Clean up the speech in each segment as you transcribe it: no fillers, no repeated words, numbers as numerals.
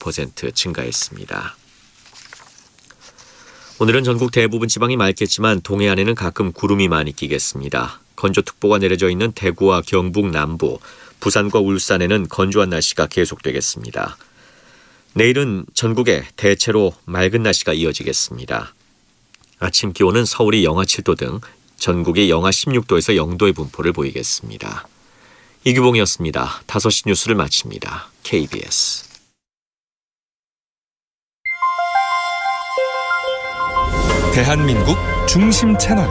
6% 증가했습니다. 오늘은 전국 대부분 지방이 맑겠지만 동해안에는 가끔 구름이 많이 끼겠습니다. 건조특보가 내려져 있는 대구와 경북 남부, 부산과 울산에는 건조한 날씨가 계속되겠습니다. 내일은 전국에 대체로 맑은 날씨가 이어지겠습니다. 아침 기온은 서울이 영하 7도 등 전국이 영하 16도에서 0도의 분포를 보이겠습니다. 이규봉이었습니다. 5시 뉴스를 마칩니다. KBS 대한민국 중심 채널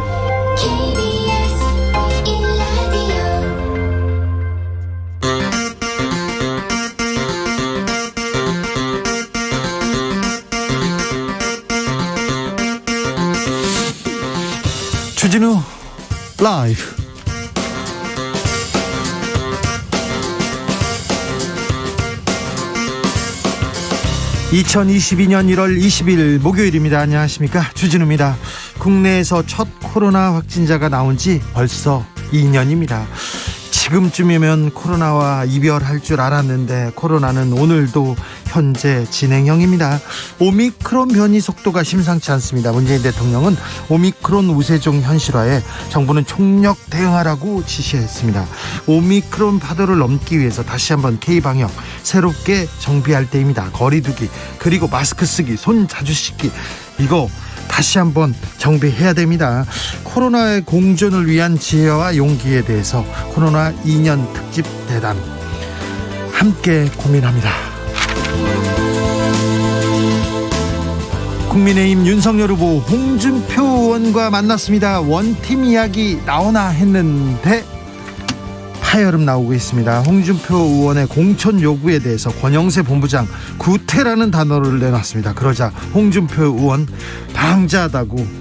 주진우 라이브. (2022년 1월 20일) 목요일입니다. 안녕하십니까, 주진우입니다. 국내에서 첫 코로나 확진자가 나온 지 벌써 2년입니다. 지금쯤이면 코로나와 이별할 줄 알았는데 코로나는 오늘도 현재 진행형입니다. 오미크론 변이 속도가 심상치 않습니다. 문재인 대통령은 오미크론 우세종 현실화에 정부는 총력 대응하라고 지시했습니다. 오미크론 파도를 넘기 위해서 다시 한번 K방역 새롭게 정비할 때입니다. 거리 두기, 그리고 마스크 쓰기, 손 자주 씻기, 이거 다시 한번 정비해야 됩니다. 코로나의 공존을 위한 지혜와 용기에 대해서 코로나 2년 특집 대담 함께 고민합니다. 국민의힘 윤석열 후보 홍준표 의원과 만났습니다. 원팀 이야기 나오나 했는데 파열음 나오고 있습니다. 홍준표 의원의 공천 요구에 대해서 권영세 본부장 구태라는 단어를 내놨습니다. 그러자 홍준표 의원 방자하다고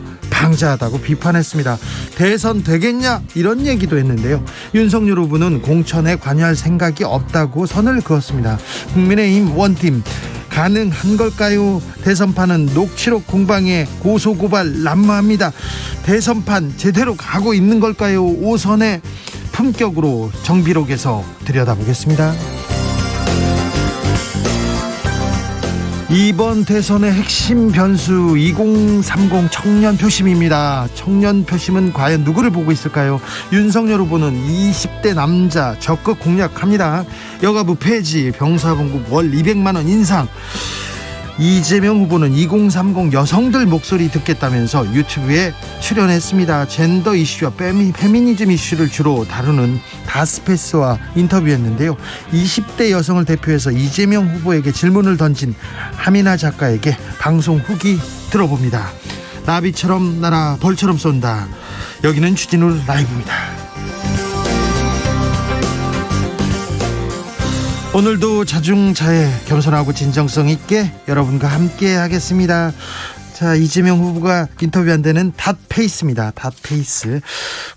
비판했습니다. 대선 되겠냐 이런 얘기도 했는데요. 윤석열 후보는 공천에 관여할 생각이 없다고 선을 그었습니다. 국민의힘 원팀 가능한 걸까요? 대선판은 녹취록 공방에 고소고발 난무합니다. 대선판 제대로 가고 있는 걸까요? 오선의 품격으로 정비록에서 들여다보겠습니다. 이번 대선의 핵심 변수 2030 청년 표심입니다. 청년 표심은 과연 누구를 보고 있을까요? 윤석열 후보는 20대 남자 적극 공략합니다. 여가부 폐지, 병사봉급 월 200만원 인상. 이재명 후보는 2030 여성들 목소리 듣겠다면서 유튜브에 출연했습니다. 젠더 이슈와 페미니즘 이슈를 주로 다루는 다스페이스와 인터뷰했는데요. 20대 여성을 대표해서 이재명 후보에게 질문을 던진 하미나 작가에게 방송 후기 들어봅니다. 나비처럼 날아 벌처럼 쏜다. 여기는 주진우 라이브입니다. 오늘도 자중자애, 겸손하고 진정성 있게 여러분과 함께 하겠습니다. 자, 이재명 후보가 인터뷰한 데는 닷페이스입니다. 닷페이스.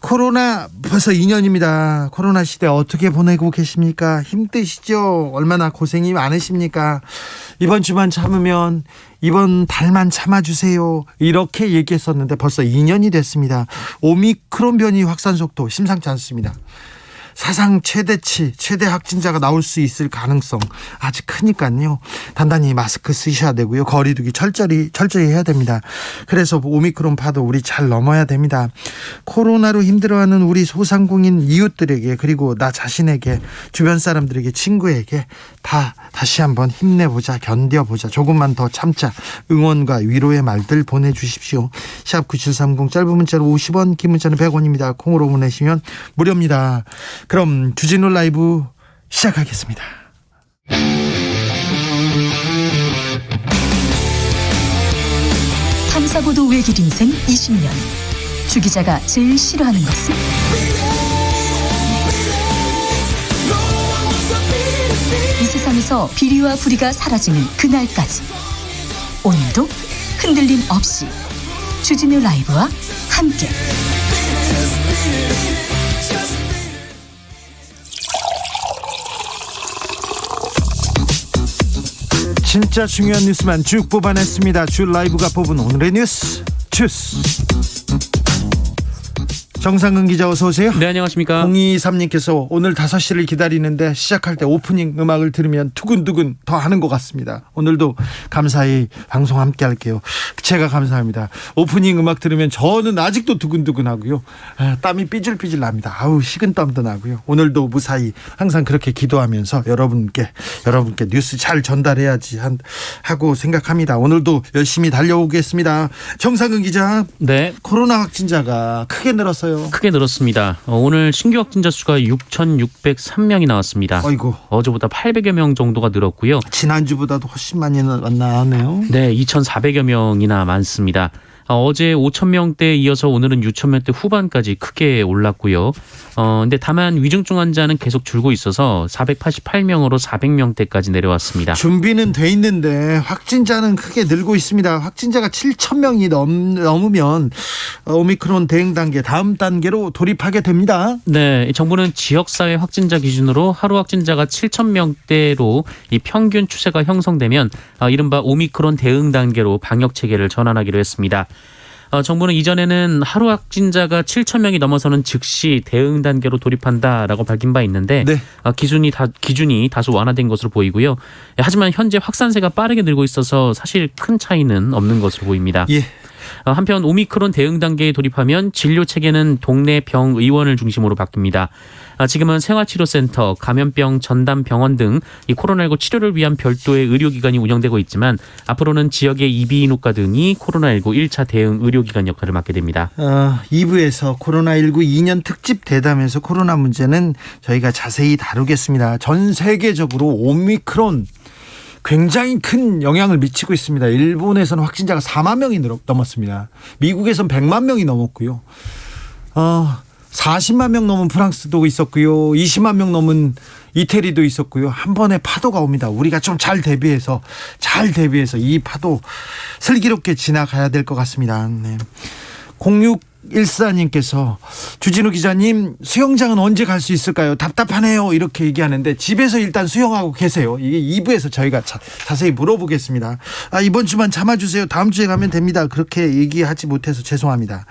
코로나 벌써 2년입니다. 코로나 시대 어떻게 보내고 계십니까? 힘드시죠? 얼마나 고생이 많으십니까? 이번 주만 참으면, 이번 달만 참아주세요, 이렇게 얘기했었는데 벌써 2년이 됐습니다. 오미크론 변이 확산 속도 심상치 않습니다. 사상 최대치, 최대 확진자가 나올 수 있을 가능성 아직 크니까요. 단단히 마스크 쓰셔야 되고요. 거리 두기 철저히 해야 됩니다. 그래서 오미크론 파도 우리 잘 넘어야 됩니다. 코로나로 힘들어하는 우리 소상공인 이웃들에게, 그리고 나 자신에게, 주변 사람들에게, 친구에게 다시 한번 힘내보자, 견뎌보자, 조금만 더 참자, 응원과 위로의 말들 보내주십시오. 샵 9730, 짧은 문자로 50원, 긴 문자는 100원입니다. 콩으로 보내시면 무료입니다. 그럼 주진우 라이브 시작하겠습니다. 탐사보도 외길 인생 20년. 주 기자가 제일 싫어하는 것은? 이 세상에서 비리와 부리가 사라지는 그날까지, 오늘도 흔들림 없이 주진우 라이브와 함께 진짜 중요한 뉴스만 쭉 뽑아냈습니다. 주 라이브가 뽑은 오늘의 뉴스 주스. 정상근 기자 어서 오세요. 네, 안녕하십니까. 023님께서 오늘 5시를 기다리는데 시작할 때 오프닝 음악을 들으면 두근두근 더 하는 것 같습니다. 오늘도 감사히 방송 함께 할게요. 제가 감사합니다. 오프닝 음악 들으면 저는 아직도 두근두근 하고요. 땀이 삐질삐질 납니다. 아우 식은땀도 나고요. 오늘도 무사히 항상 그렇게 기도하면서 여러분께 뉴스 잘 전달해야지 하고 생각합니다. 오늘도 열심히 달려오겠습니다. 정상근 기자. 네. 코로나 확진자가 크게 늘었어요. 크게 늘었습니다. 오늘 신규 확진자 수가 6,603명이 나왔습니다. 아이고. 어제보다 800여 명 정도가 늘었고요. 지난주보다도 훨씬 많이 나왔네요. 네, 2,400여 명이나 많습니다. 어제 5,000명대에 이어서 오늘은 6,000명대 후반까지 크게 올랐고요. 근데 다만 위중증 환자는 계속 줄고 있어서 488명으로 400명대까지 내려왔습니다. 준비는 돼 있는데 확진자는 크게 늘고 있습니다. 확진자가 7,000명이 넘으면 오미크론 대응 단계 다음 단계로 돌입하게 됩니다. 네, 정부는 지역사회 확진자 기준으로 하루 확진자가 7,000명대로 이 평균 추세가 형성되면 이른바 오미크론 대응 단계로 방역 체계를 전환하기로 했습니다. 정부는 이전에는 하루 확진자가 7,000명이 넘어서는 즉시 대응 단계로 돌입한다라고 밝힌 바 있는데 네. 기준이 다소 완화된 것으로 보이고요. 하지만 현재 확산세가 빠르게 늘고 있어서 사실 큰 차이는 없는 것으로 보입니다. 예. 한편 오미크론 대응 단계에 돌입하면 진료 체계는 동네 병의원을 중심으로 바뀝니다. 지금은 생활치료센터, 감염병 전담 병원 등 이 코로나19 치료를 위한 별도의 의료기관이 운영되고 있지만 앞으로는 지역의 이비인후과 등이 코로나19 1차 대응 의료기관 역할을 맡게 됩니다. 2부에서 코로나19 2년 특집 대담에서 코로나 문제는 저희가 자세히 다루겠습니다. 전 세계적으로 오미크론 굉장히 큰 영향을 미치고 있습니다. 일본에서는 확진자가 4만 명이 넘었습니다. 미국에서는 100만 명이 넘었고요. 40만 명 넘은 프랑스도 있었고요. 20만 명 넘은 이태리도 있었고요. 한 번에 파도가 옵니다. 우리가 좀 잘 대비해서 이 파도 슬기롭게 지나가야 될 것 같습니다. 네. 0614님께서 주진우 기자님 수영장은 언제 갈 수 있을까요? 답답하네요. 이렇게 얘기하는데 집에서 일단 수영하고 계세요. 이게 2부에서 저희가 자세히 물어보겠습니다. 이번 주만 참아주세요. 다음 주에 가면 됩니다. 그렇게 얘기하지 못해서 죄송합니다.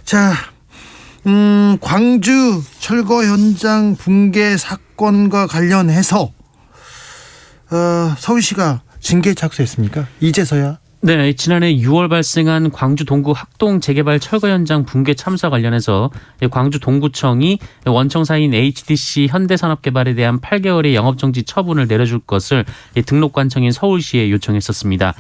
자, 광주 철거 현장 붕괴 사건과 관련해서 서울시가 징계 착수했습니까? 이제서야? 네, 지난해 6월 발생한 광주 동구 학동 재개발 철거 현장 붕괴 참사 관련해서 광주 동구청이 원청사인 HDC 현대산업개발에 대한 8개월의 영업정지 처분을 내려줄 것을 등록관청인 서울시에 요청했었습니다.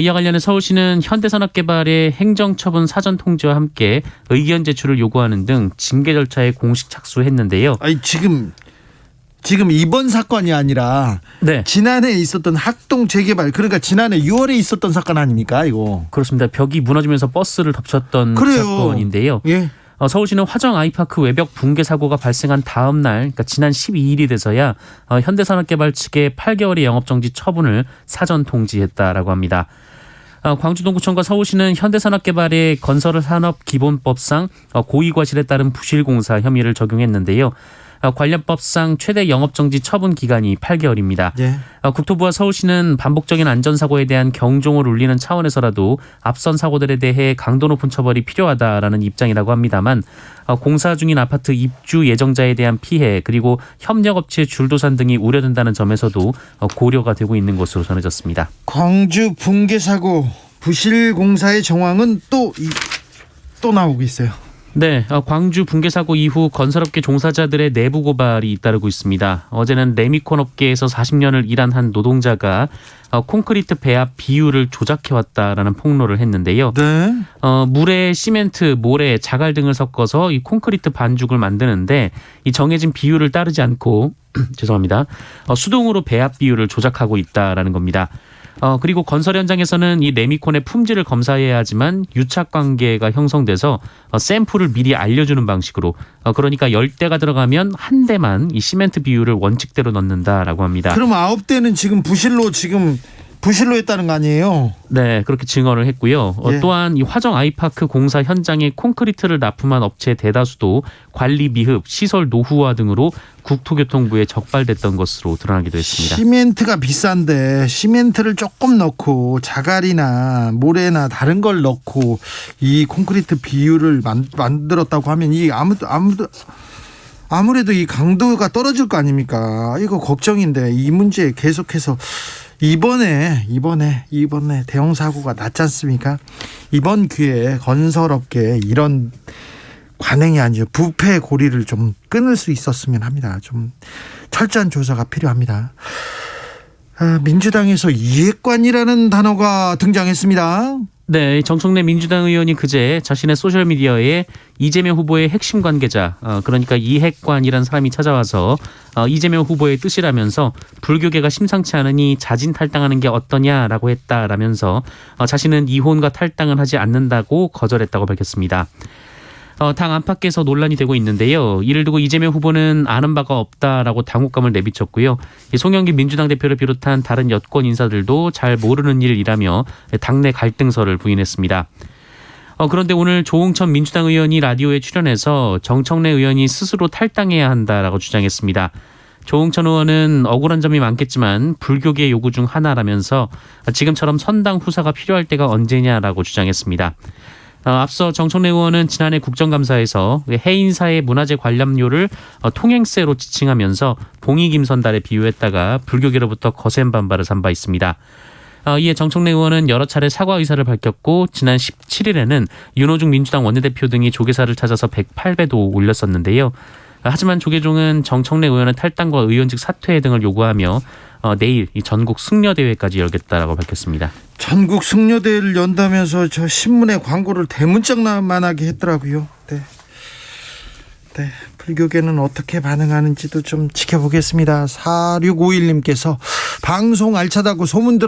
이와 관련해 서울시는 현대산업개발의 행정처분 사전 통지와 함께 의견 제출을 요구하는 등 징계 절차에 공식 착수했는데요. 지금 이번 사건이 아니라 네. 지난해 있었던 학동 재개발, 그러니까 지난해 6월에 있었던 사건 아닙니까 이거? 그렇습니다. 벽이 무너지면서 버스를 덮쳤던 그래요. 사건인데요. 예. 서울시는 화정 아이파크 외벽 붕괴 사고가 발생한 다음 날, 그러니까 지난 12일이 돼서야 현대산업개발 측의 8개월의 영업정지 처분을 사전 통지했다라고 합니다. 광주동구청과 서울시는 현대산업개발의 건설산업기본법상 고의과실에 따른 부실공사 혐의를 적용했는데요. 관련 법상 최대 영업정지 처분 기간이 8개월입니다. 네. 국토부와 서울시는 반복적인 안전사고에 대한 경종을 울리는 차원에서라도 앞선 사고들에 대해 강도 높은 처벌이 필요하다라는 입장이라고 합니다만 공사 중인 아파트 입주 예정자에 대한 피해 그리고 협력업체 줄도산 등이 우려된다는 점에서도 고려가 되고 있는 것으로 전해졌습니다. 광주 붕괴 사고 부실공사의 정황은 또 나오고 있어요. 네, 광주 붕괴 사고 이후 건설업계 종사자들의 내부 고발이 잇따르고 있습니다. 어제는 레미콘 업계에서 40년을 일한 한 노동자가 콘크리트 배합 비율을 조작해왔다라는 폭로를 했는데요. 네. 물에 시멘트, 모래, 자갈 등을 섞어서 이 콘크리트 반죽을 만드는데 이 정해진 비율을 따르지 않고 죄송합니다. 수동으로 배합 비율을 조작하고 있다라는 겁니다. 그리고 건설 현장에서는 이 레미콘의 품질을 검사해야 하지만 유착 관계가 형성돼서 샘플을 미리 알려주는 방식으로 그러니까 10대가 들어가면 한 대만 이 시멘트 비율을 원칙대로 넣는다라고 합니다. 그럼 9대는 지금 부실로 지금 부실로 했다는 거 아니에요? 네, 그렇게 증언을 했고요. 예. 또한 이 화정 아이파크 공사 현장에 콘크리트를 납품한 업체 대다수도 관리 미흡, 시설 노후화 등으로 국토교통부에 적발됐던 것으로 드러나기도 했습니다. 시멘트가 비싼데 시멘트를 조금 넣고 자갈이나 모래나 다른 걸 넣고 이 콘크리트 비율을 만들었다고 하면 이 아무래도 이 강도가 떨어질 거 아닙니까? 이거 걱정인데 이 문제 계속해서 이번에 대형 사고가 났지 않습니까? 이번 기회에 건설업계 이런 관행이 아니죠. 부패 고리를 좀 끊을 수 있었으면 합니다. 좀 철저한 조사가 필요합니다. 민주당에서 이해관이라는 단어가 등장했습니다. 네, 정청래 민주당 의원이 그제 자신의 소셜미디어에 이재명 후보의 핵심 관계자, 그러니까 이핵관이라는 사람이 찾아와서 이재명 후보의 뜻이라면서 불교계가 심상치 않으니 자진 탈당하는 게 어떠냐라고 했다라면서 자신은 이혼과 탈당을 하지 않는다고 거절했다고 밝혔습니다. 당 안팎에서 논란이 되고 있는데요. 이를 두고 이재명 후보는 아는 바가 없다라고 당혹감을 내비쳤고요. 송영길 민주당 대표를 비롯한 다른 여권 인사들도 잘 모르는 일이라며 당내 갈등설을 부인했습니다. 그런데 오늘 조홍천 민주당 의원이 라디오에 출연해서 정청래 의원이 스스로 탈당해야 한다라고 주장했습니다. 조홍천 의원은 억울한 점이 많겠지만 불교계 요구 중 하나라면서 지금처럼 선당 후사가 필요할 때가 언제냐라고 주장했습니다. 앞서 정청래 의원은 지난해 국정감사에서 해인사의 문화재 관람료를 통행세로 지칭하면서 봉이김선달에 비유했다가 불교계로부터 거센 반발을 산 바 있습니다. 이에 정청래 의원은 여러 차례 사과 의사를 밝혔고 지난 17일에는 윤호중 민주당 원내대표 등이 조계사를 찾아서 108배도 올렸었는데요. 하지만 조계종은 정청래 의원의 탈당과 의원직 사퇴 등을 요구하며 내일 이 전국 승려대회까지 열겠다라고 밝혔습니다. 전국 승려대회를 연다면서 저 신문에 광고를 대문짝만하게 했더라고요. 네. 불교계는 어떻게 반응하는지도 좀 지켜보겠습니다. 4651님께서 방송 알차다고 소문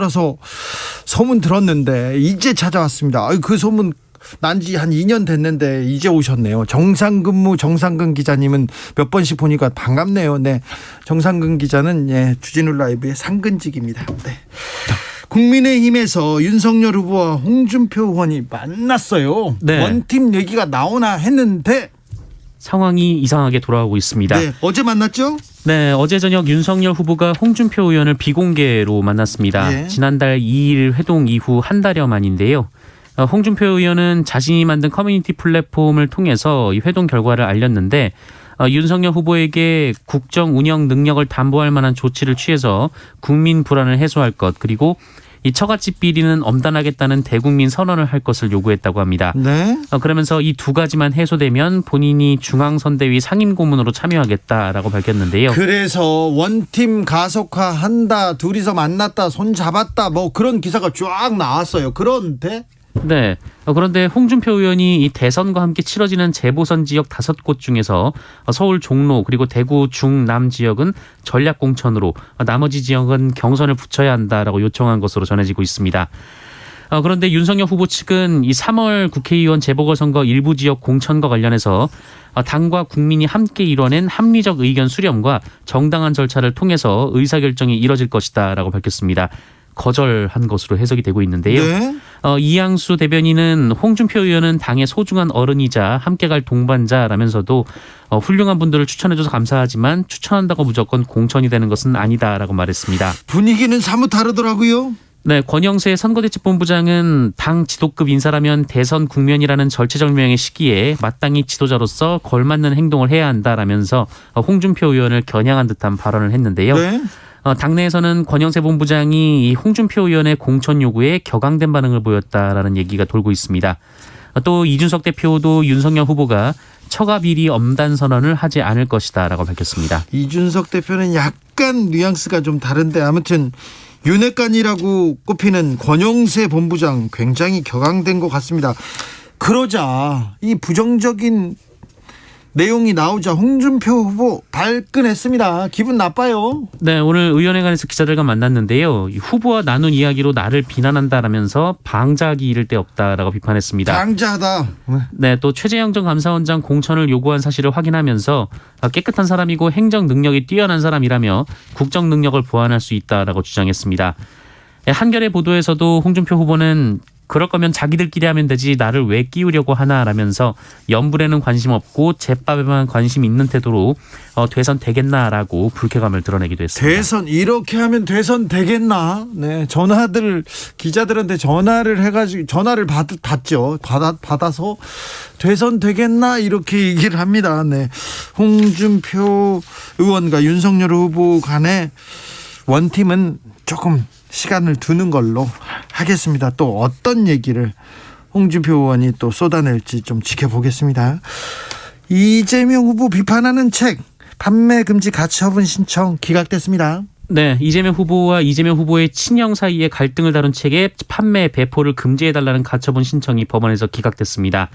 들었는데 이제 찾아왔습니다. 그 소문 난지 한 2년 됐는데 이제 오셨네요. 정상근 기자님은 몇 번씩 보니까 반갑네요. 네, 정상근 기자는 주진우 라이브의 상근직입니다. 네. 국민의힘에서 윤석열 후보와 홍준표 의원이 만났어요. 네. 원팀 얘기가 나오나 했는데 상황이 이상하게 돌아가고 있습니다. 네, 어제 만났죠? 네, 어제 저녁 윤석열 후보가 홍준표 의원을 비공개로 만났습니다. 예. 지난달 2일 회동 이후 한 달여 만인데요. 홍준표 의원은 자신이 만든 커뮤니티 플랫폼을 통해서 이 회동 결과를 알렸는데 윤석열 후보에게 국정 운영 능력을 담보할 만한 조치를 취해서 국민 불안을 해소할 것, 그리고 이 처갓집 비리는 엄단하겠다는 대국민 선언을 할 것을 요구했다고 합니다. 네. 그러면서 이 두 가지만 해소되면 본인이 중앙선대위 상임고문으로 참여하겠다라고 밝혔는데요. 그래서 원팀 가속화한다, 둘이서 만났다, 손 잡았다, 뭐 그런 기사가 쫙 나왔어요. 그런데 홍준표 의원이 이 대선과 함께 치러지는 재보선 지역 5곳 중에서 서울 종로 그리고 대구 중남 지역은 전략 공천으로, 나머지 지역은 경선을 붙여야 한다라고 요청한 것으로 전해지고 있습니다. 그런데 윤석열 후보 측은 이 3월 국회의원 재보궐선거 일부 지역 공천과 관련해서 당과 국민이 함께 이뤄낸 합리적 의견 수렴과 정당한 절차를 통해서 의사결정이 이뤄질 것이다라고 밝혔습니다. 거절한 것으로 해석이 되고 있는데요. 네. 이양수 대변인은 홍준표 의원은 당의 소중한 어른이자 함께 갈 동반자라면서도 훌륭한 분들을 추천해줘서 감사하지만 추천한다고 무조건 공천이 되는 것은 아니다라고 말했습니다. 분위기는 사뭇 다르더라고요. 네, 권영세 선거대책본부장은 당 지도급 인사라면 대선 국면이라는 절체절명의 시기에 마땅히 지도자로서 걸맞는 행동을 해야 한다라면서 홍준표 의원을 겨냥한 듯한 발언을 했는데요. 네. 당내에서는 권영세 본부장이 이 홍준표 의원의 공천 요구에 격앙된 반응을 보였다라는 얘기가 돌고 있습니다. 또 이준석 대표도 윤석열 후보가 처가 비리 엄단 선언을 하지 않을 것이다라고 밝혔습니다. 이준석 대표는 약간 뉘앙스가 좀 다른데 아무튼 윤핵관이라고 꼽히는 권영세 본부장 굉장히 격앙된 것 같습니다. 그러자 이 부정적인 내용이 나오자 홍준표 후보 발끈했습니다. 기분 나빠요. 네, 오늘 의원회관에서 기자들과 만났는데요. 후보와 나눈 이야기로 나를 비난한다라면서 방자하기 이를 데 없다라고 비판했습니다. 방자하다. 네, 또 최재형 전 감사원장 공천을 요구한 사실을 확인하면서 깨끗한 사람이고 행정 능력이 뛰어난 사람이라며 국정 능력을 보완할 수 있다라고 주장했습니다. 한겨레 보도에서도 홍준표 후보는 그럴 거면 자기들끼리 하면 되지 나를 왜 끼우려고 하나라면서 연불에는 관심 없고 제밥에만 관심 있는 태도로 대선 되겠나라고 불쾌감을 드러내기도 했습니다. 대선 이렇게 하면 대선 되겠나? 네, 기자들한테 전화를 해가지고 전화를 받아서 대선 되겠나 이렇게 얘기를 합니다. 네, 홍준표 의원과 윤석열 후보 간의 원팀은 조금 시간을 두는 걸로 하겠습니다. 또 어떤 얘기를 홍준표 의원이 또 쏟아낼지 좀 지켜보겠습니다. 이재명 후보 비판하는 책 판매 금지 가처분 신청 기각됐습니다. 네, 이재명 후보와 이재명 후보의 친형 사이의 갈등을 다룬 책의 판매 배포를 금지해달라는 가처분 신청이 법원에서 기각됐습니다.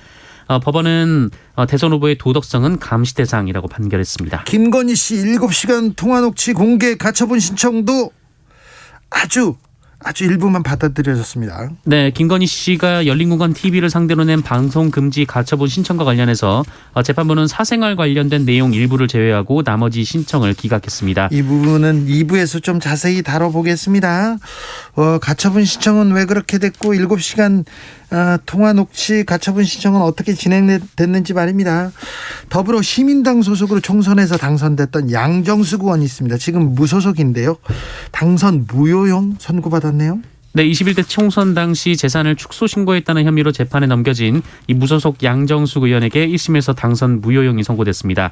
법원은 대선 후보의 도덕성은 감시 대상이라고 판결했습니다. 김건희 씨 7시간 통화 녹취 공개 가처분 신청도 아주 일부만 받아들여졌습니다. 네, 김건희 씨가 열린공간 TV를 상대로 낸 방송 금지 가처분 신청과 관련해서 재판부는 사생활 관련된 내용 일부를 제외하고 나머지 신청을 기각했습니다. 이 부분은 2부에서 좀 자세히 다뤄보겠습니다. 가처분 신청은 왜 그렇게 됐고 7시간 통화 녹취 가처분 신청은 어떻게 진행됐는지 말입니다. 더불어 시민당 소속으로 총선에서 당선됐던 양정숙 의원이 있습니다. 지금 무소속인데요. 당선 무효형 선고받았네요. 네, 21대 총선 당시 재산을 축소 신고했다는 혐의로 재판에 넘겨진 이 무소속 양정숙 의원에게 1심에서 당선 무효형이 선고됐습니다.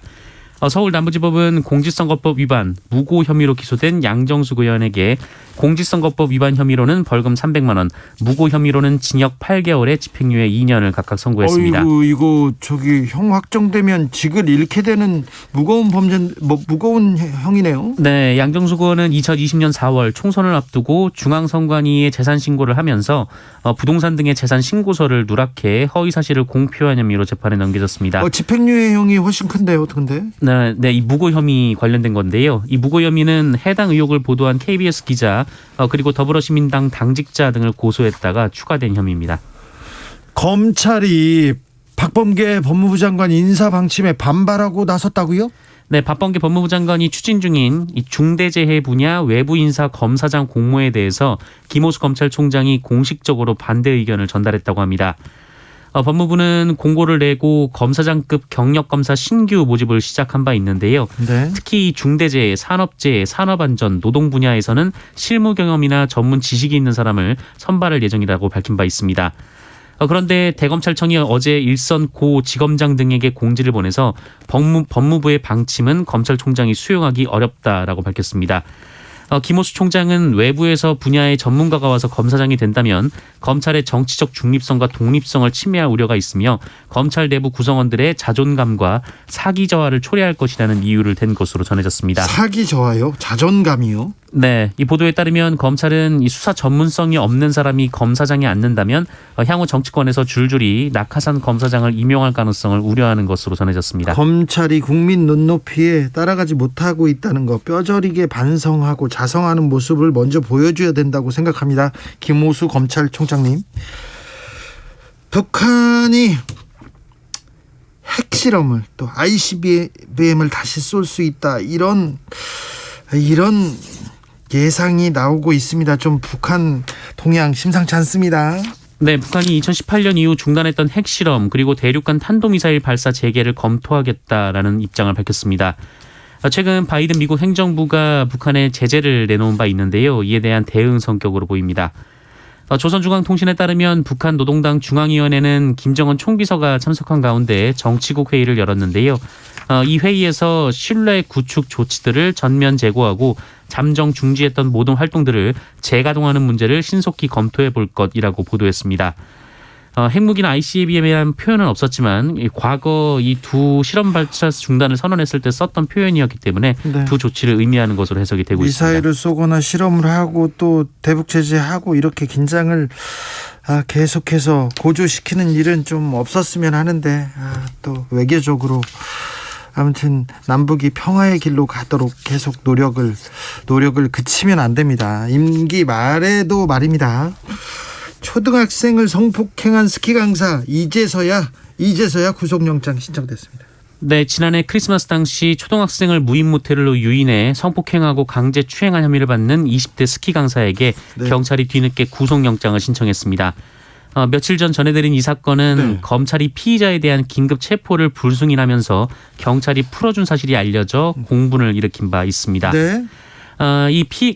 서울 남부지법은 공직선거법 위반, 무고 혐의로 기소된 양정숙 의원에게 공직선거법 위반 혐의로는 벌금 300만 원, 무고 혐의로는 징역 8개월에 집행유예 2년을 각각 선고했습니다. 이거 형 확정되면 직을 잃게 되는 무거운 형이네요. 네, 양정숙 의원은 2020년 4월 총선을 앞두고 중앙선관위에 재산 신고를 하면서 부동산 등의 재산 신고서를 누락해 허위 사실을 공표한 혐의로 재판에 넘겨졌습니다. 집행유예형이 훨씬 큰데요, 근데? 네, 이 무고 혐의 관련된 건데요. 이 무고 혐의는 해당 의혹을 보도한 KBS 기자 그리고 더불어시민당 당직자 등을 고소했다가 추가된 혐의입니다. 검찰이 박범계 법무부 장관 인사 방침에 반발하고 나섰다고요? 네, 박범계 법무부 장관이 추진 중인 이 중대재해 분야 외부 인사 검사장 공모에 대해서 김호수 검찰총장이 공식적으로 반대 의견을 전달했다고 합니다. 법무부는 공고를 내고 검사장급 경력검사 신규 모집을 시작한 바 있는데요. 네. 특히 중대재해, 산업재해, 산업안전, 노동 분야에서는 실무 경험이나 전문 지식이 있는 사람을 선발할 예정이라고 밝힌 바 있습니다. 그런데 대검찰청이 어제 일선 고 지검장 등에게 공지를 보내서 법무부의 방침은 검찰총장이 수용하기 어렵다라고 밝혔습니다. 김호수 총장은 외부에서 분야의 전문가가 와서 검사장이 된다면 검찰의 정치적 중립성과 독립성을 침해할 우려가 있으며 검찰 내부 구성원들의 자존감과 사기 저하를 초래할 것이라는 이유를 댄 것으로 전해졌습니다. 사기 저하요? 자존감이요? 네, 이 보도에 따르면 검찰은 이 수사 전문성이 없는 사람이 검사장에 앉는다면 향후 정치권에서 줄줄이 낙하산 검사장을 임용할 가능성을 우려하는 것으로 전해졌습니다. 검찰이 국민 눈높이에 따라가지 못하고 있다는 거 뼈저리게 반성하고 자성하는 모습을 먼저 보여줘야 된다고 생각합니다. 김호수 검찰총장님. 북한이 핵실험을 또 ICBM을 다시 쏠 수 있다 이런 예상이 나오고 있습니다. 좀 북한 동향 심상치 않습니다. 네, 북한이 2018년 이후 중단했던 핵실험 그리고 대륙간 탄도미사일 발사 재개를 검토하겠다라는 입장을 밝혔습니다. 최근 바이든 미국 행정부가 북한에 제재를 내놓은 바 있는데요. 이에 대한 대응 성격으로 보입니다. 조선중앙통신에 따르면 북한 노동당 중앙위원회는 김정은 총비서가 참석한 가운데 정치국 회의를 열었는데요. 이 회의에서 신뢰 구축 조치들을 전면 제고하고 잠정 중지했던 모든 활동들을 재가동하는 문제를 신속히 검토해 볼 것이라고 보도했습니다. 핵무기나 ICBM이라는 표현은 없었지만 과거 이 두 실험 발사 중단을 선언했을 때 썼던 표현이었기 때문에 네. 두 조치를 의미하는 것으로 해석이 되고 있습니다. 미사일을 쏘거나 실험을 하고 또 대북 제재하고 이렇게 긴장을 계속해서 고조시키는 일은 좀 없었으면 하는데 또 외교적으로 아무튼 남북이 평화의 길로 가도록 계속 노력을 그치면 안 됩니다. 임기 말에도 말입니다. 초등학생을 성폭행한 스키 강사 이제서야 구속영장 신청됐습니다. 네, 지난해 크리스마스 당시 초등학생을 무인 모텔로 유인해 성폭행하고 강제 추행한 혐의를 받는 20대 스키 강사에게 네. 경찰이 뒤늦게 구속영장을 신청했습니다. 며칠 전 전해드린 이 사건은 네. 검찰이 피의자에 대한 긴급 체포를 불승인하면서 경찰이 풀어준 사실이 알려져 공분을 일으킨 바 있습니다. 네.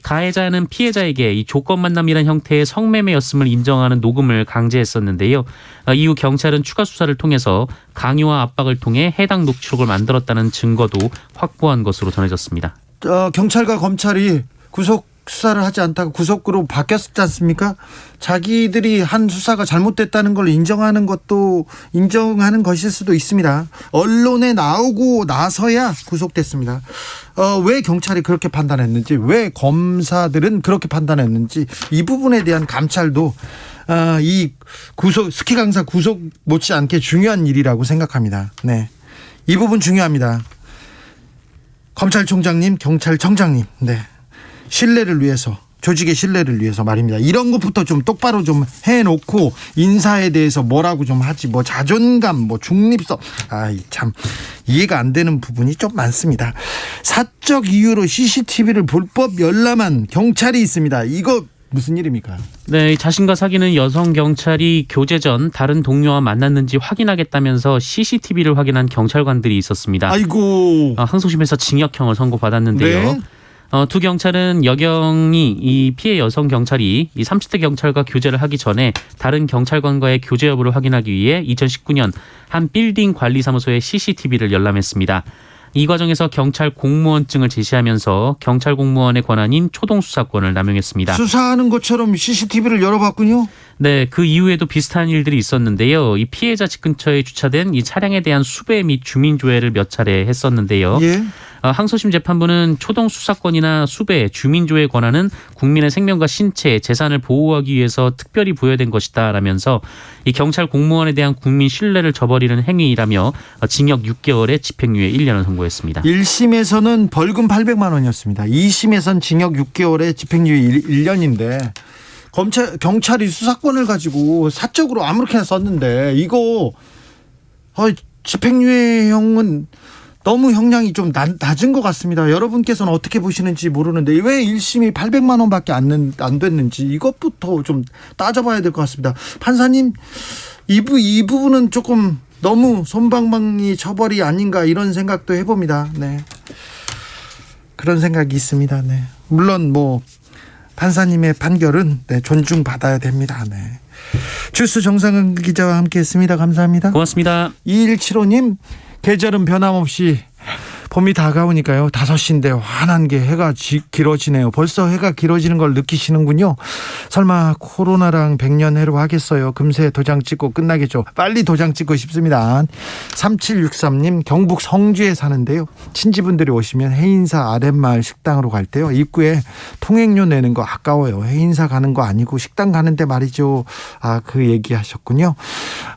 가해자는 피해자에게 이 조건 만남이란 형태의 성매매였음을 인정하는 녹음을 강제했었는데요. 이후 경찰은 추가 수사를 통해서 강요와 압박을 통해 해당 녹취록을 만들었다는 증거도 확보한 것으로 전해졌습니다. 경찰과 검찰이 구속 수사를 하지 않다가 구속으로 바뀌었지 않습니까? 자기들이 한 수사가 잘못됐다는 걸 인정하는 것일 수도 있습니다. 언론에 나오고 나서야 구속됐습니다. 왜 경찰이 그렇게 판단했는지, 왜 검사들은 그렇게 판단했는지 이 부분에 대한 감찰도 이 스키 강사 구속 못지않게 중요한 일이라고 생각합니다. 네, 이 부분 중요합니다. 검찰총장님, 경찰청장님, 네. 신뢰를 위해서, 조직의 신뢰를 위해서 말입니다. 이런 것부터 좀 똑바로 좀 해놓고 인사에 대해서 뭐라고 좀 하지, 뭐 자존감, 뭐 중립성, 참 이해가 안 되는 부분이 좀 많습니다. 사적 이유로 CCTV를 불법 열람한 경찰이 있습니다. 이거 무슨 일입니까? 네, 자신과 사귀는 여성 경찰이 교제 전 다른 동료와 만났는지 확인하겠다면서 CCTV를 확인한 경찰관들이 있었습니다. 아이고. 항소심에서 징역형을 선고받았는데요. 네. 두 경찰은 여경이 이 피해 여성 경찰이 이 30대 경찰과 교제를 하기 전에 다른 경찰관과의 교제 여부를 확인하기 위해 2019년 한 빌딩 관리사무소의 CCTV를 열람했습니다. 이 과정에서 경찰 공무원증을 제시하면서 경찰 공무원의 권한인 초동 수사권을 남용했습니다. 수사하는 것처럼 CCTV를 열어봤군요. 네, 그 이후에도 비슷한 일들이 있었는데요. 이 피해자 집 근처에 주차된 이 차량에 대한 수배 및 주민 조회를 몇 차례 했었는데요. 예. 항소심 재판부는 초동 수사권이나 수배, 주민 조회 권한은 국민의 생명과 신체, 재산을 보호하기 위해서 특별히 부여된 것이다 라면서 이 경찰 공무원에 대한 국민 신뢰를 저버리는 행위라며 징역 6개월에 집행유예 1년을 선고했습니다. 1심에서는 벌금 800만 원이었습니다. 2심에서는 징역 6개월에 집행유예 1년인데 경찰이 수사권을 가지고 사적으로 아무렇게나 썼는데 이거 집행유예형은 너무 형량이 좀 낮은 것 같습니다. 여러분께서는 어떻게 보시는지 모르는데 왜 1심이 800만 원밖에 안 됐는지 이것부터 좀 따져봐야 될 것 같습니다. 판사님, 이 부분은 조금 너무 솜방망이 처벌이 아닌가 이런 생각도 해봅니다. 네, 그런 생각이 있습니다. 네, 물론 뭐 판사님의 판결은 존중받아야 됩니다. 네. 주스 정상근 기자와 함께했습니다. 감사합니다. 고맙습니다. 2175님, 계절은 변함없이 봄이 다가오니까요. 5시인데 환한 게 해가 길어지네요. 벌써 해가 길어지는 걸 느끼시는군요. 설마 코로나랑 100년 해로 하겠어요. 금세 도장 찍고 끝나겠죠. 빨리 도장 찍고 싶습니다. 3763님, 경북 성주에 사는데요. 친지분들이 오시면 해인사 아랫마을 식당으로 갈 때요. 입구에 통행료 내는 거 아까워요. 해인사 가는 거 아니고 식당 가는데 말이죠. 그 얘기하셨군요.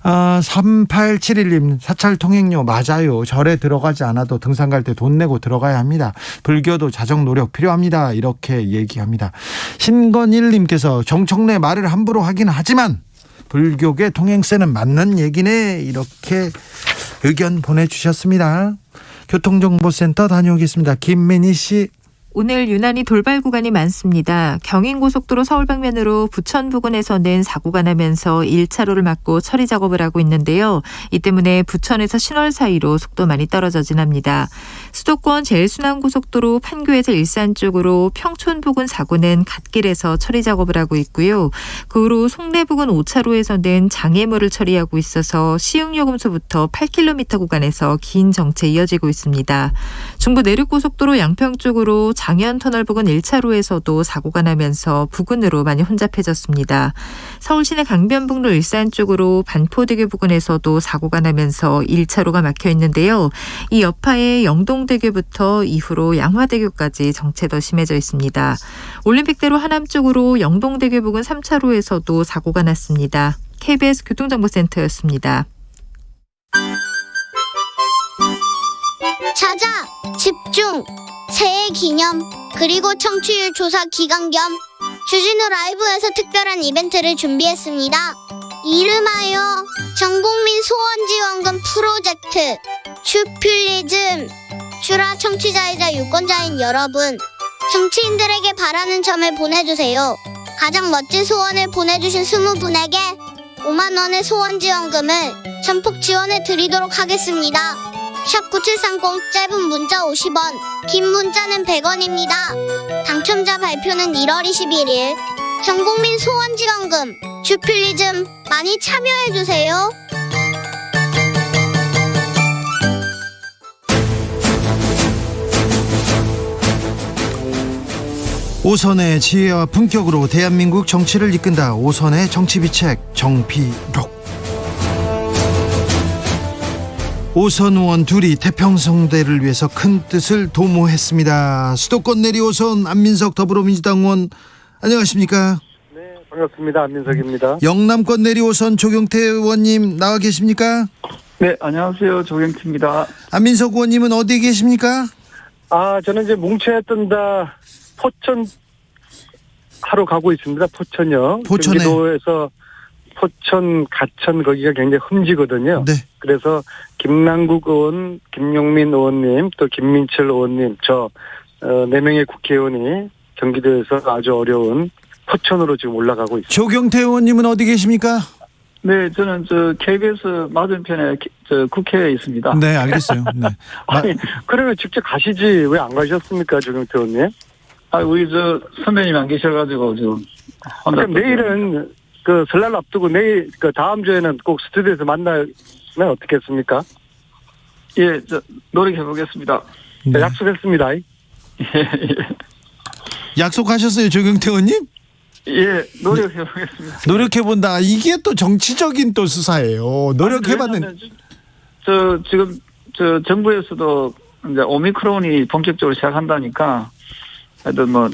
3871님, 사찰 통행료 맞아요. 절에 들어가지 않아도 등산 갈 때 돈 내고 들어가야 합니다. 불교도 자정 노력 필요합니다. 이렇게 얘기합니다. 신건일님께서 정청래 말을 함부로 하긴 하지만 불교계 통행세는 맞는 얘기네. 이렇게 의견 보내주셨습니다. 교통정보센터 다녀오겠습니다. 김민희 씨. 오늘 유난히 돌발 구간이 많습니다. 경인고속도로 서울 방면으로 부천 부근에서는 사고가 나면서 1차로를 막고 처리 작업을 하고 있는데요. 이 때문에 부천에서 신월 사이로 속도 많이 떨어져 지납니다. 수도권 제일순환고속도로 판교에서 일산 쪽으로 평촌 부근 사고는 갓길에서 처리 작업을 하고 있고요. 그 후로 송내 부근 5차로에서는 장애물을 처리하고 있어서 시흥요금소부터 8km 구간에서 긴 정체 이어지고 있습니다. 중부 내륙고속도로 양평 쪽으로 장현터널 부근 1차로에서도 사고가 나면서 부근으로 많이 혼잡해졌습니다. 서울시내 강변북로 일산 쪽으로 반포대교 부근에서도 사고가 나면서 1차로가 막혀 있는데요. 이 여파에 영동대교부터 이후로 양화대교까지 정체 더 심해져 있습니다. 올림픽대로 하남 쪽으로 영동대교 부근 3차로에서도 사고가 났습니다. KBS 교통정보센터였습니다. 찾아, 집중, 새해 기념, 그리고 청취율 조사 기간 겸 주진우 라이브에서 특별한 이벤트를 준비했습니다. 이름하여 전국민 소원지원금 프로젝트 슈필리즘. 주라 청취자이자 유권자인 여러분, 정치인들에게 바라는 점을 보내주세요. 가장 멋진 소원을 보내주신 20분에게 5만원의 소원지원금을 전폭 지원해 드리도록 하겠습니다. 샵 9730, 짧은 문자 50원, 긴 문자는 100원입니다. 당첨자 발표는 1월 21일. 전국민 소원지원금 슈필리즘 많이 참여해주세요. 오선의 지혜와 품격으로 대한민국 정치를 이끈다. 오선의 정치비책 정비록. 오선 의원 둘이 태평성대를 위해서 큰 뜻을 도모했습니다. 수도권 내리오선 안민석 더불어민주당 의원, 안녕하십니까? 네, 반갑습니다. 안민석입니다. 영남권 내리오선 조경태 의원님 나와 계십니까? 네, 안녕하세요. 조경태입니다. 안민석 의원님은 어디에 계십니까? 저는 이제 뭉쳐야 뜬다 포천 하러 가고 있습니다. 포천요. 포천에. 경기도에서 포천, 가천 거기가 굉장히 흠지거든요. 네. 그래서 김남국 의원, 김용민 의원님, 또 김민철 의원님, 저 4명의 국회의원이 경기도에서 아주 어려운 포천으로 지금 올라가고 있습니다. 조경태 의원님은 어디 계십니까? 네, 저는 KBS 맞은편에 국회에 있습니다. 네, 알겠어요. 네. 아니, 그러면 직접 가시지 왜 안 가셨습니까, 조경태 의원님? 우리 선배님 안 계셔가지고 지금 혼자. 그럼 내일은 설날 앞두고 내일 다음 주에는 꼭 스튜디오에서 만나면 어떻겠습니까? 예, 노력해 보겠습니다. 네. 약속했습니다. 약속하셨어요, 조경태 의원님? 예, 노력해 보겠습니다. 노력해본다. 이게 또 정치적인 또 수사예요. 노력해봤는데. 지금 정부에서도 이제 오미크론이 본격적으로 시작한다니까, 하여튼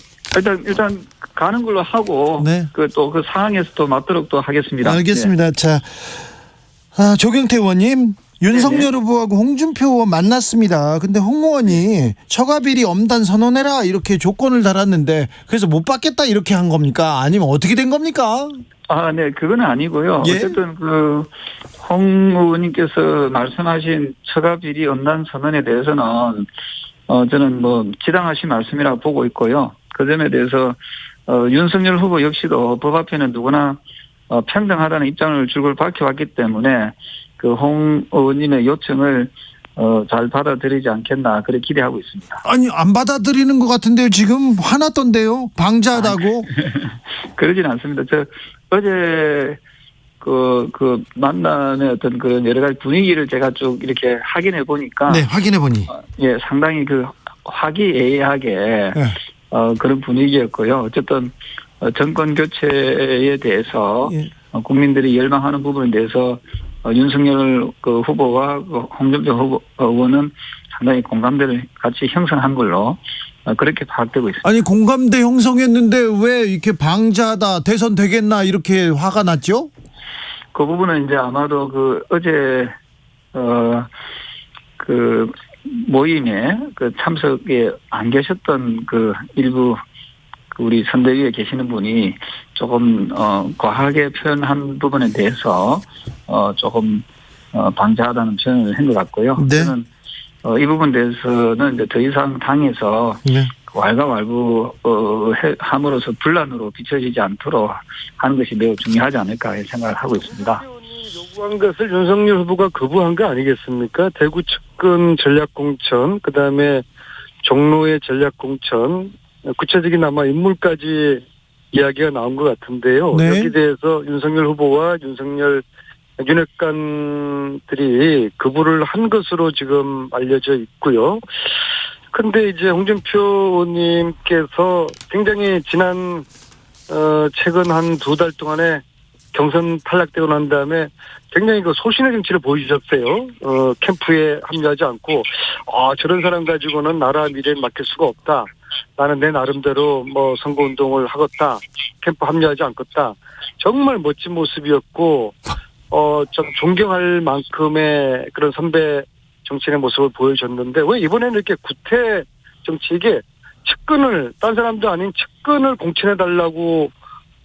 일단 가는 걸로 하고, 네. 그 상황에서 또 맞도록 또 하겠습니다. 알겠습니다. 자, 조경태 의원님, 윤석열 후보하고 홍준표 의원 만났습니다. 근데 홍 의원이 처가비리 엄단 선언해라 이렇게 조건을 달았는데 그래서 못 받겠다 이렇게 한 겁니까? 아니면 어떻게 된 겁니까? 네, 그건 아니고요. 예? 어쨌든 홍 의원님께서 말씀하신 처가비리 엄단 선언에 대해서는 저는 지당하신 말씀이라고 보고 있고요. 그 점에 대해서 윤석열 후보 역시도 법 앞에는 누구나 평등하다는 입장을 줄곧 밝혀왔기 때문에 홍 의원님의 요청을 잘 받아들이지 않겠나 그렇게 기대하고 있습니다. 아니, 안 받아들이는 것 같은데요. 지금 화났던데요. 방자하다고. 그러진 않습니다. 어제 만남의 어떤 그런 여러 가지 분위기를 제가 쭉 이렇게 확인해 보니까. 네, 확인해 보니. 예, 상당히 화기애애하게. 네. 그런 분위기였고요. 어쨌든 정권 교체에 대해서 예. 국민들이 열망하는 부분에 대해서 윤석열 후보와 홍준표 의원은 상당히 공감대를 같이 형성한 걸로 그렇게 파악되고 있습니다. 아니, 공감대 형성했는데 왜 이렇게 방자하다, 대선 되겠나 이렇게 화가 났죠? 그 부분은 이제 아마도 어제 모임에 참석에 안 계셨던 일부 우리 선대위에 계시는 분이 조금 과하게 표현한 부분에 대해서 조금 방자하다는 표현을 한 것 같고요. 네. 저는 이 부분에 대해서는 이제 더 이상 당에서 네. 왈가왈부함으로써 분란으로 비춰지지 않도록 하는 것이 매우 중요하지 않을까 생각을 하고 있습니다. 요구한 것을 윤석열 후보가 거부한 거 아니겠습니까? 대구 측근 전략공천, 그다음에 종로의 전략공천, 구체적인 아마 인물까지 이야기가 나온 것 같은데요. 네. 여기 대해서 윤석열 후보와 윤핵관들이 거부를 한 것으로 지금 알려져 있고요. 근데 이제 홍준표 님께서 굉장히 최근 한 2달 동안에 경선 탈락되고 난 다음에 굉장히 소신의 정치를 보여주셨어요. 캠프에 합류하지 않고, 저런 사람 가지고는 나라 미래를 맡길 수가 없다. 나는 내 나름대로 선거운동을 하겠다. 캠프 합류하지 않겠다. 정말 멋진 모습이었고, 좀 존경할 만큼의 그런 선배 정치인의 모습을 보여줬는데, 왜 이번에는 이렇게 구태 정치, 이게 측근을, 딴 사람도 아닌 측근을 공천해달라고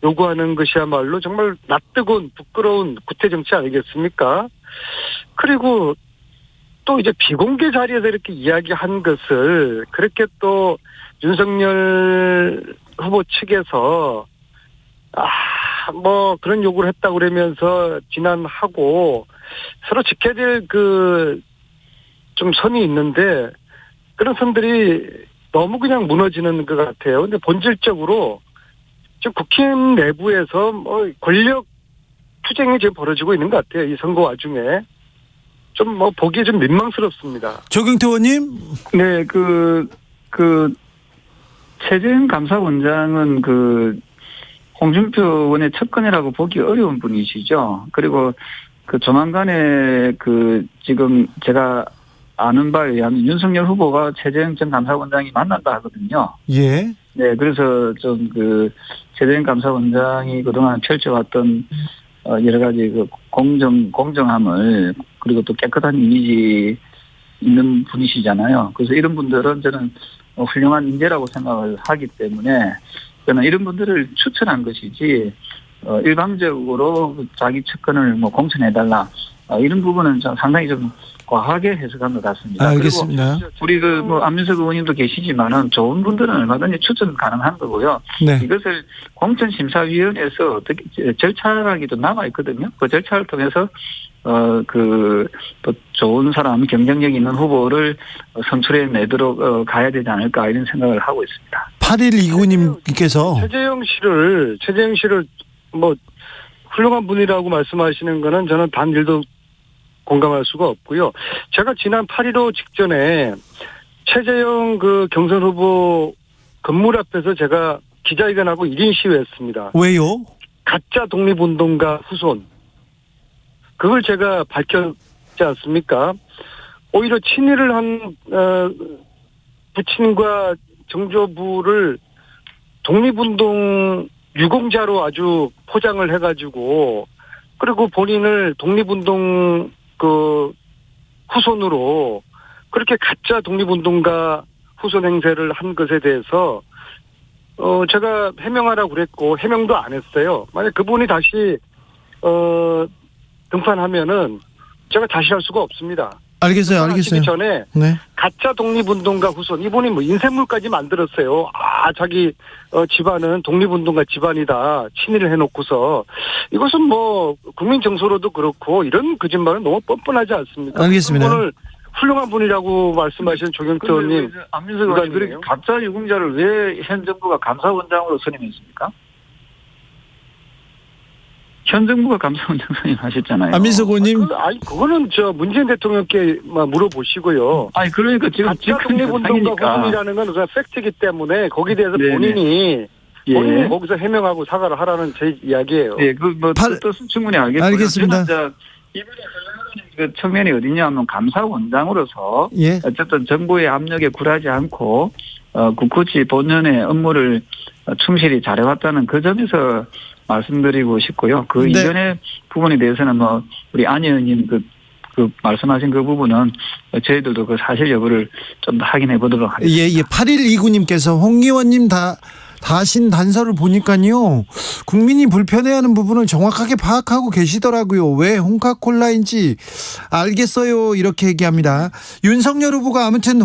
요구하는 것이야말로 정말 낯뜨거운 부끄러운 구태정치 아니겠습니까? 그리고 또 이제 비공개 자리에서 이렇게 이야기한 것을 그렇게 또 윤석열 후보 측에서 뭐 그런 요구를 했다고 그러면서 비난하고 서로 지켜야 될 좀 선이 있는데 그런 선들이 너무 그냥 무너지는 것 같아요. 근데 본질적으로 지금 국힘 내부에서 뭐 권력 투쟁이 지금 벌어지고 있는 것 같아요. 이 선거 와중에. 좀 뭐 보기에 좀 민망스럽습니다. 조경태 의원님. 네, 최재형 감사원장은 홍준표 의원의 측근이라고 보기 어려운 분이시죠. 그리고 조만간에 지금 제가 아는 바에 의하면 윤석열 후보가 최재형 전 감사원장이 만난다 하거든요. 예. 네, 그래서 좀 최재형 감사원장이 그동안 펼쳐왔던 여러 가지 공정함을 그리고 또 깨끗한 이미지 있는 분이시잖아요. 그래서 이런 분들은 저는 훌륭한 인재라고 생각을 하기 때문에 저는 이런 분들을 추천한 것이지 일방적으로 자기 측근을 공천해달라 이런 부분은 상당히 좀 과하게 해석한 것 같습니다. 알겠습니다. 그리고 우리 안민석 의원님도 계시지만은 좋은 분들은 얼마든지 추천 가능한 거고요. 네. 이것을 공천심사위원회에서 어떻게 절차라기도 남아 있거든요. 그 절차를 통해서 또 좋은 사람, 경쟁력 있는 후보를 선출해 내도록 가야 되지 않을까 이런 생각을 하고 있습니다. 8129님께서 최재형 씨를 뭐 훌륭한 분이라고 말씀하시는 거는 저는 단 일도 공감할 수가 없고요. 제가 지난 8.15 직전에 최재형 경선 후보 건물 앞에서 제가 기자회견하고 1인 시위했습니다. 왜요? 가짜 독립운동가 후손. 그걸 제가 밝혔지 않습니까? 오히려 친일을 한 부친과 정조부를 독립운동 유공자로 아주 포장을 해가지고 그리고 본인을 독립운동 후손으로 그렇게 가짜 독립운동가 후손 행세를 한 것에 대해서 제가 해명하라고 그랬고 해명도 안 했어요. 만약 그분이 다시 등판하면은 제가 다시 할 수가 없습니다. 알겠어요. 하기 전에 네. 가짜 독립운동가 후손 이분이 뭐 인쇄물까지 만들었어요. 자기 집안은 독립운동가 집안이다 친일을 해놓고서 이것은 뭐 국민 정서로도 그렇고 이런 거짓말은 너무 뻔뻔하지 않습니까? 알겠습니다. 오늘 훌륭한 분이라고 말씀하신 조경태 의원님. 안민석 의원님 그렇게 가짜 유공자를 왜 현 정부가 감사원장으로 선임했습니까? 현 정부가 감사원장 선임하셨잖아요. 안민석 의원님. 그거는 문재인 대통령께 물어보시고요. 그러니까 지금 가짜 독립운동가 후손이라는 건 그냥 팩트이기 때문에 거기에 대해서 본인이 거기서 해명하고 사과를 하라는 제 이야기예요. 네, 뜻은 충분히 알겠고요. 알겠습니다. 이번에 그 측면이 어디냐면 감사원장으로서 예. 어쨌든 정부의 압력에 굴하지 않고 굳건히 본연의 업무를 충실히 잘해왔다는 그 점에서 말씀드리고 싶고요. 네. 이전의 부분에 대해서는 우리 안 의원님 말씀하신 그 부분은 저희들도 그 사실 여부를 좀 더 확인해 보도록 하겠습니다. 예. 8129님께서 홍 의원님 다신 단서를 보니까요. 국민이 불편해하는 부분을 정확하게 파악하고 계시더라고요. 왜 홍카콜라인지 알겠어요. 이렇게 얘기합니다. 윤석열 후보가 아무튼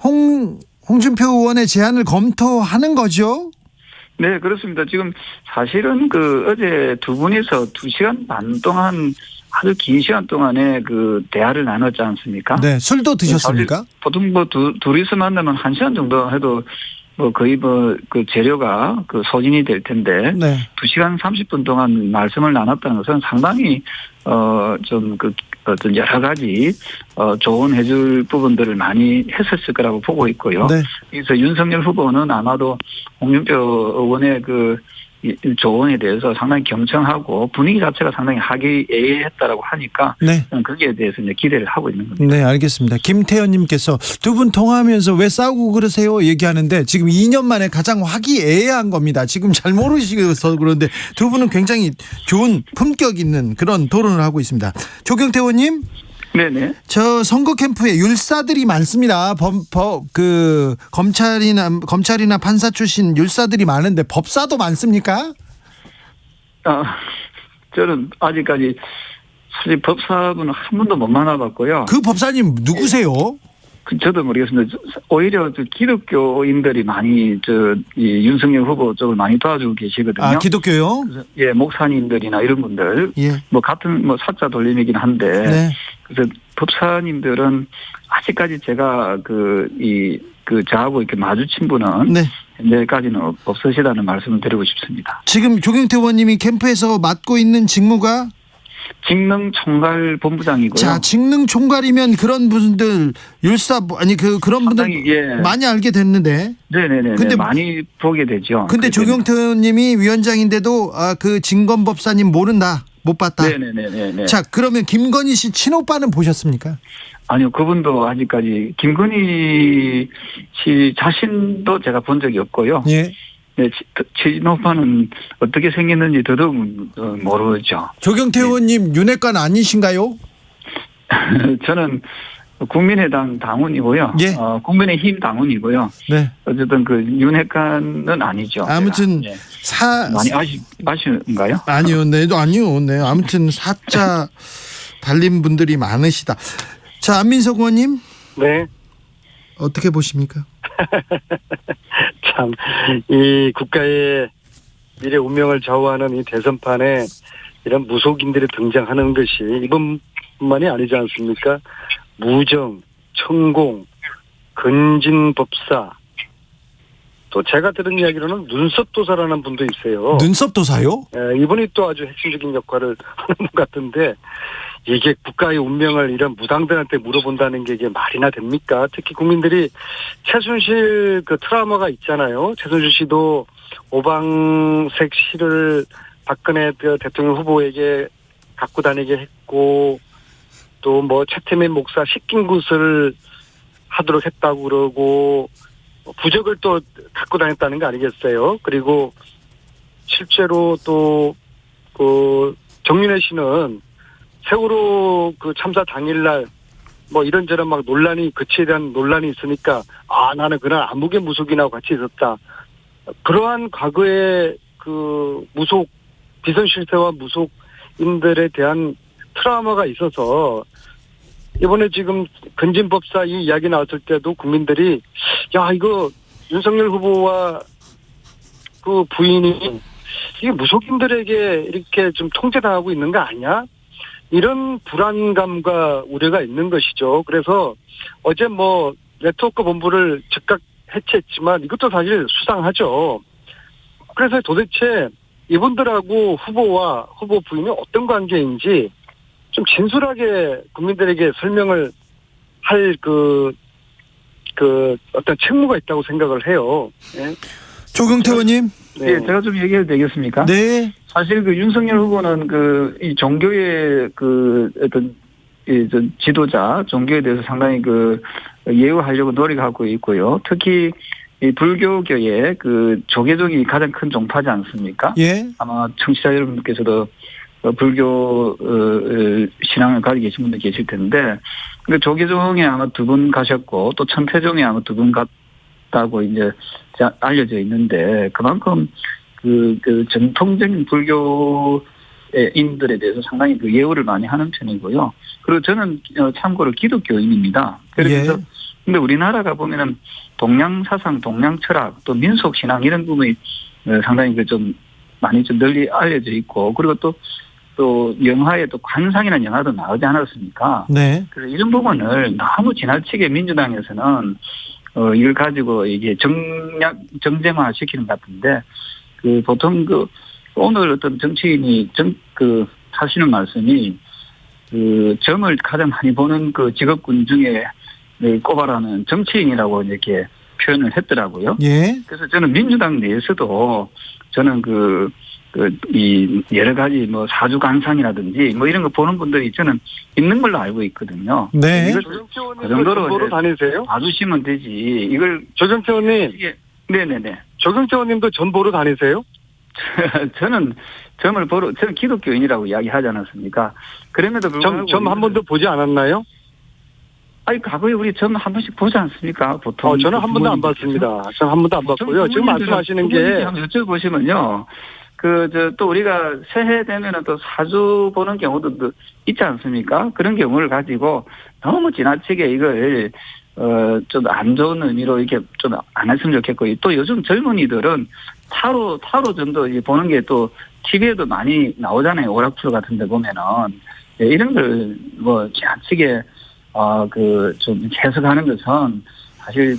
홍준표 의원의 제안을 검토하는 거죠? 네, 그렇습니다. 지금 사실은 어제 두 분이서 2시간 반 동안 아주 긴 시간 동안에 대화를 나눴지 않습니까? 네, 술도 드셨습니까? 보통 둘이서 만나면 1시간 정도 해도 거의 재료가 소진이 될 텐데. 네. 2시간 30분 동안 말씀을 나눴다는 것은 상당히, 어떤 여러 가지, 조언해줄 부분들을 많이 했었을 거라고 보고 있고요. 네. 그래서 윤석열 후보는 아마도 홍준표 의원의 조언에 대해서 상당히 경청하고 분위기 자체가 상당히 화기애애했다라고 하니까 네. 저는 거기에 대해서 이제 기대를 하고 있는 겁니다. 네, 알겠습니다. 김태현님께서 두 분 통화하면서 왜 싸우고 그러세요? 얘기하는데 지금 2년 만에 가장 화기애애한 겁니다. 지금 잘 모르시서 그런데 두 분은 굉장히 좋은 품격 있는 그런 토론을 하고 있습니다. 조경태 의원님. 네네. 저 선거 캠프에 율사들이 많습니다. 검찰이나 판사 출신 율사들이 많은데 법사도 많습니까? 저는 아직까지 사실 법사분은 한 번도 못 만나봤고요. 그 법사님 누구세요? 저도 모르겠습니다. 오히려 기독교인들이 많이 이 윤석열 후보 쪽을 많이 도와주고 계시거든요. 아, 기독교요? 그래서 예, 목사님들이나 이런 분들 예. 뭐 같은 뭐 사자 돌림이긴 한데 네. 그래서 법사님들은 아직까지 제가 저하고 이렇게 마주친 분은 네. 현재까지는 없으시다는 말씀을 드리고 싶습니다. 지금 조경태 의원님이 캠프에서 맡고 있는 직무가 직능 총괄 본부장이고요. 자, 직능 총괄이면 그런 분들 그런 분들 상당히, 예. 많이 알게 됐는데. 네네네. 근데 많이 보게 되죠. 근데 조경태 의원님이 위원장인데도 그 진건 법사님 모른다. 못 봤다. 네네네. 자, 그러면 김건희 씨 친오빠는 보셨습니까? 아니요, 그분도 아직까지 김건희 씨 자신도 제가 본 적이 없고요. 예. 네, 친오빠는 어떻게 생겼는지 더더욱 모르죠. 조경태 의원님 윤핵관 아니신가요? 저는 국민의당 당원이고요. 예. 국민의힘 당원이고요. 네. 어쨌든 윤핵관은 아니죠. 아무튼 제가. 예. 많이 아쉬운가요? 아니요, 네, 아니요, 네. 아무튼 사자 달린 분들이 많으시다. 자, 안민석 의원님. 네. 어떻게 보십니까? 참, 이 국가의 미래 운명을 좌우하는 이 대선판에 이런 무속인들이 등장하는 것이 이번뿐만이 아니지 않습니까? 무정, 천공, 근진법사, 또 제가 들은 이야기로는 눈썹도사라는 분도 있어요. 눈썹도사요? 예, 이분이 또 아주 핵심적인 역할을 하는 분 같은데 이게 국가의 운명을 이런 무당들한테 물어본다는 게 이게 말이나 됩니까? 특히 국민들이 최순실 그 트라우마가 있잖아요. 최순실 씨도 오방색 실을 박근혜 대통령 후보에게 갖고 다니게 했고 또 뭐 최태민 목사 시킨 것을 하도록 했다고 그러고 부적을 또 갖고 다녔다는 거 아니겠어요? 그리고 실제로 또 그 정윤회 씨는 세월호 그 참사 당일날 뭐 이런저런 막 논란이 그치에 대한 논란이 있으니까 나는 그날 암흑의 무속인하고 같이 있었다. 그러한 과거의 그 무속 비선실세와 무속인들에 대한 트라우마가 있어서 이번에 지금 근진법사 이 이야기 나왔을 때도 국민들이 야 이거 윤석열 후보와 그 부인이 이게 무속인들에게 이렇게 좀 통제당하고 있는 거 아니야? 이런 불안감과 우려가 있는 것이죠. 그래서 어제 뭐 네트워크 본부를 즉각 해체했지만 이것도 사실 수상하죠. 그래서 도대체 이분들하고 후보와 후보 부인이 어떤 관계인지 좀 진솔하게 국민들에게 설명을 할 어떤 책무가 있다고 생각을 해요. 네. 조경태 의원님. 네. 예, 제가 좀 얘기해도 되겠습니까? 네. 사실 그 윤석열 후보는 이 종교의 어떤 지도자, 종교에 대해서 상당히 예우하려고 노력하고 있고요. 특히 이 불교계의 조계종이 가장 큰 종파지 않습니까? 예. 아마 청취자 여러분들께서도 불교 신앙을 가지고 계신 분들 계실 텐데, 조계종에 아마 2분 가셨고 또 천태종에 아마 2분 갔다고 이제 알려져 있는데 그만큼 전통적인 불교인들에 대해서 상당히 예우를 많이 하는 편이고요. 그리고 저는 참고로 기독교인입니다. 그래서 근데 우리나라가 보면은 동양 사상, 동양 철학, 또 민속 신앙 이런 부분이 상당히 좀 많이 좀 널리 알려져 있고, 그리고 또 영화에 또 관상이라는 영화도 나오지 않았습니까? 네. 그래서 이런 부분을 너무 지나치게 민주당에서는 이걸 가지고 이게 정쟁화 시키는 것 같은데, 보통 오늘 어떤 정치인이 하시는 말씀이 점을 가장 많이 보는 직업군 중에 꼽아라는 정치인이라고 이렇게 표현을 했더라고요. 예. 그래서 저는 민주당 내에서도 저는 이 여러 가지 뭐 사주관상이라든지 뭐 이런 거 보는 분들이 저는 있는 걸로 알고 있거든요. 네. 이걸 그 정도로 다니세요? 봐주시면 되지. 이걸 조경태 의원님. 네네네. 조경태 의원님도 점 보러 다니세요? 저는 저는 기독교인이라고 이야기하지 않았습니까? 그럼에도 불구하고 점 한 번도 보지 않았나요? 아니, 과거에 우리 점 한 번씩 보지 않습니까? 보통. 저는 한 번도 안 봤습니다. 저는 한 번도 안 봤고요. 지금 말씀하시는 게. 한번 여쭤보시면요. 또 우리가 새해 되면은 또 사주 보는 경우도 또 있지 않습니까? 그런 경우를 가지고 너무 지나치게 이걸, 좀 안 좋은 의미로 이렇게 좀 안 했으면 좋겠고, 또 요즘 젊은이들은 타로 정도 보는 게 또 TV에도 많이 나오잖아요. 오라클 같은 데 보면은. 네, 이런 걸 뭐 지나치게, 좀 해석하는 것은 사실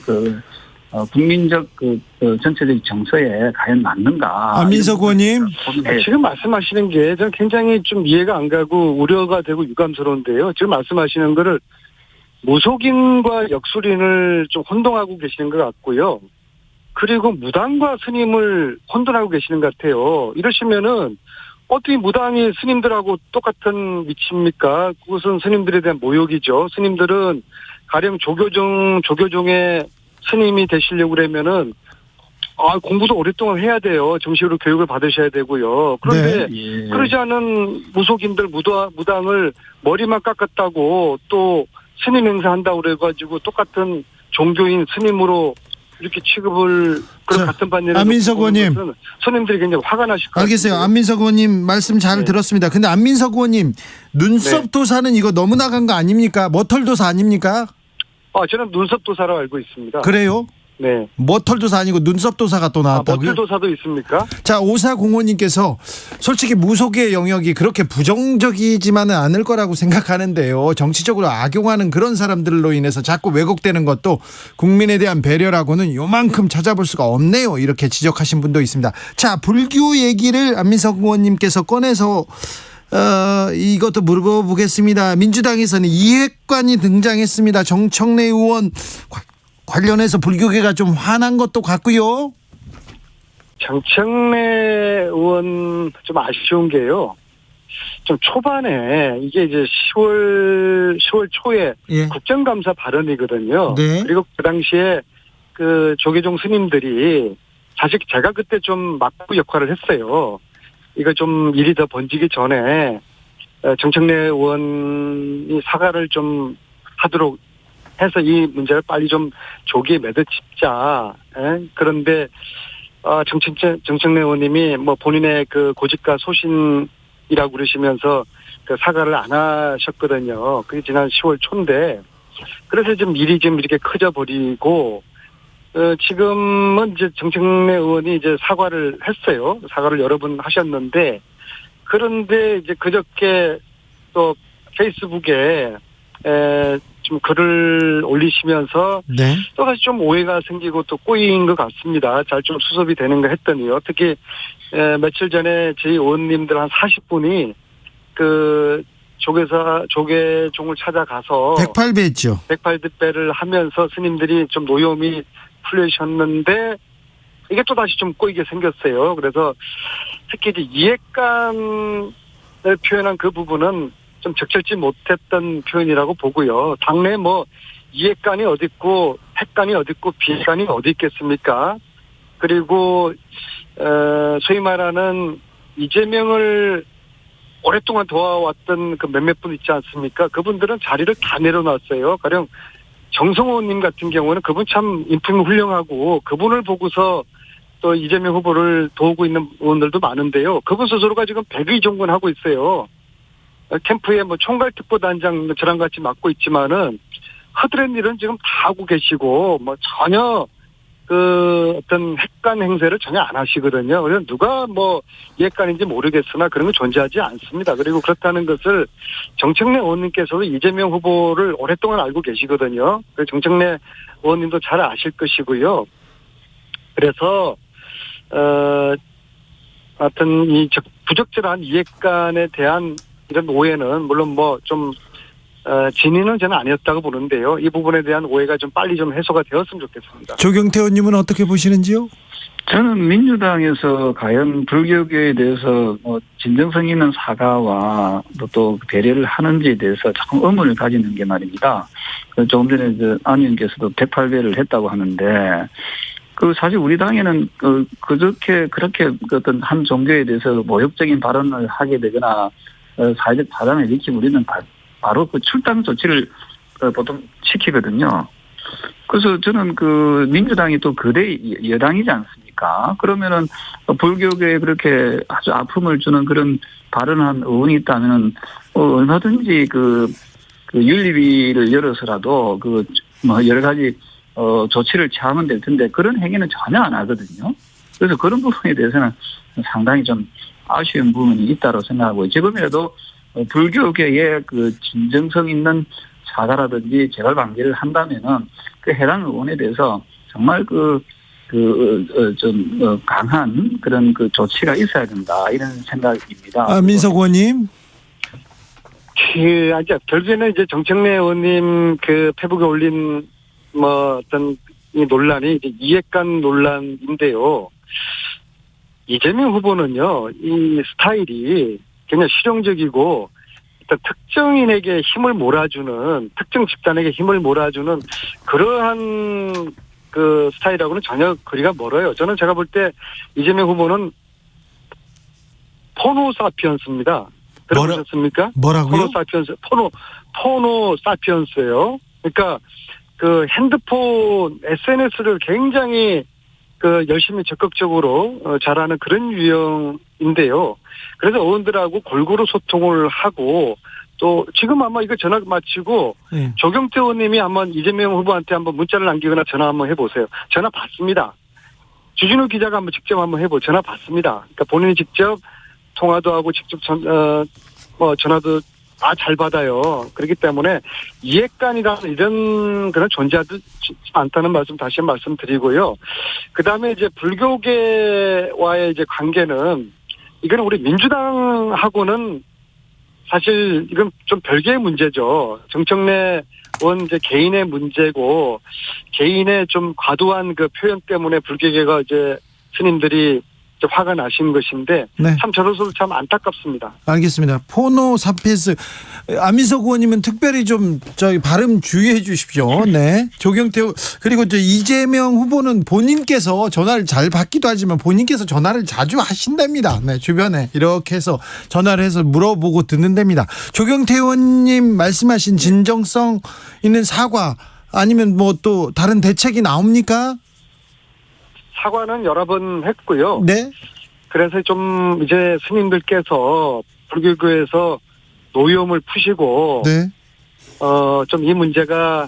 국민적 전체적 정서에 과연 맞는가. 안민석 의원님. 지금 말씀하시는 게 저는 굉장히 좀 이해가 안 가고 우려가 되고 유감스러운데요. 지금 말씀하시는 거를 무속인과 역술인을 좀 혼동하고 계시는 것 같고요. 그리고 무당과 스님을 혼돈하고 계시는 것 같아요. 이러시면은 어떻게 무당이 스님들하고 똑같은 위치입니까? 그것은 스님들에 대한 모욕이죠. 스님들은 가령 조교종의 스님이 되시려고 그러면은 공부도 오랫동안 해야 돼요. 정식으로 교육을 받으셔야 되고요. 그런데 네. 그러지 않은 무속인들 무당을 머리만 깎았다고 또 스님 행사한다고 그래가지고 똑같은 종교인 스님으로 이렇게 취급을 그런 같은 반열에 안민석 의원님, 스님들이 굉장히 화가 나실 것 같아요. 알겠어요. 안민석 의원님 말씀 잘 들었습니다. 근데 안민석 의원님, 눈썹 도사는 이거 너무 나간 거 아닙니까? 머털 도사 아닙니까? 저는 눈썹 도사로 알고 있습니다. 그래요? 네. 머털 도사 아니고 눈썹 도사가 또 나왔다고요? 머털 도사도 있습니까? 자, 5405님께서 솔직히 무속의 영역이 그렇게 부정적이지만은 않을 거라고 생각하는데요. 정치적으로 악용하는 그런 사람들로 인해서 자꾸 왜곡되는 것도 국민에 대한 배려라고는 요만큼 찾아볼 수가 없네요. 이렇게 지적하신 분도 있습니다. 자, 불교 얘기를 안민석 의원님께서 꺼내서 이것도 물어보겠습니다. 민주당에서는 이핵관이 등장했습니다. 정청래 의원 관련해서 불교계가 좀 화난 것도 같고요. 정청래 의원 좀 아쉬운 게요. 좀 초반에 이게 이제 10월 초에 국정감사 발언이거든요. 네. 그리고 그 당시에 조계종 스님들이 사실 제가 그때 좀 막부 역할을 했어요. 이거 좀 일이 더 번지기 전에 정청래 의원이 사과를 좀 하도록 해서 이 문제를 빨리 좀 조기에 매듭짓자. 그런데 정청래 의원님이 뭐 본인의 고집과 소신이라고 그러시면서 사과를 안 하셨거든요. 그게 지난 10월 초인데 그래서 좀 일이 좀 이렇게 커져 버리고 지금은 이제 정청래 의원이 이제 사과를 했어요. 사과를 여러 번 하셨는데 그런데 이제 그저께 또 페이스북에 좀 글을 올리시면서 네. 또다시 좀 오해가 생기고 또 꼬인 것 같습니다. 잘 좀 수습이 되는가 했더니요. 특히 며칠 전에 저희 의원님들 한 40분이 조계종을 찾아가서 108배 했죠. 108배를 하면서 스님들이 좀 노여움이 풀리셨는데 이게 또다시 좀 꼬이게 생겼어요. 그래서 특히 이제 이핵관을 표현한 그 부분은 좀 적절치 못했던 표현이라고 보고요. 당내 뭐 이핵관이 어디 있고 핵관이 어디 있고 비핵관이 어디 있겠습니까? 그리고 소위 말하는 이재명을 오랫동안 도와왔던 그 몇몇 분 있지 않습니까? 그분들은 자리를 다 내려놨어요. 가령 정성호님 같은 경우는 그분 참 인품이 훌륭하고 그분을 보고서 또 이재명 후보를 도우고 있는 의원들도 많은데요. 그분 스스로가 지금 백의종군하고 있어요. 캠프에 뭐 총괄특보단장 저랑 같이 맡고 있지만은 허드렛 일은 지금 다 하고 계시고 뭐 전혀 어떤 핵관 행세를 전혀 안 하시거든요. 그래서 누가 뭐 이핵관인지 모르겠으나 그런 건 존재하지 않습니다. 그리고 그렇다는 것을 정청래 의원님께서도 이재명 후보를 오랫동안 알고 계시거든요. 그래서 정청래 의원님도 잘 아실 것이고요. 그래서 하여튼 이 부적절한 이핵관에 대한 이런 오해는 물론 뭐 좀 진위는 저는 아니었다고 보는데요. 이 부분에 대한 오해가 좀 빨리 좀 해소가 되었으면 좋겠습니다. 조경태 의원님은 어떻게 보시는지요? 저는 민주당에서 과연 불교계에 대해서 뭐 진정성 있는 사과와 또 배려를 하는지에 대해서 조금 의문을 가지는 게 말입니다. 조금 전에 안 의원께서도 108배를 했다고 하는데 사실 우리 당에는 그렇게 어떤 한 종교에 대해서 모욕적인 발언을 하게 되거나 사회적 파장을 일으키면 우리는 바로 출당 조치를 보통 시키거든요. 그래서 저는 민주당이 또 거대 여당이지 않습니까? 아닙니까? 그러면은 불교계에 그렇게 아주 아픔을 주는 그런 발언한 의원이 있다면은 얼마든지 그 윤리위를 열어서라도 뭐 여러 가지 조치를 취하면 될 텐데 그런 행위는 전혀 안 하거든요. 그래서 그런 부분에 대해서는 상당히 좀 아쉬운 부분이 있다고 생각하고 지금이라도 불교계의 그 진정성 있는 사과라든지 재발 방지를 한다면은 그 해당 의원에 대해서 정말 좀 강한 그런 그 조치가 있어야 된다 이런 생각입니다. 민석 의원님. 결국에는 이제 정청래 의원님 그 페북에 올린 뭐 어떤 이 논란이 이제 이해관 논란인데요. 이재명 후보는요, 이 스타일이 굉장히 실용적이고 일단 특정인에게 힘을 몰아주는 특정 집단에게 힘을 몰아주는 그러한 그 스타일하고는 전혀 거리가 멀어요. 저는 제가 볼 때 이재명 후보는 포노사피언스입니다. 들어보셨습니까? 뭐라고요? 포노사피언스예요. 그러니까 그 핸드폰 SNS를 굉장히 그 열심히 적극적으로 잘하는 그런 유형인데요. 그래서 의원들하고 골고루 소통을 하고 또 지금 아마 이거 전화 마치고 네. 조경태 의원님이 한번 이재명 후보한테 한번 문자를 남기거나 전화 한번 해보세요. 전화 받습니다. 주진우 기자가 한번 직접 한번 전화 받습니다. 그러니까 본인이 직접 통화도 하고 직접 전화도 다 잘 받아요. 그렇기 때문에 이해관이라는 이런 그런 존재하지 않다는 말씀 다시 한번 말씀드리고요. 그 다음에 이제 불교계와의 이제 관계는 이거는 우리 민주당하고는 사실 이건 좀 별개의 문제죠. 정청래 의원 이제 개인의 문제고 개인의 좀 과도한 그 표현 때문에 불교계가 이제 스님들이 화가 나신 것인데 네. 참 저로서 참 안타깝습니다. 알겠습니다. 포노사피엔스 안민석 의원님은 특별히 좀 저희 발음 주의해 주십시오. 네. 조경태 그리고 이재명 후보는 본인께서 전화를 잘 받기도 하지만 본인께서 전화를 자주 하신답니다. 네, 주변에 이렇게 해서 전화를 해서 물어보고 듣는답니다. 조경태 의원님 말씀하신 진정성 있는 사과 아니면 뭐 또 다른 대책이 나옵니까? 사과는 여러 번 했고요. 네. 그래서 좀 이제 스님들께서 불교계에서 노여움을 푸시고 네. 좀 이 문제가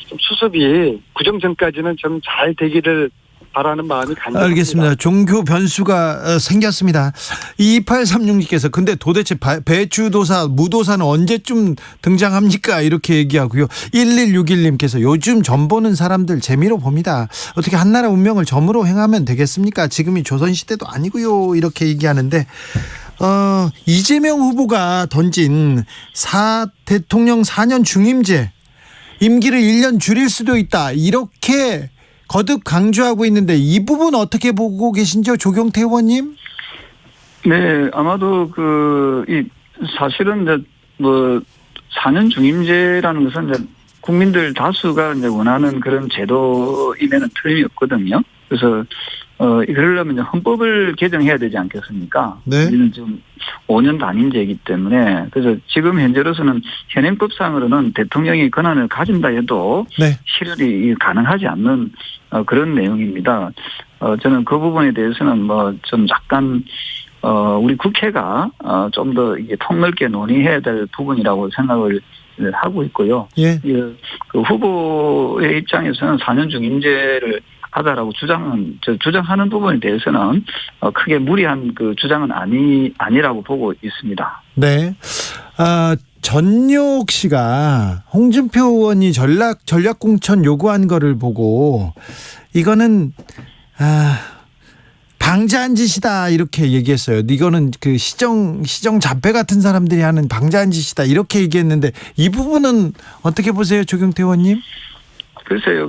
좀 수습이 구정전까지는 좀 잘 되기를 바라는 마음이 간절합니다. 알겠습니다. 종교 변수가 생겼습니다. 2836님께서 근데 도대체 배추도사, 무도사는 언제쯤 등장합니까? 이렇게 얘기하고요. 1161님께서 요즘 점 보는 사람들 재미로 봅니다. 어떻게 한나라 운명을 점으로 행하면 되겠습니까? 지금이 조선시대도 아니고요. 이렇게 얘기하는데 이재명 후보가 던진 대통령 4년 중임제 임기를 1년 줄일 수도 있다. 이렇게 거듭 강조하고 있는데 이 부분 어떻게 보고 계신지요, 조경태 의원님? 네, 아마도 사실은 이제 4년 중임제라는 것은 이제 국민들 다수가 이제 원하는 그런 제도임에는 틀림이 없거든요. 그래서 그러려면 이제 헌법을 개정해야 되지 않겠습니까? 네. 우리는 지금 5년 단임제이기 때문에 그래서 지금 현재로서는 현행법상으로는 대통령이 권한을 가진다 해도 네. 실현이 가능하지 않는 그런 내용입니다. 저는 그 부분에 대해서는 좀 약간 우리 국회가 좀 더 이게 폭넓게 논의해야 될 부분이라고 생각을 하고 있고요. 예. 그 후보의 입장에서는 4년 중임제를 하자라고 주장하는 부분에 대해서는 크게 무리한 그 주장은 아니라고 보고 있습니다. 네. 전용 씨가 홍준표 의원이 전략 공천 요구한 거를 보고 이거는 방자한 짓이다 이렇게 얘기했어요. 이거는 그 시정 잡배 같은 사람들이 하는 방자한 짓이다 이렇게 얘기했는데 이 부분은 어떻게 보세요, 조경태 의원님? 글쎄요,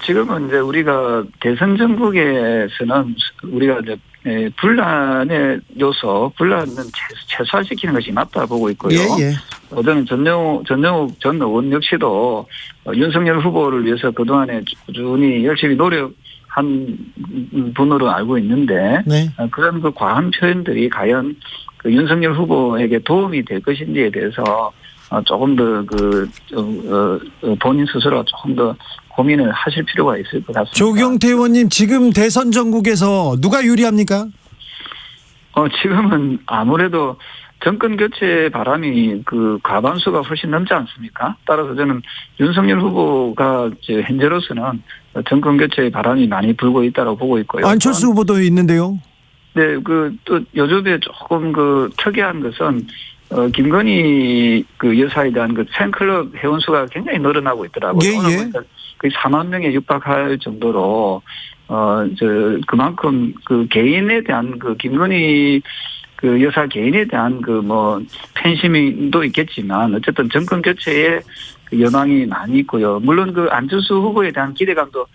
지금은 이제 우리가 대선 전국에서는 우리가 이제 분란의 요소, 분란은 최소화시키는 것이 맞다 보고 있고요. 예. 저는 전영욱 전 의원 역시도 윤석열 후보를 위해서 그동안에 꾸준히 열심히 노력한 분으로 알고 있는데, 네. 그런 그 과한 표현들이 과연 그 윤석열 후보에게 도움이 될 것인지에 대해서 조금 더 본인 스스로 조금 더 고민을 하실 필요가 있을 것 같습니다. 조경태 의원님, 지금 대선 전국에서 누가 유리합니까? 지금은 아무래도 정권 교체 바람이 그 과반수가 훨씬 넘지 않습니까? 따라서 저는 윤석열 후보가 이제 현재로서는 정권 교체 바람이 많이 불고 있다고 보고 있고요. 안철수 후보도 있는데요. 네, 또 요즘에 조금 특이한 것은 김건희 그 여사에 대한 그 팬클럽 회원 수가 굉장히 늘어나고 있더라고요. 예, 오늘 예. 보니까 거의 4만 명에 육박할 정도로 그만큼 그 개인에 대한 그 김건희 그 여사 개인에 대한 팬심도 있겠지만 어쨌든 정권 교체에 그 여망이 많이 있고요. 물론 그 안철수 후보에 대한 기대감도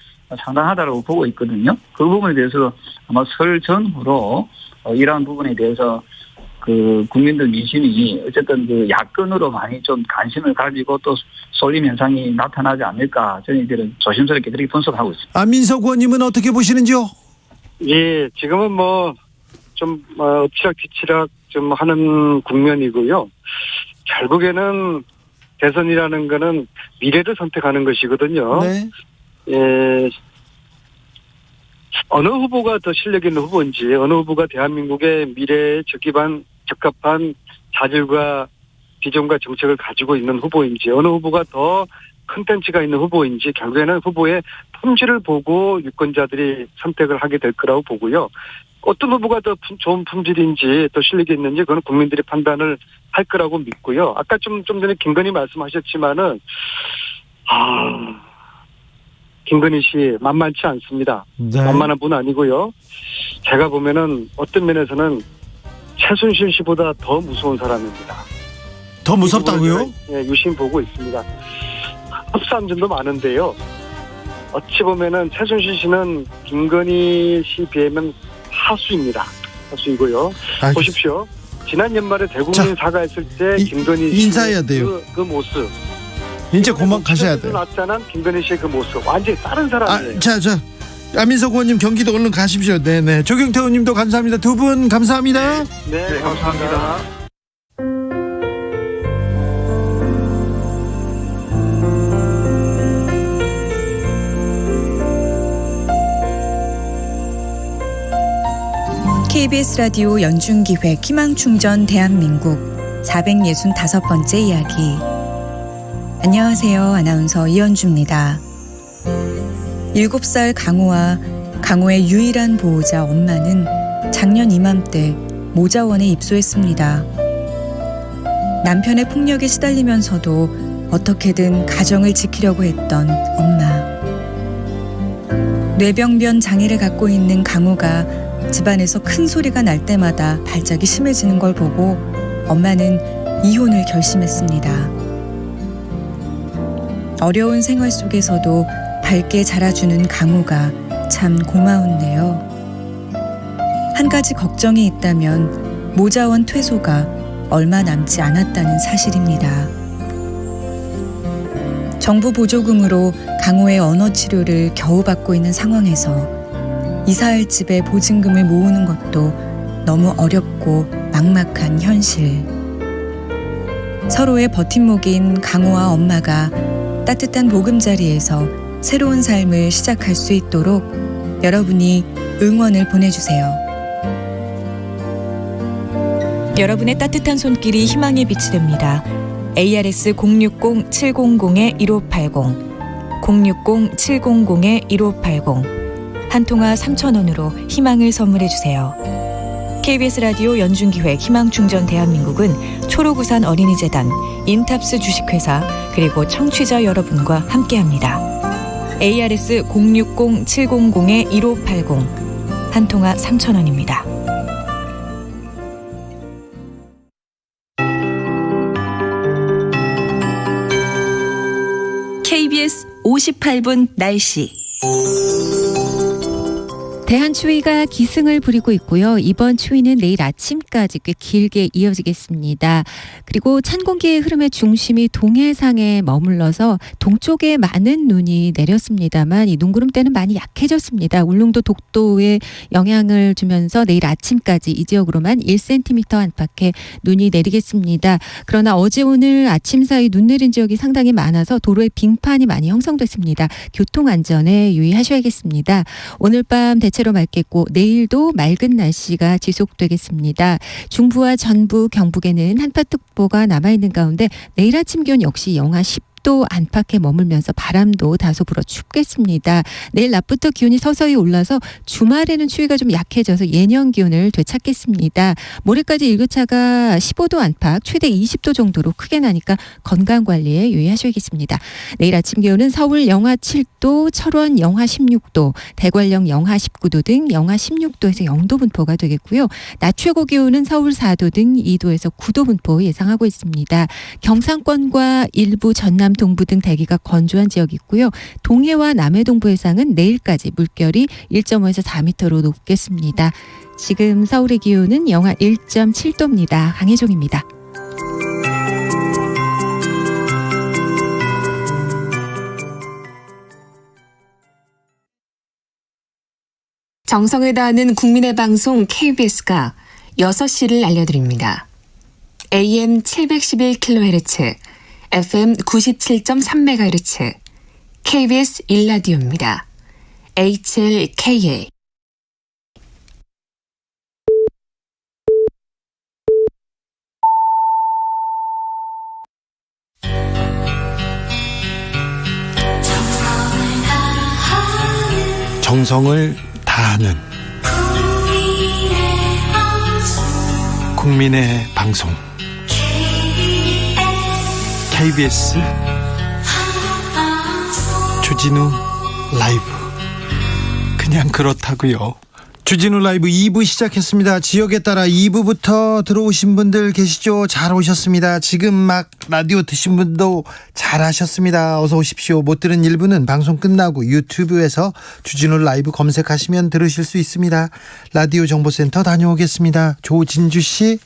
상당하다고 보고 있거든요. 그 부분에 대해서 아마 설 전후로 이러한 부분에 대해서 그 국민들 민심이 어쨌든 그 야권으로 많이 좀 관심을 가지고 또 쏠림 현상이 나타나지 않을까 저희들은 조심스럽게 그렇게 분석하고 있습니다. 안민석 의원님은 어떻게 보시는지요? 예, 지금은 좀 엎치락뒤치락 좀 하는 국면이고요. 결국에는 대선이라는 거는 미래를 선택하는 것이거든요. 네. 예, 어느 후보가 더 실력 있는 후보인지, 어느 후보가 대한민국의 미래에 적합한 자질과 비전과 정책을 가지고 있는 후보인지, 어느 후보가 더 컨텐츠가 있는 후보인지, 결국에는 후보의 품질을 보고 유권자들이 선택을 하게 될 거라고 보고요. 어떤 후보가 더 좋은 품질인지, 더 실력이 있는지, 그건 국민들이 판단을 할 거라고 믿고요. 아까 좀 전에 김건희 말씀하셨지만은, 김건희 씨 만만치 않습니다. 네. 만만한 분 아니고요. 제가 보면은 어떤 면에서는 최순실 씨보다 더 무서운 사람입니다. 더 무섭다고요? 예, 유심 보고 있습니다. 흡사함점도 많은데요. 어찌 보면은 최순실 씨는 김건희 씨 비하면 하수입니다. 하수이고요. 알겠습니다. 보십시오. 지난 연말에 대국민 사과했을 때 김건희 씨 인사해야 돼요. 그 모습. 이제 그만 가셔야 돼요. 나타난 김건희 씨의 그 모습 완전히 다른 사람이에요. 자, 안민석 의원님 경기도 얼른 가십시오. 네네. 조경태 의원님도 감사합니다. 두 분 감사합니다. 네, 감사합니다. KBS 라디오 연중기획 희망충전 대한민국 465번째 이야기. 안녕하세요. 아나운서 이현주입니다. 7살 강호와 강호의 유일한 보호자 엄마는 작년 이맘때 모자원에 입소했습니다. 남편의 폭력에 시달리면서도 어떻게든 가정을 지키려고 했던 엄마. 뇌병변 장애를 갖고 있는 강호가 집안에서 큰 소리가 날 때마다 발작이 심해지는 걸 보고 엄마는 이혼을 결심했습니다. 어려운 생활 속에서도 밝게 자라주는 강호가 참 고마운데요. 한 가지 걱정이 있다면 모자원 퇴소가 얼마 남지 않았다는 사실입니다. 정부 보조금으로 강호의 언어 치료를 겨우 받고 있는 상황에서 이사할 집에 보증금을 모으는 것도 너무 어렵고 막막한 현실. 서로의 버팀목인 강호와 엄마가 따뜻한 보금자리에서 새로운 삶을 시작할 수 있도록 여러분이 응원을 보내주세요. 여러분의 따뜻한 손길이 희망의 빛이 됩니다. ARS 060-700-1580 060-700-1580 한 통화 3,000원으로 희망을 선물해주세요. KBS 라디오 연중기획 희망충전 대한민국은 초록우산 어린이재단, 인탑스 주식회사 그리고 청취자 여러분과 함께합니다. ARS 060-700-1580 한 통화 3,000원입니다. KBS 58분 날씨. 대한추위가 기승을 부리고 있고요. 이번 추위는 내일 아침까지 꽤 길게 이어지겠습니다. 그리고 찬 공기의 흐름의 중심이 동해상에 머물러서 동쪽에 많은 눈이 내렸습니다만 이 눈구름대는 많이 약해졌습니다. 울릉도 독도에 영향을 주면서 내일 아침까지 이 지역으로만 1cm 안팎의 눈이 내리겠습니다. 그러나 어제 오늘 아침 사이 눈 내린 지역이 상당히 많아서 도로에 빙판이 많이 형성됐습니다. 교통안전에 유의하셔야겠습니다. 오늘 밤 대체로 맑겠고 내일도 맑은 날씨가 지속되겠습니다. 중부와 전부, 경북에는 한파특보가 남아있는 가운데 내일 아침 기온 역시 영하 10도 안팎에 머물면서 바람도 다소 불어 춥겠습니다. 내일 낮부터 기온이 서서히 올라서 주말에는 추위가 좀 약해져서 예년 기온을 되찾겠습니다. 모레까지 일교차가 15도 안팎, 최대 20도 정도로 크게 나니까 건강관리에 유의하셔야겠습니다. 내일 아침 기온은 서울 영하 7도, 철원 영하 16도, 대관령 영하 19도 등 영하 16도에서 0도 분포가 되겠고요. 낮 최고 기온은 서울 4도 등 2도에서 9도 분포 예상하고 있습니다. 경상권과 일부 전남 동부 등 대기가 건조한 지역이 있고요. 동해와 남해 동부 해상은 내일까지 물결이 1.5에서 4m로 높겠습니다. 지금 서울의 기온은 영하 1.7도입니다. 강혜종입니다. 정성을 다하는 국민의 방송 KBS가 6시를 알려드립니다. AM 711kHz, FM 97.3MHz, KBS 1라디오입니다. HLKA. 정성을 다하는 국민의 방송 KBS 주진우 라이브. 그냥 그렇다고요. 주진우 라이브 2부 시작했습니다. 지역에 따라 2부부터 들어오신 분들 계시죠? 잘 오셨습니다. 지금 막 라디오 드신 분도 잘 하셨습니다. 어서 오십시오. 못 들은 1부는 방송 끝나고 유튜브에서 주진우 라이브 검색하시면 들으실 수 있습니다. 라디오 정보센터 다녀오겠습니다. 조진주 씨.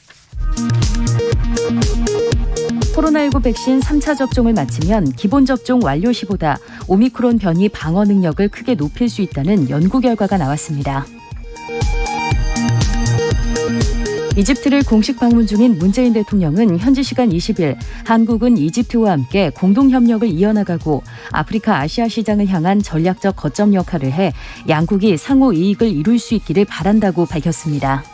코로나19 백신 3차 접종을 마치면 기본 접종 완료 시보다 오미크론 변이 방어 능력을 크게 높일 수 있다는 연구 결과가 나왔습니다. 이집트를 공식 방문 중인 문재인 대통령은 현지 시간 20일 한국은 이집트와 함께 공동 협력을 이어나가고 아프리카 아시아 시장을 향한 전략적 거점 역할을 해 양국이 상호 이익을 이룰 수 있기를 바란다고 밝혔습니다.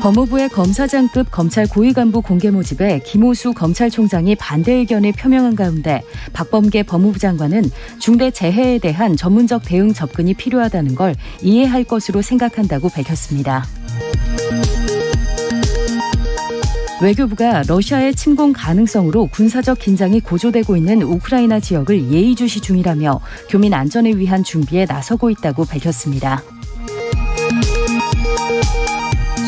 법무부의 검사장급 검찰 고위 간부 공개 모집에 김호수 검찰총장이 반대 의견을 표명한 가운데 박범계 법무부 장관은 중대 재해에 대한 전문적 대응 접근이 필요하다는 걸 이해할 것으로 생각한다고 밝혔습니다. 외교부가 러시아의 침공 가능성으로 군사적 긴장이 고조되고 있는 우크라이나 지역을 예의주시 중이라며 교민 안전을 위한 준비에 나서고 있다고 밝혔습니다.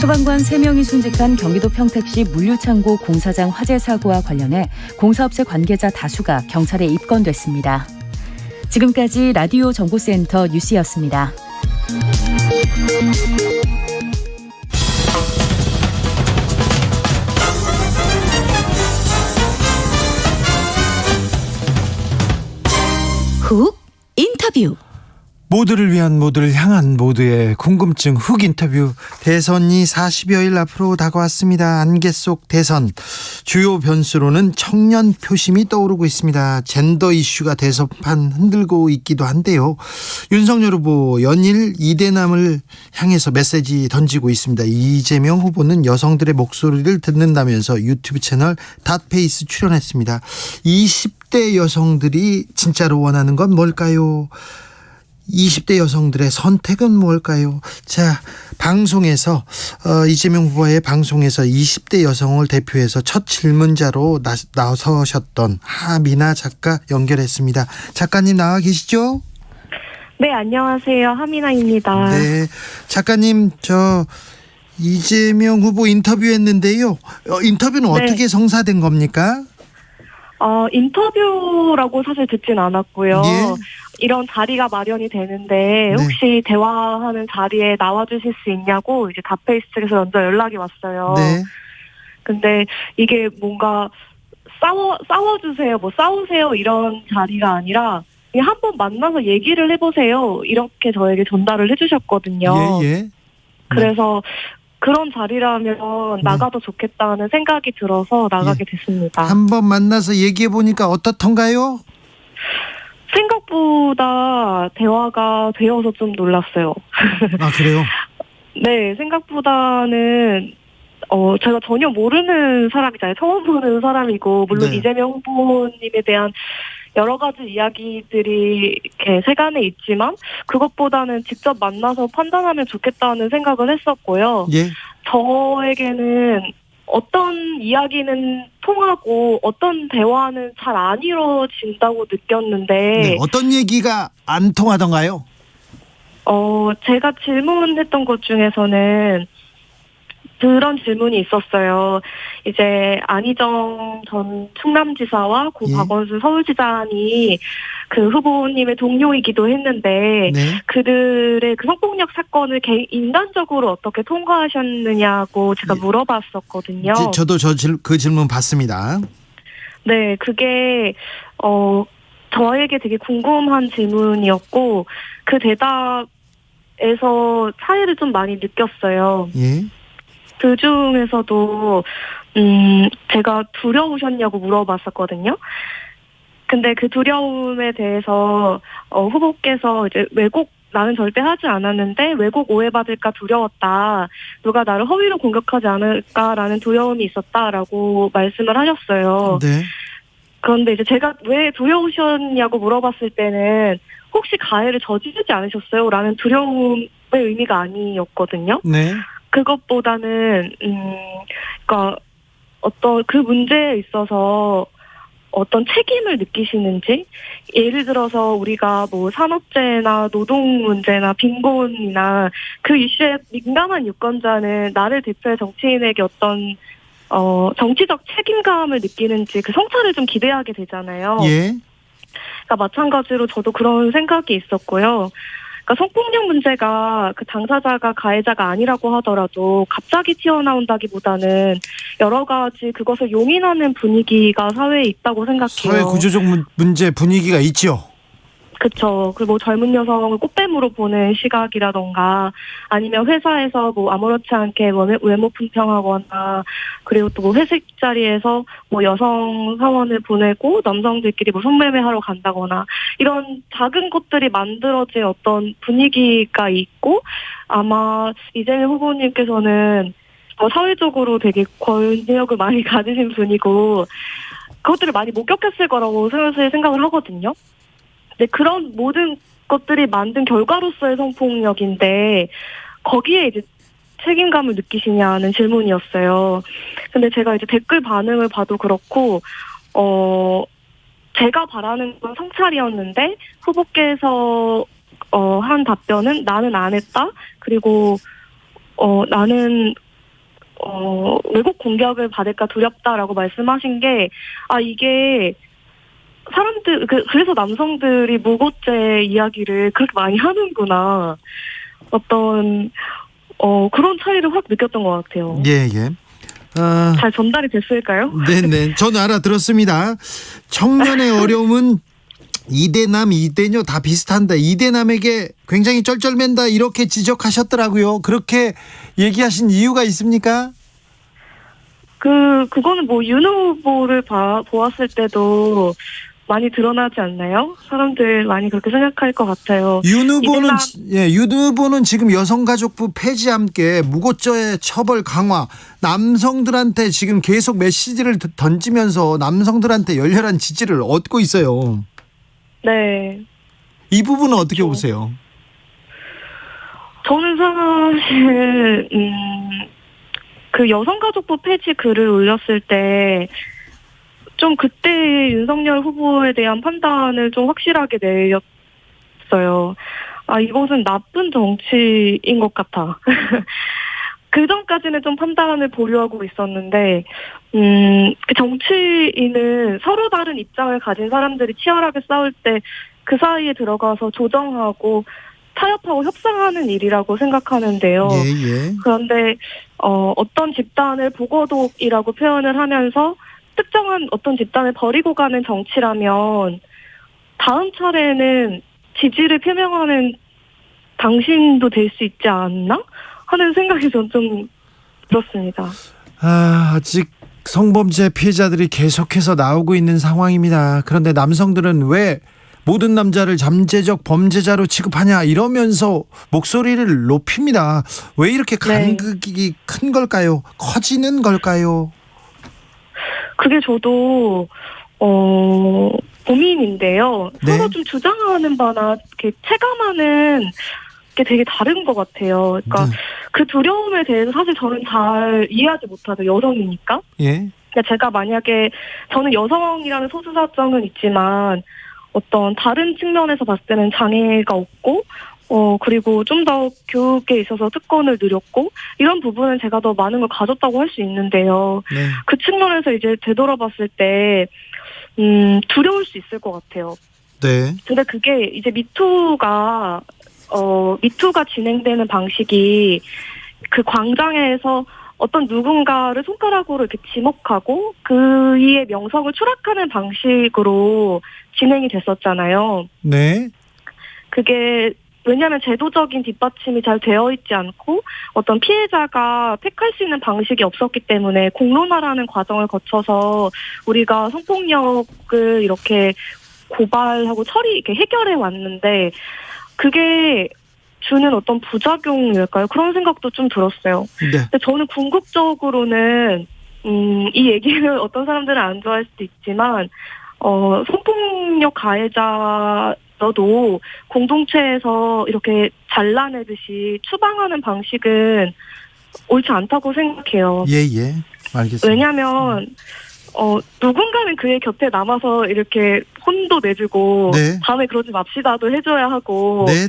소방관 3명이 순직한 경기도 평택시 물류창고 공사장 화재 사고와 관련해 공사업체 관계자 다수가 경찰에 입건됐습니다. 지금까지 라디오 정보센터 뉴스였습니다. 훅 인터뷰. 모두를 위한, 모두를 향한, 모두의 궁금증 훅 인터뷰. 대선이 40여일 앞으로 다가왔습니다. 안개 속 대선. 주요 변수로는 청년 표심이 떠오르고 있습니다. 젠더 이슈가 대선판 흔들고 있기도 한데요. 윤석열 후보 연일 이대남을 향해서 메시지 던지고 있습니다. 이재명 후보는 여성들의 목소리를 듣는다면서 유튜브 채널 닷페이스 출연했습니다. 20대 여성들이 진짜로 원하는 건 뭘까요? 20대 여성들의 선택은 뭘까요? 자, 방송에서 이재명 후보의 방송에서 20대 여성을 대표해서 첫 질문자로 나서셨던 하미나 작가 연결했습니다. 작가님 나와 계시죠? 네, 안녕하세요. 하미나입니다. 네, 작가님 저 이재명 후보 인터뷰했는데요. 인터뷰는 네. 어떻게 성사된 겁니까? 인터뷰라고 사실 듣진 않았고요. 예. 이런 자리가 마련이 되는데 혹시 대화하는 자리에 나와주실 수 있냐고 이제 다페이스에서 먼저 연락이 왔어요. 네. 근데 이게 뭔가 싸워주세요, 뭐 싸우세요 이런 자리가 아니라 그냥 한번 만나서 얘기를 해보세요 이렇게 저에게 전달을 해주셨거든요. 예. 그래서 그런 자리라면 나가도 좋겠다는 생각이 들어서 나가게 됐습니다. 한번 만나서 얘기해 보니까 어떻던가요? 생각보다 대화가 되어서 좀 놀랐어요. 아, 그래요? 네, 생각보다는 제가 전혀 모르는 사람이잖아요. 처음 보는 사람이고 물론 네. 이재명 후보님에 대한 여러 가지 이야기들이 이렇게 세간에 있지만 그것보다는 직접 만나서 판단하면 좋겠다는 생각을 했었고요. 예. 저에게는 어떤 이야기는 통하고 어떤 대화는 잘 안 이루어진다고 느꼈는데 네, 어떤 얘기가 안 통하던가요? 제가 질문했던 것 중에서는 그런 질문이 있었어요. 이제 안희정 전 충남지사와 고 박원순 서울시장이 그 후보님의 동료이기도 했는데 그들의 그 성폭력 사건을 인간적으로 어떻게 통과하셨느냐고 제가 물어봤었거든요. 저도 그 질문 봤습니다. 네, 그게 저에게 되게 궁금한 질문이었고 그 대답에서 차이를 좀 많이 느꼈어요. 예. 그 중에서도 제가 두려우셨냐고 물어봤었거든요. 근데 그 두려움에 대해서 후보께서 이제 나는 절대 하지 않았는데 왜곡 오해받을까 두려웠다. 누가 나를 허위로 공격하지 않을까라는 두려움이 있었다라고 말씀을 하셨어요. 네. 그런데 이제 제가 왜 두려우셨냐고 물어봤을 때는 혹시 가해를 저지르지 않으셨어요? 라는 두려움의 의미가 아니었거든요. 네. 그것보다는 그러니까 어떤 그 문제에 있어서 어떤 책임을 느끼시는지, 예를 들어서 우리가 뭐 산업재해나 노동 문제나 빈곤이나 그 이슈에 민감한 유권자는 나를 대표해 정치인에게 어떤 정치적 책임감을 느끼는지 그 성찰을 좀 기대하게 되잖아요. 예. 그러니까 마찬가지로 저도 그런 생각이 있었고요. 그러니까 성폭력 문제가 그 당사자가 가해자가 아니라고 하더라도 갑자기 튀어나온다기보다는 여러 가지 그것을 용인하는 분위기가 사회에 있다고 생각해요. 사회 구조적 문제 분위기가 있죠. 그렇죠. 그 뭐 젊은 여성을 꽃뱀으로 보는 시각이라던가 아니면 회사에서 뭐 아무렇지 않게 외모 품평하거나 그리고 또 뭐 회식 자리에서 뭐 여성 사원을 보내고 남성들끼리 뭐 성매매하러 간다거나 이런 작은 것들이 만들어진 어떤 분위기가 있고 아마 이재명 후보님께서는 사회적으로 되게 권력을 많이 가지신 분이고 그것들을 많이 목격했을 거라고 생각을 하거든요. 근데 그런 모든 것들이 만든 결과로서의 성폭력인데 거기에 이제 책임감을 느끼시냐는 질문이었어요. 근데 제가 이제 댓글 반응을 봐도 그렇고 제가 바라는 건 성찰이었는데 후보께서 한 답변은 나는 안 했다. 그리고 나는 왜곡 공격을 받을까 두렵다라고 말씀하신 게 이게 사람들 그래서 남성들이 무고죄 이야기를 그렇게 많이 하는구나. 어떤 그런 차이를 확 느꼈던 것 같아요. 예. 잘 전달이 됐을까요? 네네. 저는 알아들었습니다. 청년의 어려움은 이대남, 이대녀 다 비슷한데 이대남에게 굉장히 쩔쩔맨다 이렇게 지적하셨더라고요. 그렇게 얘기하신 이유가 있습니까? 그거는 뭐 윤 후보를 보았을 때도 많이 드러나지 않나요? 사람들 많이 그렇게 생각할 것 같아요. 윤 후보는 지금 여성가족부 폐지와 함께 무고죄 처벌 강화, 남성들한테 지금 계속 메시지를 던지면서 남성들한테 열렬한 지지를 얻고 있어요. 네. 이 부분은 어떻게 보세요? 저는 사실 그 여성가족부 폐지 글을 올렸을 때 좀 그때 윤석열 후보에 대한 판단을 좀 확실하게 내렸어요. 이것은 나쁜 정치인 것 같아. 그 전까지는 좀 판단을 보류하고 있었는데, 그 정치인은 서로 다른 입장을 가진 사람들이 치열하게 싸울 때 그 사이에 들어가서 조정하고 타협하고 협상하는 일이라고 생각하는데요. 예. 그런데 어떤 집단을 보고독이라고 표현을 하면서 특정한 어떤 집단을 버리고 가는 정치라면 다음 차례에는 지지를 표명하는 당신도 될 수 있지 않나 하는 생각이 좀 들었습니다. 아직 성범죄 피해자들이 계속해서 나오고 있는 상황입니다. 그런데 남성들은 왜 모든 남자를 잠재적 범죄자로 취급하냐 이러면서 목소리를 높입니다. 왜 이렇게 간극이 큰 걸까요? 커지는 걸까요? 그게 저도 고민인데요. 서로 좀 주장하는 바나 이렇게 체감하는 게 되게 다른 것 같아요. 그러니까 그 두려움에 대해서 사실 저는 잘 이해하지 못하죠. 여성이니까. 예. 그러니까 제가 만약에 저는 여성이라는 소수자성은 있지만 어떤 다른 측면에서 봤을 때는 장애가 없고 그리고 좀 더 교육에 있어서 특권을 누렸고 이런 부분은 제가 더 많은 걸 가졌다고 할 수 있는데요. 네. 그 측면에서 이제 되돌아봤을 때 두려울 수 있을 것 같아요. 네. 근데 그게 이제 미투가 진행되는 방식이 그 광장에서 어떤 누군가를 손가락으로 이렇게 지목하고 그의 명성을 추락하는 방식으로 진행이 됐었잖아요. 네. 그게 왜냐하면 제도적인 뒷받침이 잘 되어 있지 않고 어떤 피해자가 택할 수 있는 방식이 없었기 때문에 공론화라는 과정을 거쳐서 우리가 성폭력을 이렇게 고발하고 이렇게 해결해 왔는데 그게 주는 어떤 부작용일까요? 그런 생각도 좀 들었어요. 네. 근데 저는 궁극적으로는 이 얘기를 어떤 사람들은 안 좋아할 수도 있지만 성폭력 가해자도 공동체에서 이렇게 잘라내듯이 추방하는 방식은 옳지 않다고 생각해요. 예. 알겠습니다. 왜냐하면 누군가는 그의 곁에 남아서 이렇게 혼도 내주고 네. 다음에 그러지 맙시다도 해줘야 하고 네.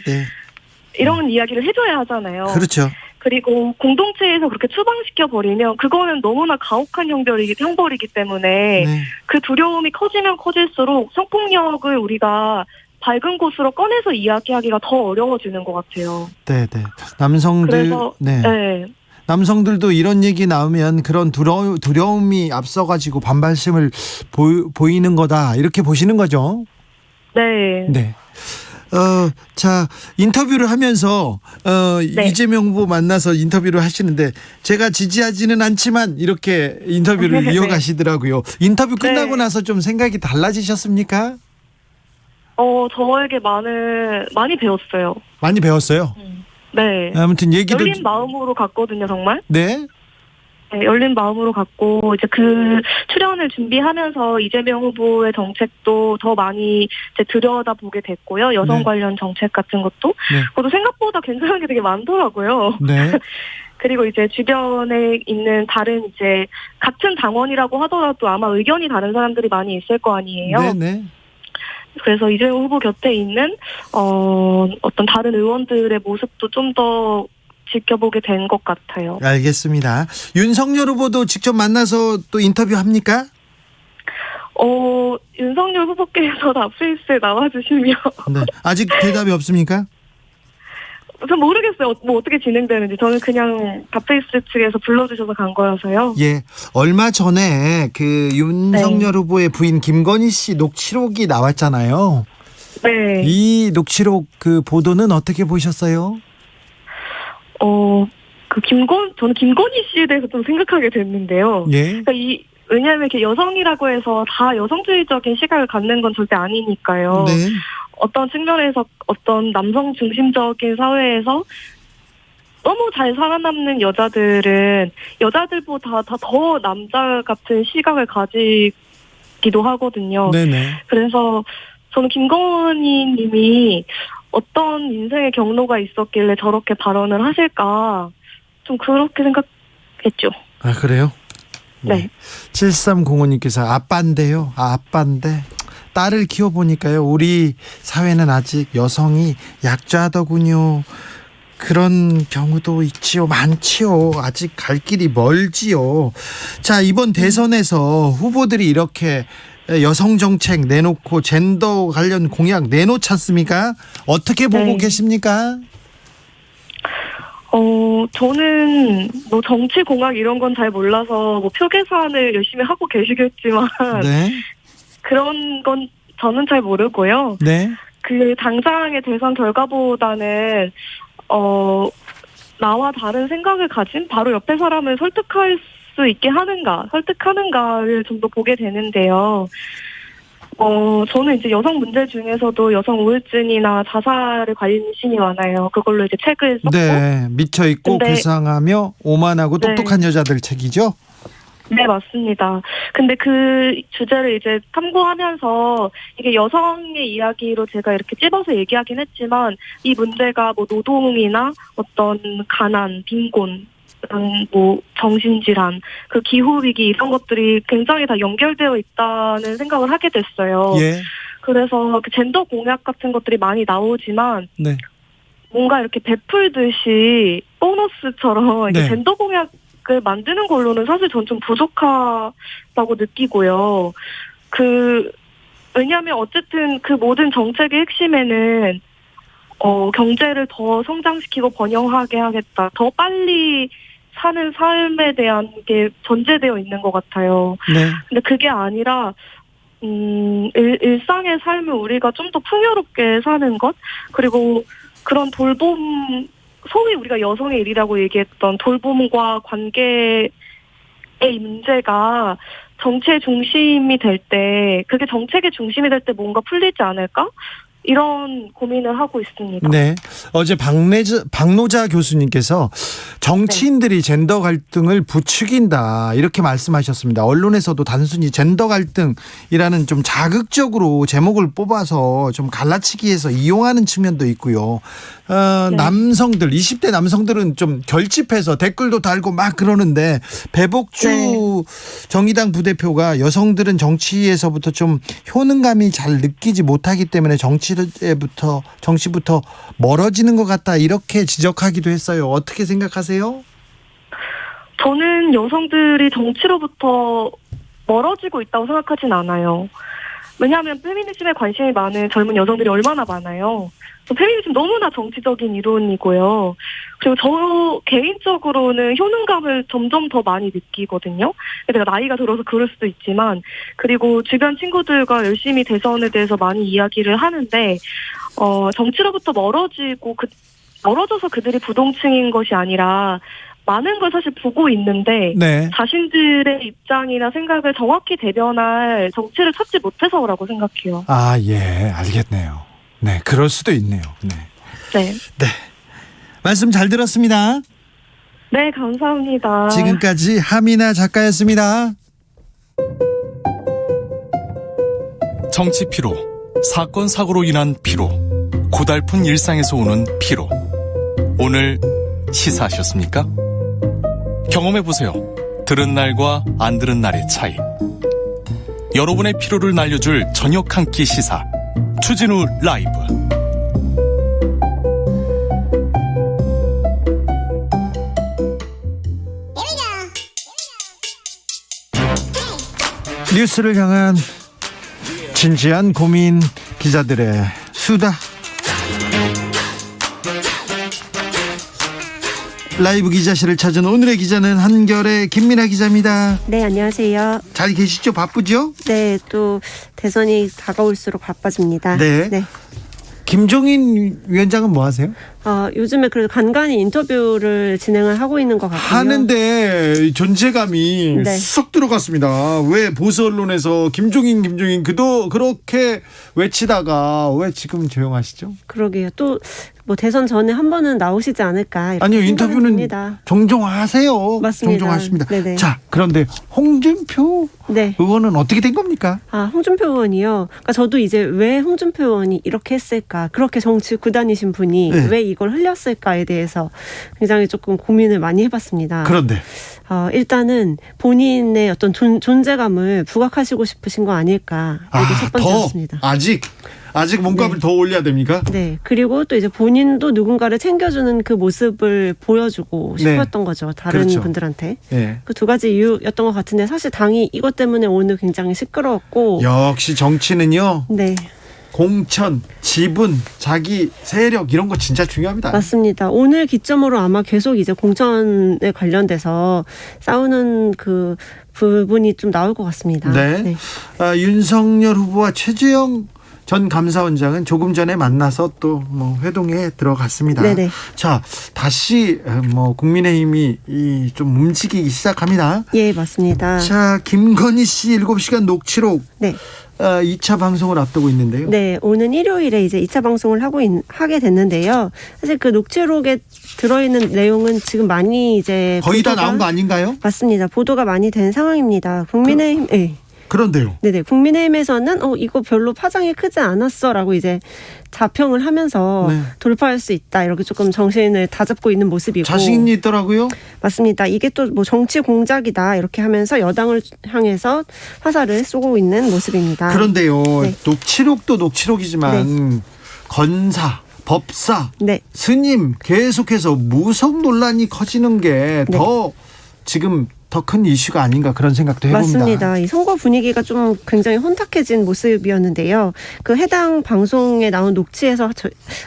이런 이야기를 해줘야 하잖아요. 그렇죠. 그리고 공동체에서 그렇게 추방시켜버리면 그거는 너무나 가혹한 형벌이기 때문에 그 두려움이 커지면 커질수록 성폭력을 우리가 밝은 곳으로 꺼내서 이야기하기가 더 어려워지는 것 같아요. 네. 남성들도 이런 얘기 나오면 그런 두려움이 앞서가지고 반발심을 보이는 거다 이렇게 보시는 거죠? 네. 자, 인터뷰를 하면서 이재명 후보 만나서 인터뷰를 하시는데 제가 지지하지는 않지만 이렇게 인터뷰를 이어가시더라고요. 인터뷰 끝나고 나서 좀 생각이 달라지셨습니까? 저에게 많이 배웠어요. 많이 배웠어요? 네. 아무튼 얘기도 열린 마음으로 갔거든요, 정말. 네. 네, 열린 마음으로 갔고 이제 그 출연을 준비하면서 이재명 후보의 정책도 더 많이 이제 들여다보게 됐고요. 여성 관련 정책 같은 것도. 그것도 생각보다 괜찮은 게 되게 많더라고요. 네. 그리고 이제 주변에 있는 다른 이제 같은 당원이라고 하더라도 아마 의견이 다른 사람들이 많이 있을 거 아니에요. 네. 그래서 이재명 후보 곁에 있는 어떤 다른 의원들의 모습도 좀 더 지켜보게 된 것 같아요. 알겠습니다. 윤석열 후보도 직접 만나서 또 인터뷰합니까? 윤석열 후보께서 답페이스에 나와주시면 네. 아직 대답이 없습니까? 전 모르겠어요. 뭐 어떻게 진행되는지. 저는 그냥 답페이스 측에서 불러주셔서 간 거라서요. 예. 얼마 전에 그 윤석열 후보의 부인 김건희 씨 녹취록이 나왔잖아요. 네. 이 녹취록 그 보도는 어떻게 보셨어요? 저는 김건희 씨에 대해서 좀 생각하게 됐는데요. 예. 그러니까 왜냐하면 이렇게 여성이라고 해서 다 여성주의적인 시각을 갖는 건 절대 아니니까요. 네. 어떤 측면에서 어떤 남성 중심적인 사회에서 너무 잘 살아남는 여자들은 여자들보다 더 남자 같은 시각을 가지기도 하거든요. 네네. 그래서 저는 김건희 님이 어떤 인생의 경로가 있었길래 저렇게 발언을 하실까 좀 그렇게 생각했죠. 아, 그래요? 네. 7305님께서 아빠인데요. 아빠인데 딸을 키워보니까요. 우리 사회는 아직 여성이 약자하더군요. 그런 경우도 있지요. 많지요. 아직 갈 길이 멀지요. 자, 이번 대선에서 후보들이 이렇게 여성 정책 내놓고 젠더 관련 공약 내놓지 않습니까? 어떻게 보고 계십니까? 저는 뭐 정치 공학 이런 건 잘 몰라서 뭐 표 계산을 열심히 하고 계시겠지만 네. 그런 건 저는 잘 모르고요. 네. 그 당장의 대선 결과보다는 나와 다른 생각을 가진 바로 옆에 사람을 설득할 수 있게 설득하는가를 좀 더 보게 되는데요. 저는 이제 여성 문제 중에서도 여성 우울증이나 자살에 관심이 많아요. 그걸로 이제 책을 썼고. 네, 미쳐 있고 괴상하며 오만하고 똑똑한 여자들 책이죠? 네, 맞습니다. 근데 그 주제를 이제 탐구하면서 이게 여성의 이야기로 제가 이렇게 찝어서 얘기하긴 했지만 이 문제가 뭐 노동이나 어떤 가난, 빈곤, 뭐 정신질환, 그 기후위기 이런 것들이 굉장히 다 연결되어 있다는 생각을 하게 됐어요. 예. 그래서 그 젠더 공약 같은 것들이 많이 나오지만 네. 뭔가 이렇게 베풀듯이 보너스처럼 이렇게 젠더 공약을 만드는 걸로는 사실 전 좀 부족하다고 느끼고요. 왜냐하면 어쨌든 그 모든 정책의 핵심에는 경제를 더 성장시키고 번영하게 하겠다. 더 빨리 사는 삶에 대한 게 전제되어 있는 것 같아요. 네. 근데 그게 아니라 일상의 삶을 우리가 좀 더 풍요롭게 사는 것, 그리고 그런 돌봄, 소위 우리가 여성의 일이라고 얘기했던 돌봄과 관계의 문제가 정치의 중심이 될 때, 그게 정책의 중심이 될 때 뭔가 풀리지 않을까? 이런 고민을 하고 있습니다. 네. 어제 박노자 교수님께서 정치인들이 젠더 갈등을 부추긴다 이렇게 말씀하셨습니다. 언론에서도 단순히 젠더 갈등이라는 좀 자극적으로 제목을 뽑아서 좀 갈라치기해서 이용하는 측면도 있고요. 남성들 20대 남성들은 좀 결집해서 댓글도 달고 막 그러는데 배복주 정의당 부대표가 여성들은 정치에서부터 좀 효능감이 잘 느끼지 못하기 때문에 정치부터 멀어지는 것 같다 이렇게 지적하기도 했어요. 어떻게 생각하세요? 저는 여성들이 정치로부터 멀어지고 있다고 생각하진 않아요. 왜냐하면 페미니즘에 관심이 많은 젊은 여성들이 얼마나 많아요. 페미니즘 너무나 정치적인 이론이고요. 그리고 저 개인적으로는 효능감을 점점 더 많이 느끼거든요. 내가 나이가 들어서 그럴 수도 있지만, 그리고 주변 친구들과 열심히 대선에 대해서 많이 이야기를 하는데, 정치로부터 멀어져서 그들이 부동층인 것이 아니라 많은 걸 사실 보고 있는데 자신들의 입장이나 생각을 정확히 대변할 정치를 찾지 못해서라고 생각해요. 아, 예, 알겠네요. 네, 그럴 수도 있네요. 네. 말씀 잘 들었습니다. 네, 감사합니다. 지금까지 하미나 작가였습니다. 정치 피로, 사건 사고로 인한 피로, 고달픈 일상에서 오는 피로. 오늘 시사하셨습니까? 경험해보세요. 들은 날과 안 들은 날의 차이. 여러분의 피로를 날려줄 저녁 한 끼 시사 추진우 라이브. 뉴스를 향한 진지한 고민, 기자들의 수다. 라이브 기자실을 찾은 오늘의 기자는 한결의 김민아 기자입니다. 네, 안녕하세요. 잘 계시죠? 바쁘죠? 네, 또 대선이 다가올수록 바빠집니다. 네. 김종인 위원장은 뭐 하세요? 요즘에 그래도 간간히 인터뷰를 진행을 하고 있는 것 같고요. 하는데 존재감이 쏙 들어갔습니다. 왜 보수 언론에서 김종인 그도 그렇게 외치다가 왜 지금 조용하시죠? 그러게요. 또 뭐 대선 전에 한 번은 나오시지 않을까. 아니요, 인터뷰는 듭니다. 종종 하세요. 맞습니다. 종종 하십니다. 네네. 자, 그런데 홍준표 의원은 어떻게 된 겁니까? 홍준표 의원이요. 그러니까 저도 이제 왜 홍준표 의원이 이렇게 했을까, 그렇게 정치 구단이신 분이 왜 이걸 흘렸을까에 대해서 굉장히 조금 고민을 많이 해봤습니다. 그런데 일단은 본인의 어떤 존재감을 부각하시고 싶으신 거 아닐까. 이게 첫 번째였습니다. 아직 몸값을 더 올려야 됩니까? 네. 그리고 또 이제 본인도 누군가를 챙겨주는 그 모습을 보여주고 싶었던 거죠. 다른 그렇죠. 분들한테. 네. 그 두 가지 이유였던 것 같은데 사실 당이 이것 때문에 오늘 굉장히 시끄러웠고. 역시 정치는요. 네. 공천, 지분, 자기 세력 이런 거 진짜 중요합니다. 맞습니다. 오늘 기점으로 아마 계속 이제 공천에 관련돼서 싸우는 그 부분이 좀 나올 것 같습니다. 네. 윤석열 후보와 최재형 전 감사원장은 조금 전에 만나서 또 뭐 회동에 들어갔습니다. 네네. 자, 다시 뭐 국민의힘이 좀 움직이기 시작합니다. 예, 맞습니다. 자, 김건희 씨 7시간 녹취록. 네. 2차 방송을 앞두고 있는데요. 네, 오는 일요일에 이제 2차 방송을 하게 됐는데요. 사실 그 녹취록에 들어있는 내용은 지금 많이 이제 거의 다 나온 거 아닌가요? 맞습니다. 보도가 많이 된 상황입니다. 국민의힘, 네. 그런데요. 네네. 국민의힘에서는 이거 별로 파장이 크지 않았어라고 이제 자평을 하면서 돌파할 수 있다 이렇게 조금 정신을 다잡고 있는 모습이고 자신이 있더라고요. 맞습니다. 이게 또 뭐 정치 공작이다 이렇게 하면서 여당을 향해서 화살을 쏘고 있는 모습입니다. 그런데요. 네. 녹취록도 녹취록이지만 건사, 법사, 스님 계속해서 무속 논란이 커지는 게 더 지금 더 큰 이슈가 아닌가 그런 생각도 해봅니다. 맞습니다. 이 선거 분위기가 좀 굉장히 혼탁해진 모습이었는데요. 그 해당 방송에 나온 녹취에서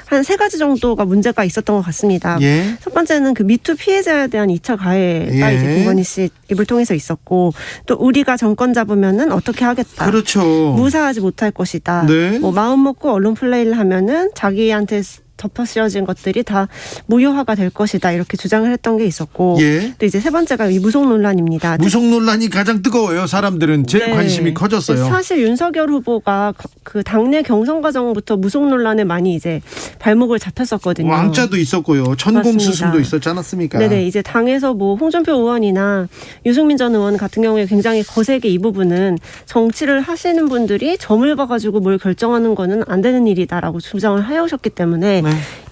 한 3가지 정도가 문제가 있었던 것 같습니다. 예. 첫 번째는 그 미투 피해자에 대한 2차 가해가 이제 김건희 씨 입을 통해서 있었고 또 우리가 정권 잡으면은 어떻게 하겠다. 그렇죠. 무사하지 못할 것이다. 네. 뭐 마음 먹고 언론 플레이를 하면은 자기한테 덮어씌워진 것들이 다 무효화가 될 것이다 이렇게 주장을 했던 게 있었고 또 이제 세 번째가 이 무속 논란입니다. 무속 논란이 가장 뜨거워요. 사람들은 제일 관심이 커졌어요. 사실 윤석열 후보가 그 당내 경선 과정부터 무속 논란에 많이 이제 발목을 잡혔었거든요. 왕자도 있었고요. 천공수술도 있었지 않았습니까? 네네. 이제 당에서 뭐 홍준표 의원이나 유승민 전 의원 같은 경우에 굉장히 거세게 이 부분은 정치를 하시는 분들이 점을 봐가지고 뭘 결정하는 거는 안 되는 일이다라고 주장을 해오셨기 때문에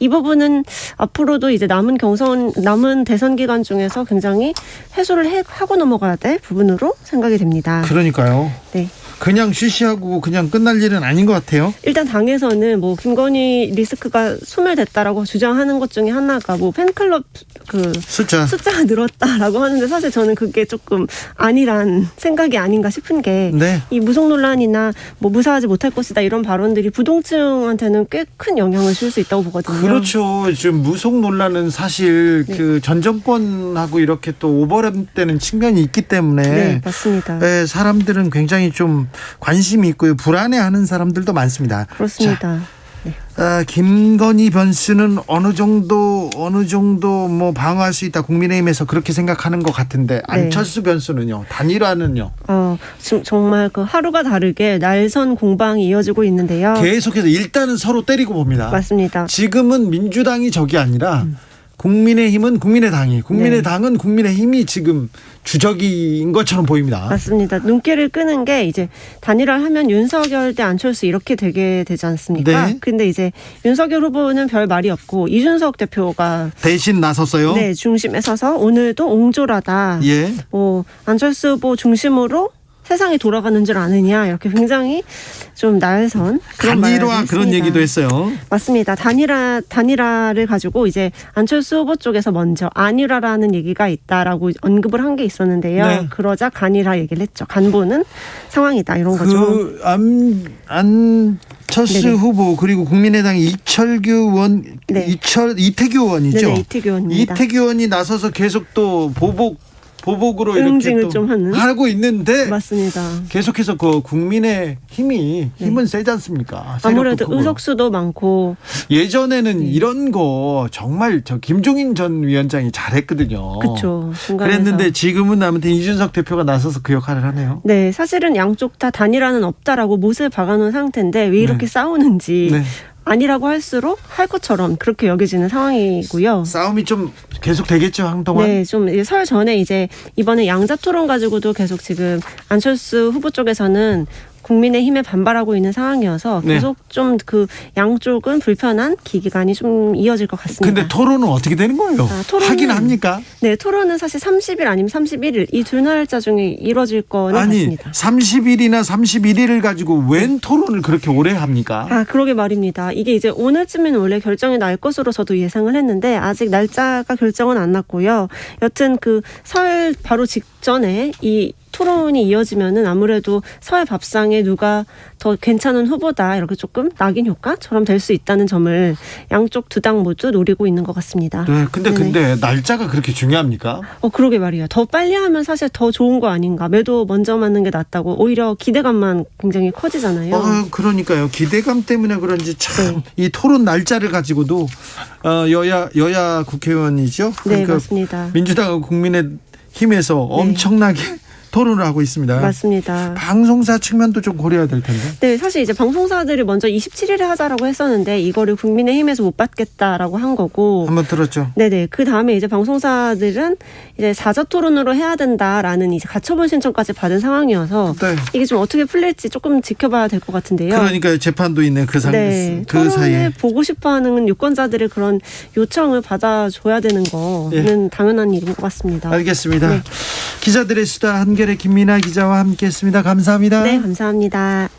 이 부분은 앞으로도 이제 남은 대선 기간 중에서 굉장히 해소를 하고 넘어가야 될 부분으로 생각이 됩니다. 그러니까요. 네. 그냥 쉬쉬하고 그냥 끝날 일은 아닌 것 같아요. 일단 당에서는 뭐 김건희 리스크가 소멸됐다라고 주장하는 것 중에 하나가 뭐 팬클럽 그 숫자가 늘었다라고 하는데 사실 저는 그게 조금 아니란 생각이 아닌가 싶은 게 이 무속 논란이나 뭐 무사하지 못할 것이다 이런 발언들이 부동층한테는 꽤 큰 영향을 줄 수 있다고 보거든요. 그렇죠. 지금 무속 논란은 사실 그 전 정권하고 이렇게 또 오버랩되는 측면이 있기 때문에 네, 맞습니다. 사람들은 굉장히 좀 관심이 있고요. 불안해하는 사람들도 많습니다. 그렇습니다. 김건희 변수는 어느 정도 뭐 방어할 수 있다. 국민의힘에서 그렇게 생각하는 것 같은데 안철수 변수는요. 단일화는요. 지금 정말 그 하루가 다르게 날선 공방이 이어지고 있는데요. 계속해서 일단은 서로 때리고 봅니다. 맞습니다. 지금은 민주당이 적이 아니라 국민의힘은 국민의당이, 국민의당은 국민의힘이 지금 주적인 것처럼 보입니다. 맞습니다. 눈길을 끄는 게 이제 단일화를 하면 윤석열 대 안철수 이렇게 되게 되지 않습니까? 근데 이제 윤석열 후보는 별 말이 없고 이준석 대표가 대신 나섰어요. 네, 중심에 서서 오늘도 옹졸하다. 안철수 후보 중심으로 세상이 돌아가는 줄 아느냐 이렇게 굉장히 좀 날선 그런 단일화 그런 얘기도 했어요. 맞습니다. 단일화를 가지고 이제 안철수 후보 쪽에서 먼저 안일화라는 얘기가 있다라고 언급을 한 게 있었는데요. 그러자 간일화 얘기를 했죠. 간보는 상황이다 이런 거죠. 안철수 후보 그리고 국민의당 이철규 의원, 이태규 의원이죠. 이태규 의원입니다. 이태규 의원이 나서서 계속 또 보복으로 이렇게 또 좀 하고 있는데 맞습니다. 계속해서 그 국민의 힘은 세지 않습니까? 아무래도 의석수도 많고 예전에는 이런 거 정말 김종인 전 위원장이 잘했거든요. 그렇죠. 그랬는데 지금은 아무튼 이준석 대표가 나서서 그 역할을 하네요. 네, 사실은 양쪽 다 단일화는 없다라고 못을 박아놓은 상태인데 왜 이렇게 싸우는지. 아니라고 할수록 할 것처럼 그렇게 여겨지는 상황이고요. 싸움이 좀 계속 되겠죠, 한동안? 네, 좀 설 전에 이제 이번에 양자 토론 가지고도 계속 지금 안철수 후보 쪽에서는 국민의힘에 반발하고 있는 상황이어서 네. 계속 좀 그 양쪽은 불편한 기간이 좀 이어질 것 같습니다. 근데 토론은 어떻게 되는 거예요? 하긴 합니까? 네, 토론은 사실 30일 아니면 31일 이 두 날짜 중에 이루어질 거는 아니 같습니다. 30일이나 31일을 가지고 웬 토론을 그렇게 오래 합니까? 그러게 말입니다. 이게 이제 오늘쯤에는 원래 결정이 날 것으로 저도 예상을 했는데 아직 날짜가 결정은 안 났고요. 여튼 그 설 바로 직전에 이 토론이 이어지면은 아무래도 사회 밥상에 누가 더 괜찮은 후보다 이렇게 조금 낙인 효과처럼 될 수 있다는 점을 양쪽 두 당 모두 노리고 있는 것 같습니다. 네, 근데 네네. 근데 날짜가 그렇게 중요합니까? 그러게 말이에요. 더 빨리 하면 사실 더 좋은 거 아닌가. 매도 먼저 맞는 게 낫다고 오히려 기대감만 굉장히 커지잖아요. 그러니까요. 기대감 때문에 그런지 참 이 토론 날짜를 가지고도 여야 국회의원이죠. 네, 그러니까 맞습니다. 민주당하고 국민의힘에서 엄청나게 토론을 하고 있습니다. 맞습니다. 방송사 측면도 좀 고려해야 될 텐데. 네, 사실 이제 방송사들이 먼저 27일에 하자라고 했었는데 이거를 국민의힘에서 못 받겠다라고 한 거고. 한번 들었죠. 네네. 그 다음에 이제 방송사들은 이제 사저토론으로 해야 된다라는 이제 가처분 신청까지 받은 상황이어서 네. 이게 좀 어떻게 풀릴지 조금 지켜봐야 될 것 같은데요. 그러니까 재판도 있네 그 네, 그 사이에. 보고 싶어하는 유권자들의 그런 요청을 받아줘야 되는 거는 당연한 일인 것 같습니다. 알겠습니다. 네. 기자들의 수다 한겨레 김민아 기자와 함께했습니다. 감사합니다. 네, 감사합니다.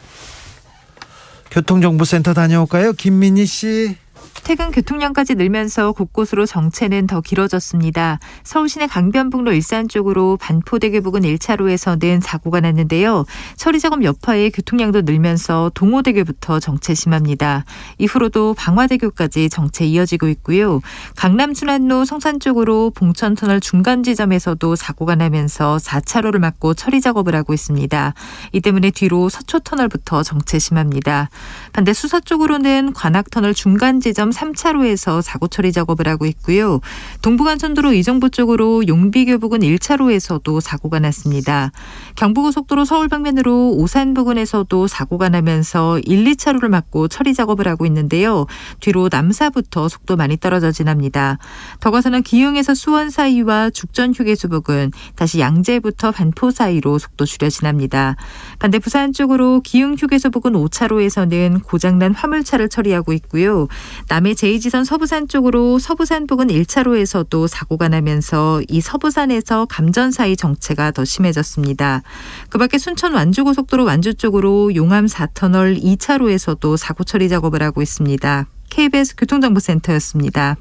교통정보센터 다녀올까요? 김민희 씨. 퇴근 교통량까지 늘면서 곳곳으로 정체는 더 길어졌습니다. 서울시내 강변북로 일산 쪽으로 반포대교 부근 1차로에서는 사고가 났는데요. 처리 작업 여파에 교통량도 늘면서 동호대교부터 정체 심합니다. 이후로도 방화대교까지 정체 이어지고 있고요. 강남 순환로 성산 쪽으로 봉천터널 중간 지점에서도 사고가 나면서 4차로를 막고 처리 작업을 하고 있습니다. 이 때문에 뒤로 서초터널부터 정체 심합니다. 반대 수서 쪽으로는 관악터널 중간 지점 3차로에서 사고 처리 작업을 하고 있고요. 동부간선도로 이정부 쪽으로 용비교 부근 1차로에서도 사고가 났습니다. 경부고속도로 서울 방면으로 오산 부근에서도 사고가 나면서 1, 2차로를 막고 처리 작업을 하고 있는데요. 뒤로 남사부터 속도 많이 떨어져 지납니다. 더 가서는 기흥에서 수원 사이와 죽전 휴게소 부근, 다시 양재부터 반포 사이로 속도 줄여 지납니다. 반대 부산 쪽으로 기흥 휴게소 부근 5차로에서는 고장난 화물차를 처리하고 있고요. 남해 제2지선 서부산 쪽으로 서부산 부근 1차로에서도 사고가 나면서 이 서부산에서 감전 사이 정체가 더 심해졌습니다. 그 밖에 순천 완주고속도로 완주 쪽으로 용암 4터널 2차로에서도 사고 처리 작업을 하고 있습니다. KBS 교통정보센터였습니다.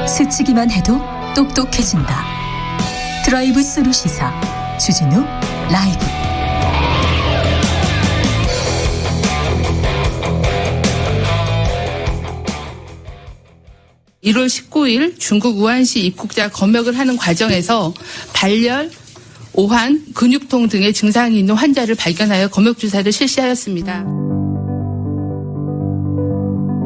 스치기만 해도 똑똑해진다. 드라이브 스루 시사 주진우 라이브. (1월 19일) 중국 우한시 입국자 검역을 하는 과정에서 발열, 오한, 근육통 등의 증상이 있는 환자를 발견하여 검역 주사를 실시하였습니다.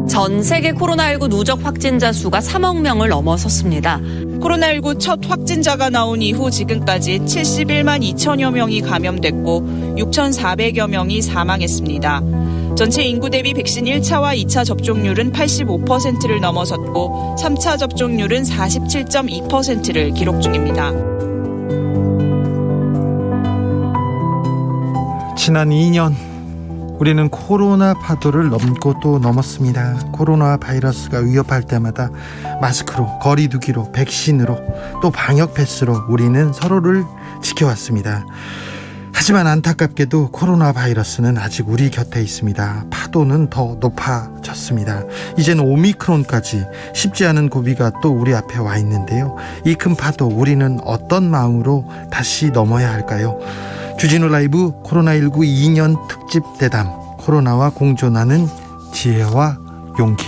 전 세계 코로나19 누적 확진자 수가 3억 명을 넘어섰습니다. 코로나19 첫 확진자가 나온 이후 지금까지 71만 2천여 명이 감염됐고 6,400여 명이 사망했습니다. 전체 인구 대비 백신 1차와 2차 접종률은 85%를 넘어섰고 3차 접종률은 47.2%를 기록 중입니다. 지난 2년 우리는 코로나 파도를 넘고 또 넘었습니다. 코로나 바이러스가 위협할 때마다 마스크로, 거리 두기로, 백신으로, 또 방역 패스로 우리는 서로를 지켜왔습니다. 하지만 안타깝게도 코로나 바이러스는 아직 우리 곁에 있습니다. 파도는 더 높아졌습니다. 이제는 오미크론까지 쉽지 않은 고비가 또 우리 앞에 와 있는데요. 이 큰 파도 우리는 어떤 마음으로 다시 넘어야 할까요? 주진우 라이브 코로나19 2년 특집 대담, 코로나와 공존하는 지혜와 용기.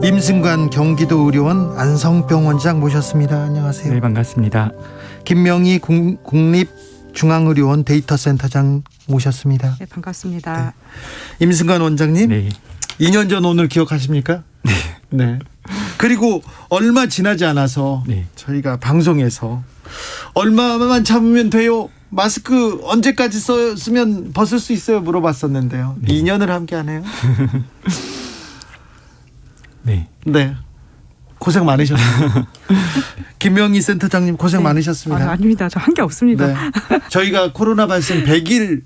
임승관 경기도 의료원 안성병원장 모셨습니다. 안녕하세요. 네, 반갑습니다. 김명희 국립중앙의료원 데이터센터장 모셨습니다. 네, 반갑습니다. 네. 임승관 원장님, 네. 2년 전 오늘 기억하십니까? 네. 그리고 얼마 지나지 않아서 저희가 방송에서 얼마만 참으면 돼요? 마스크 언제까지 쓰면 벗을 수 있어요? 물어봤었는데요. 2년을 함께하네요. 네. 네. 고생 많으셨습니다. 김명희 센터장님 고생 많으셨습니다. 아닙니다. 저 한 게 없습니다. 네. 저희가 코로나 발생 100일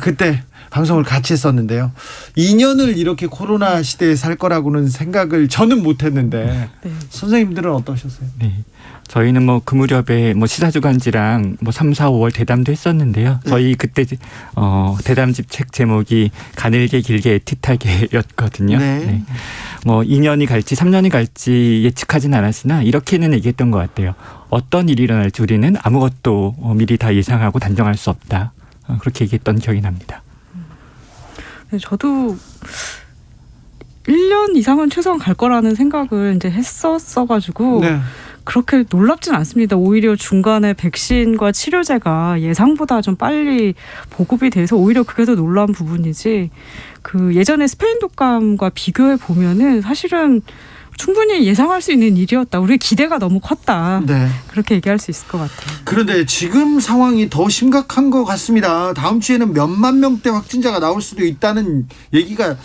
그때 방송을 같이 했었는데요. 2년을 이렇게 코로나 시대에 살 거라고는 생각을 저는 못했는데 선생님들은 어떠셨어요? 네. 저희는 뭐 그 무렵에 뭐 시사주간지랑 뭐 3, 4, 5월 대담도 했었는데요. 저희 그때 대담집 책 제목이 가늘게 길게 애틋하게였거든요. 네. 뭐 2년이 갈지 3년이 갈지 예측하진 않았으나 이렇게는 얘기했던 것 같아요. 어떤 일이 일어날지 우리는 아무것도 미리 다 예상하고 단정할 수 없다. 그렇게 얘기했던 기억이 납니다. 네, 저도 1년 이상은 최소한 갈 거라는 생각을 이제 했었어가지고 그렇게 놀랍진 않습니다. 오히려 중간에 백신과 치료제가 예상보다 좀 빨리 보급이 돼서 오히려 그게 더 놀라운 부분이지, 그 예전에 스페인 독감과 비교해 보면은 사실은 충분히 예상할 수 있는 일이었다. 우리의 기대가 너무 컸다. 그렇게 얘기할 수 있을 것 같아요. 그런데 지금 상황이 더 심각한 것 같습니다. 다음 주에는 몇만 명대 확진자가 나올 수도 있다는 얘기가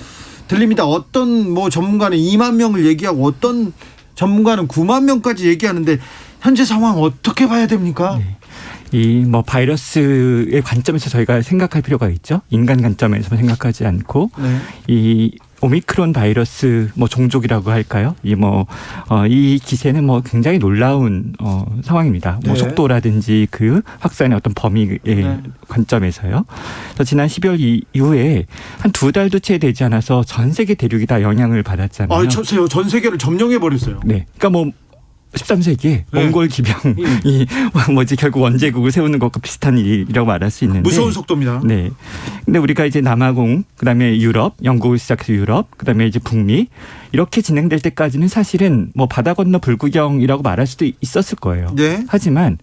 들립니다. 어떤 뭐 전문가는 2만 명을 얘기하고 어떤 전문가는 9만 명까지 얘기하는데 현재 상황 어떻게 봐야 됩니까? 이 뭐 바이러스의 관점에서 저희가 생각할 필요가 있죠. 인간 관점에서 생각하지 않고 이 오미크론 바이러스 뭐 종족이라고 할까요? 이 기세는 뭐 굉장히 놀라운 상황입니다. 뭐 속도라든지 그 확산의 어떤 범위의 관점에서요. 그래서 지난 12월 이후에 한 2달도 채 되지 않아서 전 세계 대륙이 다 영향을 받았잖아요. 전 세계를 점령해 버렸어요. 네. 그러니까 뭐 13세기에 몽골 기병이 결국 원제국을 세우는 것과 비슷한 일이라고 말할 수 있는데 무서운 속도입니다. 네. 근데 우리가 이제 남아공, 그다음에 유럽, 영국을 시작해서 유럽, 그다음에 이제 북미 이렇게 진행될 때까지는 사실은 뭐 바다 건너 불구경이라고 말할 수도 있었을 거예요. 하지만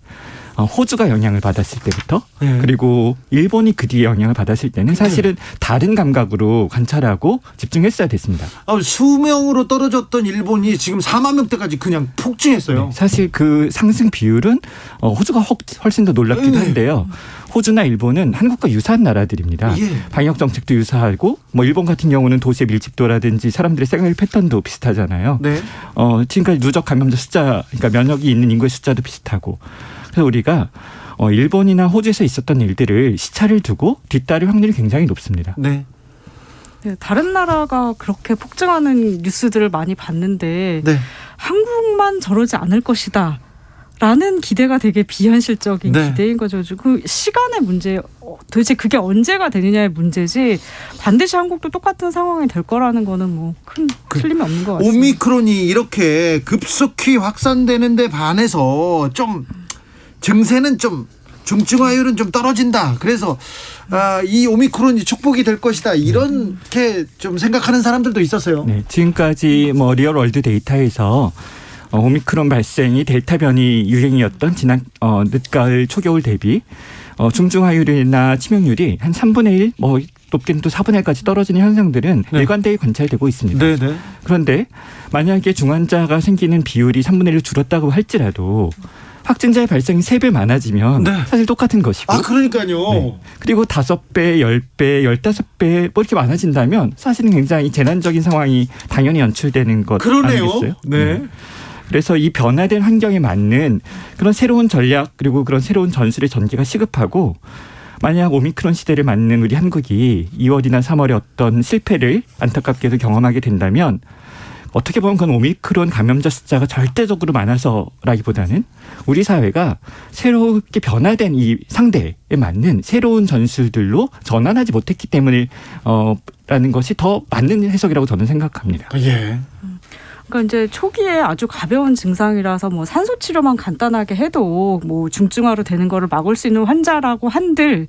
호주가 영향을 받았을 때부터 그리고 일본이 그 뒤에 영향을 받았을 때는 사실은 다른 감각으로 관찰하고 집중했어야 됐습니다. 수명으로 떨어졌던 일본이 지금 4만 명대까지 그냥 폭증했어요. 네, 사실 그 상승 비율은 호주가 훨씬 더 놀랍기도 한데요. 호주나 일본은 한국과 유사한 나라들입니다. 방역 정책도 유사하고 뭐 일본 같은 경우는 도시의 밀집도라든지 사람들의 생활 패턴도 비슷하잖아요. 지금까지 누적 감염자 숫자, 그러니까 면역이 있는 인구의 숫자도 비슷하고. 그래서 우리가 일본이나 호주에서 있었던 일들을 시차를 두고 뒤따를 확률이 굉장히 높습니다. 다른 나라가 그렇게 폭증하는 뉴스들을 많이 봤는데 한국만 저러지 않을 것이다 라는 기대가 되게 비현실적인 기대인 거죠. 그 시간의 문제, 도대체 그게 언제가 되느냐의 문제지 반드시 한국도 똑같은 상황이 될 거라는 거는 뭐 큰 틀림이 없는 것 같습니다. 오미크론이 이렇게 급속히 확산되는 데 반해서 좀 증세는 좀 중증화율은 좀 떨어진다. 그래서 이 오미크론이 축복이 될 것이다. 이렇게 좀 생각하는 사람들도 있었어요. 네, 지금까지 뭐 리얼월드 데이터에서 오미크론 발생이 델타 변이 유행이었던 지난 늦가을 초겨울 대비 중증화율이나 치명률이 한 3분의 1, 뭐 높게는 또 4분의 1까지 떨어지는 현상들은 일관되게 관찰되고 있습니다. 그런데 만약에 중환자가 생기는 비율이 3분의 1로 줄었다고 할지라도 확진자의 발생이 3배 많아지면 사실 똑같은 것이고. 그러니까요. 그리고 5배, 10배, 15배 뭐 이렇게 많아진다면 사실은 굉장히 재난적인 상황이 당연히 연출되는 것 아니겠어요? 그래서 이 변화된 환경에 맞는 그런 새로운 전략 그리고 그런 새로운 전술의 전개가 시급하고, 만약 오미크론 시대를 맞는 우리 한국이 2월이나 3월에 어떤 실패를 안타깝게도 경험하게 된다면 어떻게 보면 그건 오미크론 감염자 숫자가 절대적으로 많아서라기보다는 우리 사회가 새롭게 변화된 이 상대에 맞는 새로운 전술들로 전환하지 못했기 때문에 라는 것이 더 맞는 해석이라고 저는 생각합니다. 그러니까 이제 초기에 아주 가벼운 증상이라서 뭐 산소 치료만 간단하게 해도 뭐 중증화로 되는 거를 막을 수 있는 환자라고 한들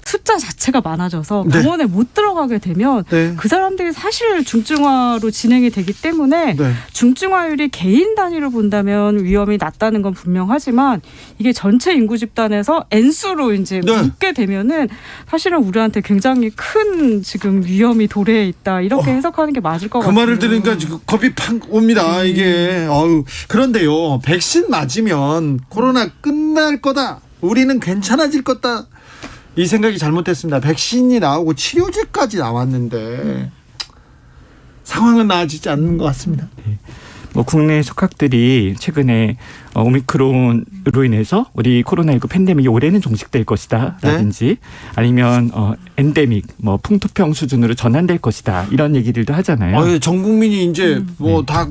숫자 자체가 많아져서 병원에 못 들어가게 되면 그 사람들이 사실 중증화로 진행이 되기 때문에 중증화율이 개인 단위로 본다면 위험이 낮다는 건 분명하지만 이게 전체 인구 집단에서 N수로 이제 묶게 되면은 사실은 우리한테 굉장히 큰 지금 위험이 도래해 있다, 이렇게 해석하는 게 맞을 것 같아요. 그 말을 들으니까 지금 겁이 팍 옵니다. 이게 그런데요, 백신 맞으면 코로나 끝날 거다, 우리는 괜찮아질 거다, 이 생각이 잘못됐습니다. 백신이 나오고 치료제까지 나왔는데 상황은 나아지지 않는 것 같습니다. 뭐 국내 속학들이 최근에 오미크론으로 인해서 우리 코로나19 팬데믹이 올해는 종식될 것이다라든지 아니면 엔데믹 뭐 풍토병 수준으로 전환될 것이다 이런 얘기들도 하잖아요. 전 국민이 이제 뭐 다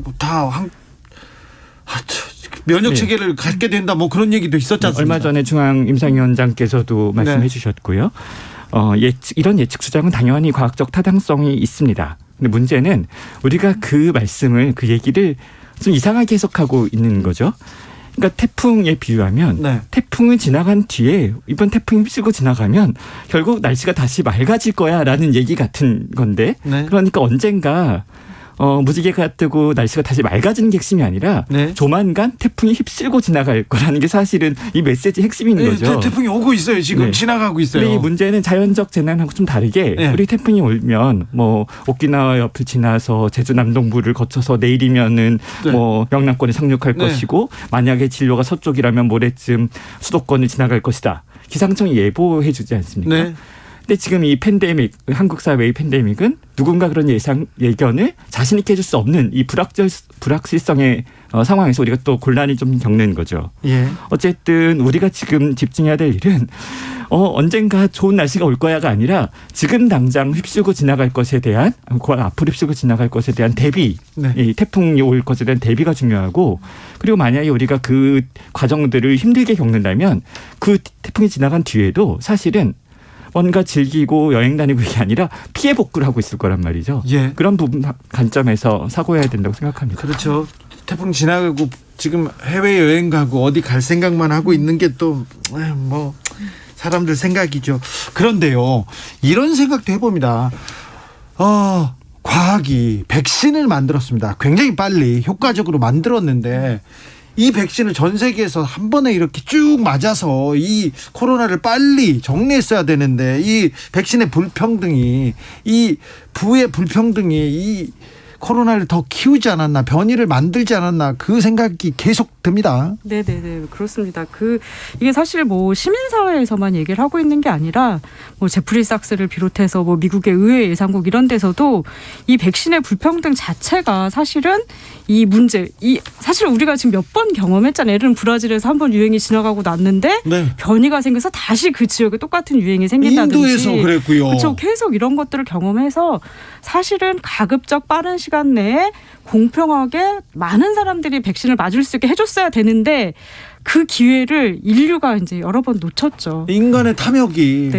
면역 체계를 갖게 된다 뭐 그런 얘기도 있었지 않습니까? 얼마 전에 중앙임상위원장께서도 말씀해 주셨고요. 이런 예측 수정은 당연히 과학적 타당성이 있습니다. 근데 문제는 우리가 그 얘기를 좀 이상하게 해석하고 있는 거죠. 그러니까 태풍에 비유하면 태풍을 지나간 뒤에 이번 태풍이 휩쓸고 지나가면 결국 날씨가 다시 맑아질 거야라는 얘기 같은 건데 그러니까 언젠가 무지개가 뜨고 날씨가 다시 맑아지는 게 핵심이 아니라 조만간 태풍이 휩쓸고 지나갈 거라는 게 사실은 이 메시지 핵심인 거죠. 태풍이 오고 있어요. 지금 지나가고 있어요. 근데 이 문제는 자연적 재난하고 좀 다르게 우리 태풍이 오면 뭐 오키나와 옆을 지나서 제주 남동부를 거쳐서 내일이면은 뭐 영남권에 상륙할 것이고 만약에 진로가 서쪽이라면 모레쯤 수도권을 지나갈 것이다. 기상청이 예보해 주지 않습니까? 근데 지금 이 팬데믹, 한국 사회의 팬데믹은 누군가 그런 예견을 자신 있게 해줄 수 없는 이 불확실성의 상황에서 우리가 또 곤란이 좀 겪는 거죠. 어쨌든 우리가 지금 집중해야 될 일은 언젠가 좋은 날씨가 올 거야가 아니라 지금 당장 휩쓸고 지나갈 것에 대한 앞으로 휩쓸고 지나갈 것에 대한 대비, 이 태풍이 올 것에 대한 대비가 중요하고 그리고 만약에 우리가 그 과정들을 힘들게 겪는다면 그 태풍이 지나간 뒤에도 사실은 뭔가 즐기고 여행 다니고 이게 아니라 피해 복구를 하고 있을 거란 말이죠. 그런 부분 관점에서 사고해야 된다고 생각합니다. 그렇죠. 태풍 지나가고 지금 해외여행 가고 어디 갈 생각만 하고 있는 게 또 뭐 사람들 생각이죠. 그런데요. 이런 생각도 해봅니다. 과학이 백신을 만들었습니다. 굉장히 빨리 효과적으로 만들었는데 이 백신을 전 세계에서 한 번에 이렇게 쭉 맞아서 이 코로나를 빨리 정리했어야 되는데 이 백신의 불평등이 이 부의 불평등이 이 코로나를 더 키우지 않았나 변이를 만들지 않았나 그 생각이 계속 듭니다. 네네네 그렇습니다. 이게 사실 뭐 시민사회에서만 얘기를 하고 있는 게 아니라 뭐 제프리 sak스를 비롯해서 뭐 미국의 의회 예상국 이런 데서도 이 백신의 불평등 자체가 사실은 이 문제 사실 우리가 지금 몇 번 경험했잖아요. 예를 들면 브라질에서 한 번 유행이 지나가고 났는데 변이가 생겨서 다시 그 지역에 똑같은 유행이 생긴다든지 인도에서 그랬고요. 그렇죠. 계속 이런 것들을 경험해서 사실은 가급적 빠른 시간 내에 공평하게 많은 사람들이 백신을 맞을 수 있게 해줬어야 되는데 그 기회를 인류가 이제 여러 번 놓쳤죠. 인간의 탐욕이.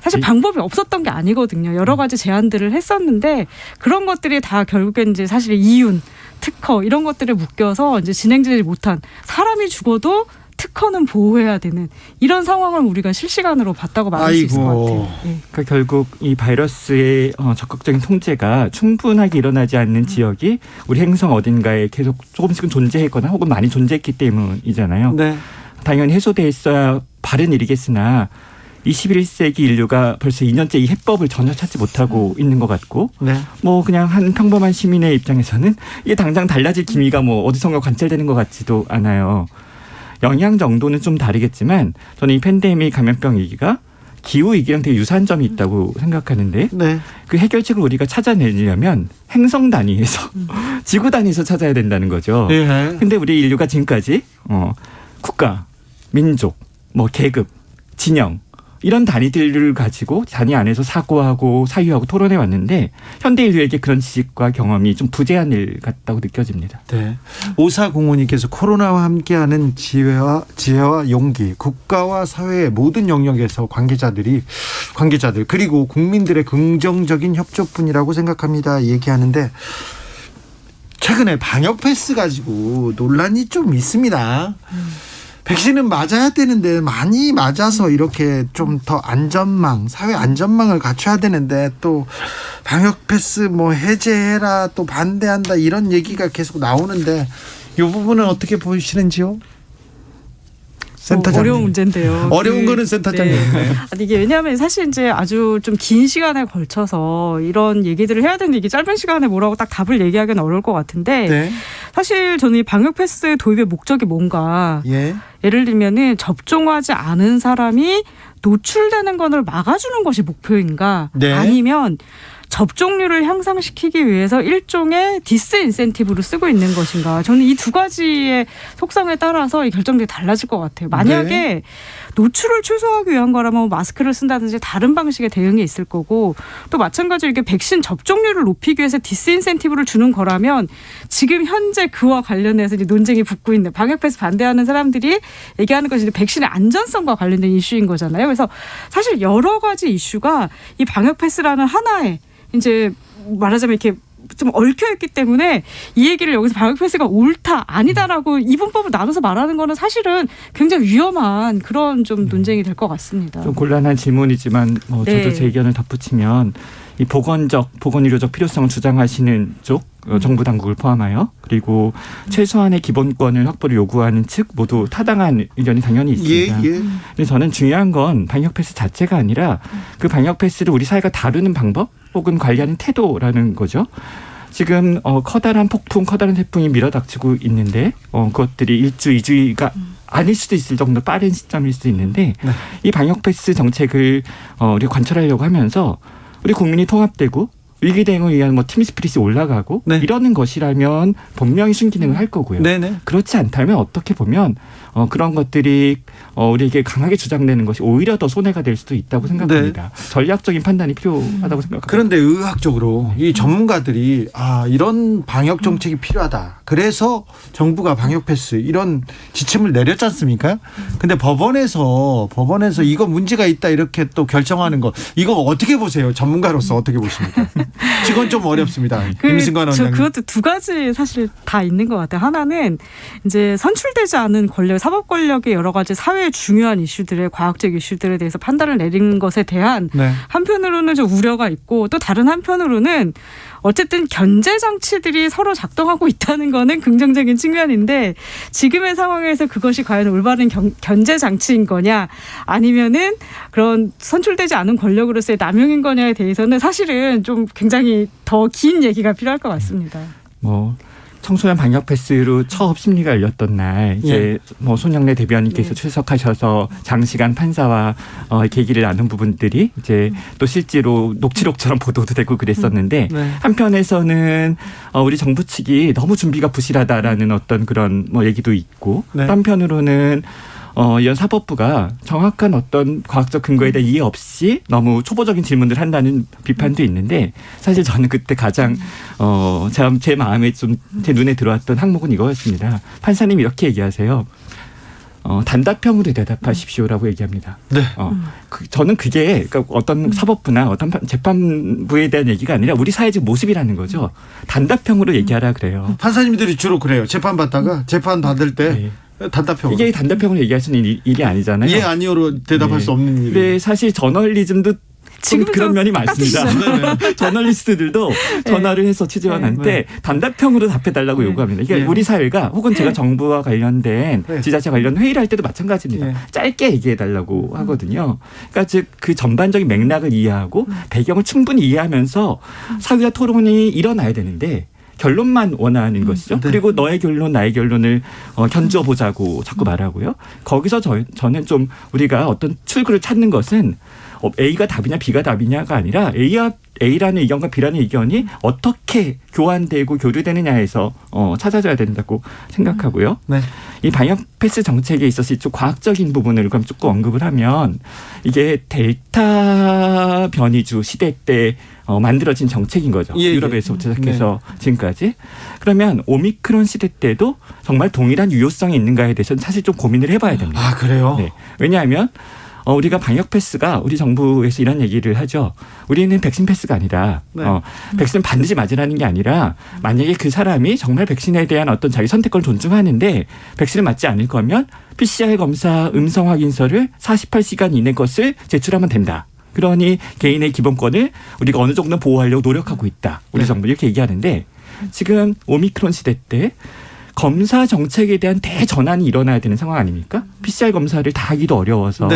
사실 방법이 없었던 게 아니거든요. 여러 가지 제안들을 했었는데 그런 것들이 다 결국엔 이제 사실 이윤, 특허 이런 것들에 묶여서 이제 진행되지 못한 사람이 죽어도 특허는 보호해야 되는 이런 상황을 우리가 실시간으로 봤다고 말할 수 있을 것 같아요. 그러니까 결국 이 바이러스의 적극적인 통제가 충분하게 일어나지 않는 지역이 우리 행성 어딘가에 계속 조금씩은 존재했거나 혹은 많이 존재했기 때문이잖아요. 당연히 해소돼 있어야 바른 일이겠으나 21세기 인류가 벌써 2년째 이 해법을 전혀 찾지 못하고 있는 것 같고 뭐 그냥 한 평범한 시민의 입장에서는 이게 당장 달라질 기미가 뭐 어디선가 관찰되는 것 같지도 않아요. 영향 정도는 좀 다르겠지만 저는 이 팬데믹 감염병 위기가 기후 위기랑 되게 유사한 점이 있다고 생각하는데 그 해결책을 우리가 찾아내려면 행성 단위에서 지구 단위에서 찾아야 된다는 거죠. 근데 우리 인류가 지금까지 국가, 민족, 뭐 계급, 진영 이런 단위들을 가지고 단위 안에서 사고하고 사유하고 토론해 왔는데 현대 인류에게 그런 지식과 경험이 좀 부재한 일 같다고 느껴집니다. 5405님께서 코로나와 함께하는 지혜와 용기, 국가와 사회의 모든 영역에서 관계자들 그리고 국민들의 긍정적인 협조뿐이라고 생각합니다. 얘기하는데 최근에 방역 패스 가지고 논란이 좀 있습니다. 백신은 맞아야 되는데 많이 맞아서 이렇게 좀 더 사회 안전망을 갖춰야 되는데 또 방역 패스 뭐 해제해라 또 반대한다 이런 얘기가 계속 나오는데 이 부분은 어떻게 보시는지요? 센터장님. 어려운 문제인데요. 어려운 거는 센터장님. 이게 왜냐하면 사실 이제 아주 좀 긴 시간에 걸쳐서 이런 얘기들을 해야 되는데 이게 짧은 시간에 뭐라고 딱 답을 얘기하기는 어려울 것 같은데 사실 저는 이 방역 패스 도입의 목적이 뭔가 예를 들면은 접종하지 않은 사람이 노출되는 것을 막아주는 것이 목표인가 아니면 접종률을 향상시키기 위해서 일종의 디스인센티브로 쓰고 있는 것인가. 저는 이 두 가지의 속성에 따라서 이 결정들이 달라질 것 같아요. 만약에 노출을 최소화하기 위한 거라면 마스크를 쓴다든지 다른 방식의 대응이 있을 거고 또 마찬가지로 이게 백신 접종률을 높이기 위해서 디스인센티브를 주는 거라면 지금 현재 그와 관련해서 이제 논쟁이 붙고 있는 방역 패스 반대하는 사람들이 얘기하는 것이 이제 백신의 안전성과 관련된 이슈인 거잖아요. 그래서 사실 여러 가지 이슈가 이 방역 패스라는 하나의 이제 말하자면 이렇게 좀 얽혀있기 때문에 이 얘기를 여기서 방역 패스가 옳다 아니다라고 이분법을 나눠서 말하는 거는 사실은 굉장히 위험한 그런 좀 논쟁이 될 것 같습니다. 좀 곤란한 질문이지만 저도 제 의견을 덧붙이면 이 보건의료적 필요성을 주장하시는 쪽 정부 당국을 포함하여 그리고 최소한의 기본권을 확보를 요구하는 측 모두 타당한 의견이 당연히 있습니다. 근데 저는 중요한 건 방역 패스 자체가 아니라 그 방역 패스를 우리 사회가 다루는 방법 혹은 관리하는 태도라는 거죠. 지금 커다란 폭풍, 커다란 태풍이 밀어닥치고 있는데 그것들이 1주, 2주가 아닐 수도 있을 정도 빠른 시점일 수도 있는데 이 방역 패스 정책을 우리가 관철하려고 하면서 우리 국민이 통합되고 위기 대응을 위한 팀 스피릿이 올라가고 이러는 것이라면 분명히 순기능을 할 거고요. 그렇지 않다면 어떻게 보면 그런 것들이 우리에게 강하게 주장되는 것이 오히려 더 손해가 될 수도 있다고 생각합니다. 전략적인 판단이 필요하다고 생각합니다. 그런데 의학적으로 이 전문가들이 이런 방역 정책이 필요하다. 그래서 정부가 방역 패스 이런 지침을 내렸지 않습니까? 근데 법원에서 이거 문제가 있다 이렇게 또 결정하는 거 이거 어떻게 보세요? 전문가로서 어떻게 보십니까? 이건 좀 어렵습니다. 임승관 원장님. 그것도 두 가지 사실 다 있는 것 같아요. 하나는 이제 선출되지 않은 권력, 사법 권력의 여러 가지 사회에 중요한 이슈들의 과학적 이슈들에 대해서 판단을 내리는 것에 대한 한편으로는 좀 우려가 있고 또 다른 한편으로는 어쨌든 견제 장치들이 서로 작동하고 있다는 거는 긍정적인 측면인데 지금의 상황에서 그것이 과연 올바른 견제 장치인 거냐 아니면은 그런 선출되지 않은 권력으로서의 남용인 거냐에 대해서는 사실은 좀 굉장히 더 긴 얘기가 필요할 것 같습니다. 청소년 방역 패스로 처업 심리가 열렸던 날 이제 손영래 대변인께서 출석하셔서 장시간 판사와 계기를 나눈 부분들이 이제 또 실제로 녹취록처럼 보도도 되고 그랬었는데 한편에서는 우리 정부 측이 너무 준비가 부실하다라는 어떤 그런 얘기도 있고 또 한편으로는 이런 사법부가 정확한 어떤 과학적 근거에 대해 이해 없이 너무 초보적인 질문들을 한다는 비판도 있는데 사실 저는 그때 가장 제 마음에 좀 제 눈에 들어왔던 항목은 이거였습니다. 판사님이 이렇게 얘기하세요. 단답형으로 대답하십시오라고 얘기합니다. 저는 그게 그러니까 어떤 사법부나 어떤 재판부에 대한 얘기가 아니라 우리 사회적 모습이라는 거죠. 단답형으로 얘기하라 그래요. 판사님들이 주로 그래요. 재판 받다가 재판 받을 때 단답형으로. 이게 단답형으로 얘기할 수 있는 일이 아니잖아요. 예, 아니요로 대답할 수 없는 일이. 네, 사실 저널리즘도 좀 그런 면이 많습니다. 저널리스트들도 전화를 해서 취재원한테 단답형으로 답해달라고 요구합니다. 이게 우리 사회가 혹은 제가 정부와 관련된 지자체 관련 회의를 할 때도 마찬가지입니다. 짧게 얘기해달라고 하거든요. 그러니까 즉 그 전반적인 맥락을 이해하고 배경을 충분히 이해하면서 사회와 토론이 일어나야 되는데 결론만 원하는 것이죠. 그리고 너의 결론, 나의 결론을 견주어 보자고 자꾸 말하고요. 거기서 저는 좀 우리가 어떤 출구를 찾는 것은 A가 답이냐 B가 답이냐가 아니라 A라는 의견과 B라는 의견이 어떻게 교환되고 교류되느냐에서 찾아줘야 된다고 생각하고요. 이 방역 패스 정책에 있어서 이쪽 과학적인 부분을 그럼 조금 언급을 하면 이게 델타 변이주 시대 때 만들어진 정책인 거죠. 유럽에서부터 시작해서 지금까지. 그러면 오미크론 시대 때도 정말 동일한 유효성이 있는가에 대해서는 사실 좀 고민을 해봐야 됩니다. 아, 그래요? 네. 왜냐하면 우리가 방역 패스가 우리 정부에서 이런 얘기를 하죠. 우리는 백신 패스가 아니라 백신 반드시 맞으라는 게 아니라 만약에 그 사람이 정말 백신에 대한 어떤 자기 선택권을 존중하는데 백신을 맞지 않을 거면 PCR 검사 음성 확인서를 48시간 이내 것을 제출하면 된다. 그러니 개인의 기본권을 우리가 어느 정도 보호하려고 노력하고 있다. 우리 정부 이렇게 얘기하는데 지금 오미크론 시대 때 검사 정책에 대한 대전환이 일어나야 되는 상황 아닙니까? PCR 검사를 다 하기도 어려워서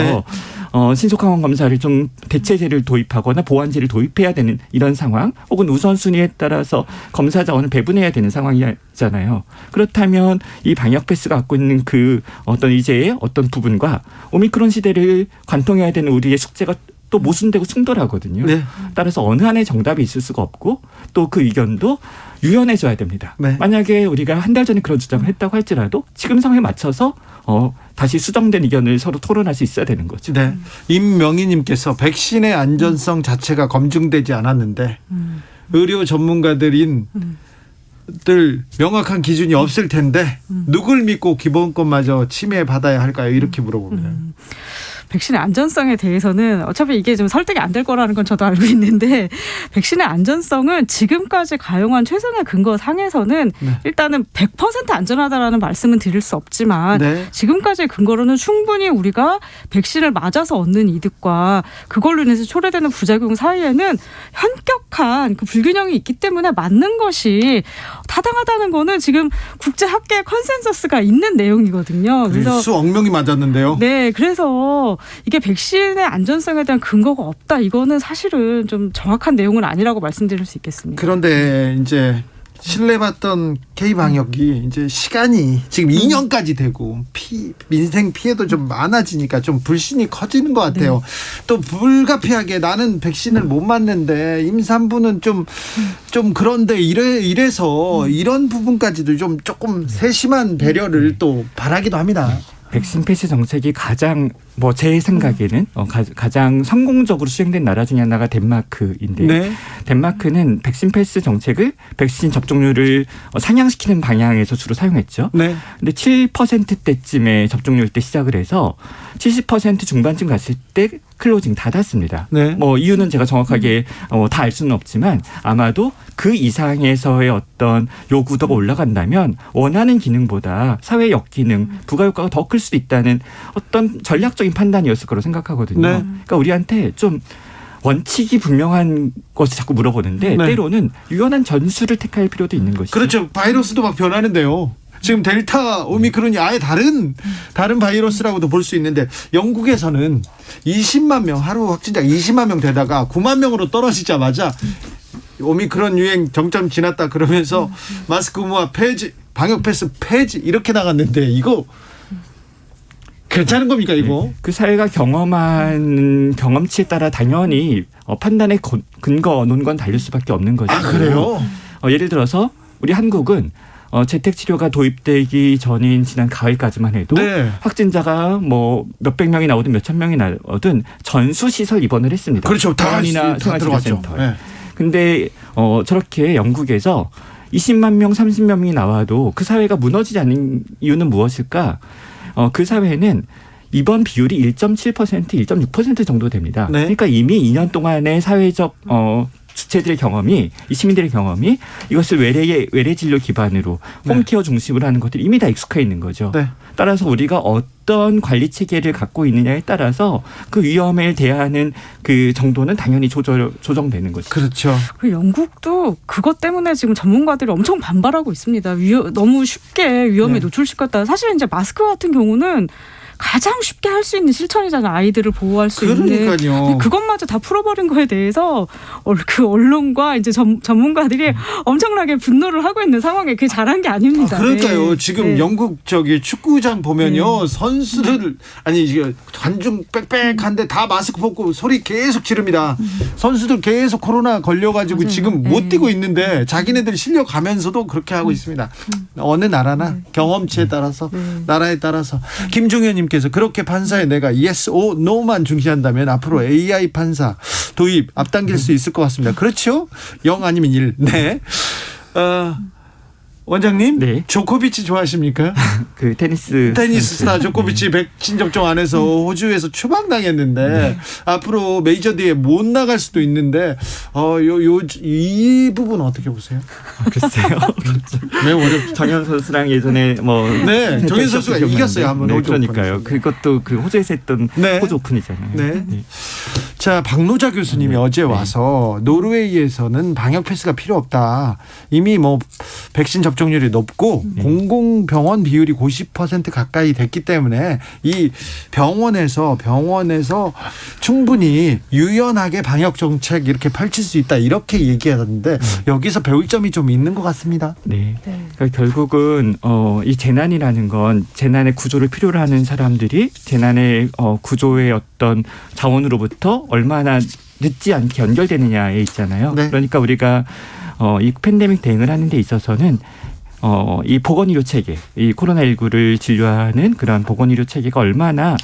신속항원 검사를 좀 대체제를 도입하거나 보완제를 도입해야 되는 이런 상황 혹은 우선순위에 따라서 검사 자원을 배분해야 되는 상황이잖아요. 그렇다면 이 방역 패스가 갖고 있는 그 어떤 이제의 어떤 부분과 오미크론 시대를 관통해야 되는 우리의 숙제가 또 모순되고 충돌하거든요. 네. 따라서 어느 한에 정답이 있을 수가 없고 또 그 의견도 유연해져야 됩니다. 네. 만약에 우리가 한 달 전에 그런 주장을 했다고 할지라도 지금 상황에 맞춰서 다시 수정된 의견을 서로 토론할 수 있어야 되는 거죠. 네. 임명희님께서 백신의 안전성 자체가 검증되지 않았는데 의료 전문가들인 들 명확한 기준이 없을 텐데 누굴 믿고 기본권마저 침해받아야 할까요? 이렇게 물어봅니다. 백신의 안전성에 대해서는 어차피 이게 좀 설득이 안 될 거라는 건 저도 알고 있는데 백신의 안전성은 지금까지 가용한 최선의 근거 상에서는 일단은 100% 안전하다라는 말씀은 드릴 수 없지만 지금까지의 근거로는 충분히 우리가 백신을 맞아서 얻는 이득과 그걸로 인해서 초래되는 부작용 사이에는 현격한 그 불균형이 있기 때문에 맞는 것이 타당하다는 거는 지금 국제학계의 컨센서스가 있는 내용이거든요. 그래서 수억 명이 맞았는데요. 네, 그래서 이게 백신의 안전성에 대한 근거가 없다. 이거는 사실은 좀 정확한 내용은 아니라고 말씀드릴 수 있겠습니다. 그런데 이제 신뢰받던 K방역이 이제 시간이 지금 2년까지 되고 민생 피해도 좀 많아지니까 좀 불신이 커지는 것 같아요. 또 불가피하게 나는 백신을 못 맞는데 임산부는 좀 그런데 이래서 이런 부분까지도 좀 조금 세심한 배려를 또 바라기도 합니다. 백신 패스 정책이 가장 제 생각에는 가장 성공적으로 수행된 나라 중에 하나가 덴마크인데 네. 덴마크는 백신 패스 정책을 백신 접종률을 상향시키는 방향에서 주로 사용했죠. 네. 근데 7%대쯤의 접종률 때 시작을 해서 70% 중반쯤 갔을 때 클로징 닫았습니다. 네. 이유는 제가 정확하게 다 알 수는 없지만 아마도 그 이상에서의 어떤 요구도가 올라간다면 원하는 기능보다 사회 역기능, 부가효과가 더 클 수도 있다는 어떤 전략적인 판단이었을 거라고 생각하거든요. 네. 그러니까 우리한테 좀 원칙이 분명한 것을 자꾸 물어보는데 때로는 유연한 전술을 택할 필요도 있는 것이죠. 그렇죠. 바이러스도 막 변하는데요. 지금 델타, 오미크론이 아예 다른 바이러스라고도 볼 수 있는데 영국에서는 20만 명 하루 확진자 20만 명 되다가 9만 명으로 떨어지자마자 오미크론 유행 정점 지났다 그러면서 마스크 의무화 폐지, 방역 패스 폐지 이렇게 나갔는데 이거 괜찮은 겁니까 이거? 그 사회가 경험한 경험치에 따라 당연히 판단의 근거, 논건 달릴 수밖에 없는 거죠. 아 그래요? 예를 들어서 우리 한국은 재택치료가 도입되기 전인 지난 가을까지만 해도 확진자가 몇백 명이 나오든 몇천 명이 나오든 전수시설 입원을 했습니다. 그렇죠. 다 생활치료센터. 근데 저렇게 영국에서 20만 명, 30만 명이 나와도 그 사회가 무너지지 않는 이유는 무엇일까? 그 사회는 입원 비율이 1.7%, 1.6% 정도 됩니다. 그러니까 이미 2년 동안의 사회적 주체들의 경험이, 이 시민들의 경험이 이것을 외래 진료 기반으로 홈케어 중심으로 하는 것들이 이미 다 익숙해 있는 거죠. 따라서 우리가 어떤 관리 체계를 갖고 있느냐에 따라서 그 위험을 대하는 그 정도는 당연히 조정되는 것이죠. 그렇죠. 그리고 영국도 그것 때문에 지금 전문가들이 엄청 반발하고 있습니다. 너무 쉽게 위험에 노출시켰다. 사실 이제 마스크 같은 경우는 가장 쉽게 할 수 있는 실천이잖아요. 아이들을 보호할 수 있는. 근데 그것마저 다 풀어버린 거에 대해서 그 언론과 이제 전문가들이 엄청나게 분노를 하고 있는 상황에 그게 잘한 게 아닙니다. 그러니까요. 지금 영국 축구장 보면요. 선수들 관중 빽빽한데 다 마스크 벗고 소리 계속 지릅니다. 선수들 계속 코로나 걸려가지고 지금 못 뛰고 있는데 자기네들 실려가면서도 그렇게 하고 있습니다. 어느 나라나 경험치에 따라서 나라에 따라서. 김종현님께서 그렇게 판사에 내가 yes or no만 중시한다면 앞으로 AI 판사 도입 앞당길 수 있을 것 같습니다. 그렇죠? 0 아니면 1. 네. 원장님, 조코비치 좋아하십니까? 그 테니스 스타 조코비치 백신 접종 안 해서 호주에서 추방당했는데 앞으로 메이저대회 못 나갈 수도 있는데 이 부분 어떻게 보세요? 글쎄요. 매우 어렵죠. 정현 선수랑 예전에 정현 선수가 이겼어요 한번. 그러니까요. 그것도 그 호주에서 했던 호주 오픈이잖아요. 자, 박노자 교수님이 어제 와서 노르웨이에서는 방역 패스가 필요 없다. 이미 백신 접종률이 높고 공공병원 비율이 90% 가까이 됐기 때문에 이 병원에서 충분히 유연하게 방역 정책 이렇게 펼칠 수 있다 이렇게 얘기하는데 여기서 배울 점이 좀 있는 것 같습니다. 그러니까 결국은 이 재난이라는 건 재난의 구조를 필요로 하는 사람들이 재난의 구조의 어떤 자원으로부터 얼마나 늦지 않게 연결되느냐에 있잖아요. 네. 그러니까 우리가 이 팬데믹 대응을 하는 데 있어서는 이 보건의료 체계, 이 코로나19를 진료하는 그런 보건의료 체계가 얼마나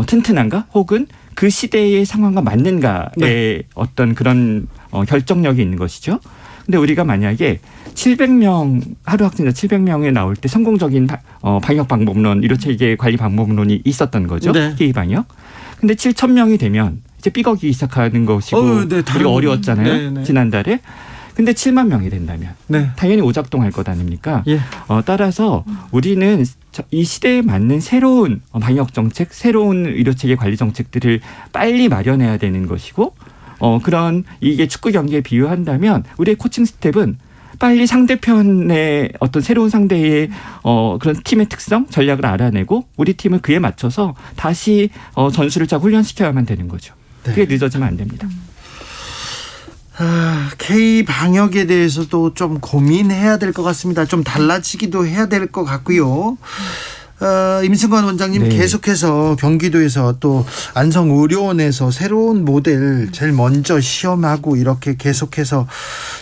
튼튼한가 혹은 그 시대의 상황과 맞는가에 네. 어떤 그런 결정력이 있는 것이죠. 근데 우리가 만약에 700명 하루 확진자 700명에 나올 때 성공적인 방역 방법론, 의료체계 관리 방법론이 있었던 거죠. 네. K 방역. 근데 7,000명이 되면 이제 삐걱이기 시작하는 것이고 네, 우리가 어려웠잖아요. 네, 네. 지난달에. 근데 7만 명이 된다면 당연히 오작동할 것 아닙니까? 예. 따라서 우리는 이 시대에 맞는 새로운 방역 정책, 새로운 의료체계 관리 정책들을 빨리 마련해야 되는 것이고 그런 이게 축구 경기에 비유한다면 우리의 코칭 스텝은 빨리 상대편의 어떤 새로운 상대의 그런 팀의 특성, 전략을 알아내고 우리 팀을 그에 맞춰서 다시 전술을 짜고 훈련시켜야만 되는 거죠. 그게 늦어지면 안 됩니다. K 방역에 대해서도 좀 고민해야 될 것 같습니다. 좀 달라지기도 해야 될 것 같고요. 임승관 원장님 네. 계속해서 경기도에서 또 안성의료원에서 새로운 모델 제일 먼저 시험하고 이렇게 계속해서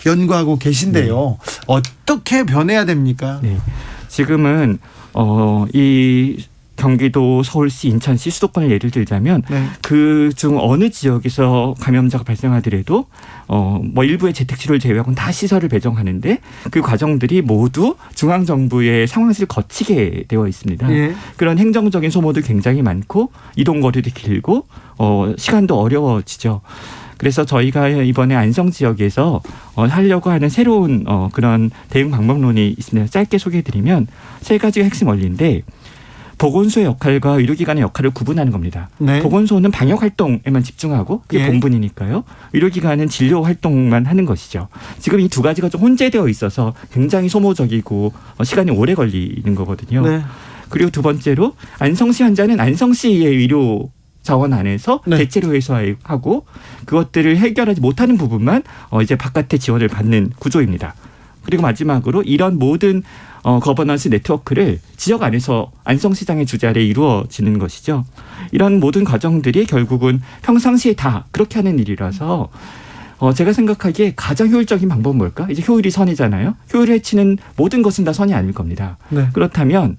연구하고 계신데요. 네. 어떻게 변해야 됩니까? 네. 지금은 이 경기도, 서울시, 인천시, 수도권을 예를 들자면 네. 그중 어느 지역에서 감염자가 발생하더라도 뭐 일부의 재택치료를 제외하고는 다 시설을 배정하는데 그 과정들이 모두 중앙정부의 상황실을 거치게 되어 있습니다. 예. 그런 행정적인 소모도 굉장히 많고 이동거리도 길고 시간도 어려워지죠. 그래서 저희가 이번에 안성 지역에서 하려고 하는 새로운 그런 대응 방법론이 있습니다. 짧게 소개해드리면 세 가지가 핵심 원리인데 보건소의 역할과 의료기관의 역할을 구분하는 겁니다. 네. 보건소는 방역 활동에만 집중하고 그게 본분이니까요. 의료기관은 진료 활동만 하는 것이죠. 지금 이 두 가지가 좀 혼재되어 있어서 굉장히 소모적이고 시간이 오래 걸리는 거거든요. 네. 그리고 두 번째로 안성시 환자는 안성시의 의료 자원 안에서 대체로 회수하고 그것들을 해결하지 못하는 부분만 이제 바깥의 지원을 받는 구조입니다. 그리고 마지막으로 이런 모든 거버넌스 네트워크를 지역 안에서 안성시장의 주재 아래 이루어지는 것이죠. 이런 모든 과정들이 결국은 평상시에 다 그렇게 하는 일이라서 제가 생각하기에 가장 효율적인 방법은 뭘까? 이제 효율이 선이잖아요. 효율을 해치는 모든 것은 다 선이 아닐 겁니다. 네. 그렇다면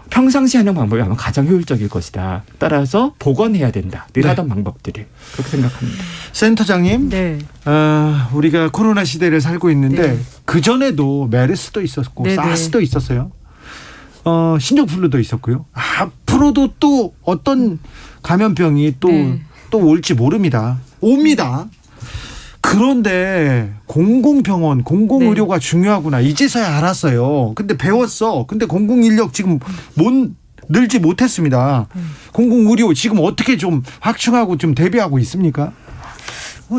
평상시 하는 방법이 아마 가장 효율적일 것이다. 따라서 복원해야 된다. 늘 하던 방법들을. 그렇게 생각합니다. 센터장님, 네. 우리가 코로나 시대를 살고 있는데 네. 그전에도 메르스도 있었고 네네. 사스도 있었어요. 신종플루도 있었고요. 앞으로도 또 어떤 감염병이 또 올지 모릅니다. 옵니다. 그런데 공공병원, 공공의료가 중요하구나. 이제서야 알았어요. 근데 배웠어. 근데 공공인력 지금 늘지 못했습니다. 공공의료 지금 어떻게 좀 확충하고 좀 대비하고 있습니까?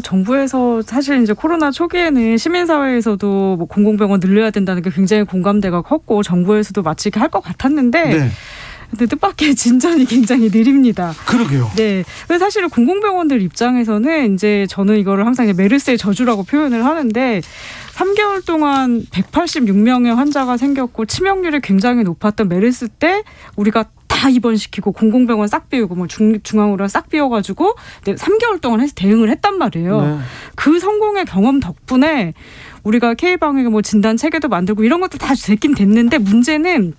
정부에서 사실 이제 코로나 초기에는 시민사회에서도 뭐 공공병원 늘려야 된다는 게 굉장히 공감대가 컸고 정부에서도 마치 할 것 같았는데 네. 근데 뜻밖의 진전이 굉장히 느립니다. 그러게요. 네. 그래서 사실 공공병원들 입장에서는 이제 저는 이거를 항상 메르스의 저주라고 표현을 하는데 3개월 동안 186명의 환자가 생겼고 치명률이 굉장히 높았던 메르스 때 우리가 다 입원시키고 공공병원 싹 비우고 뭐 중앙으로 싹 비워가지고 3개월 동안 해서 대응을 했단 말이에요. 네. 그 성공의 경험 덕분에 우리가 K방역의 뭐 진단 체계도 만들고 이런 것도 다 됐긴 됐는데 문제는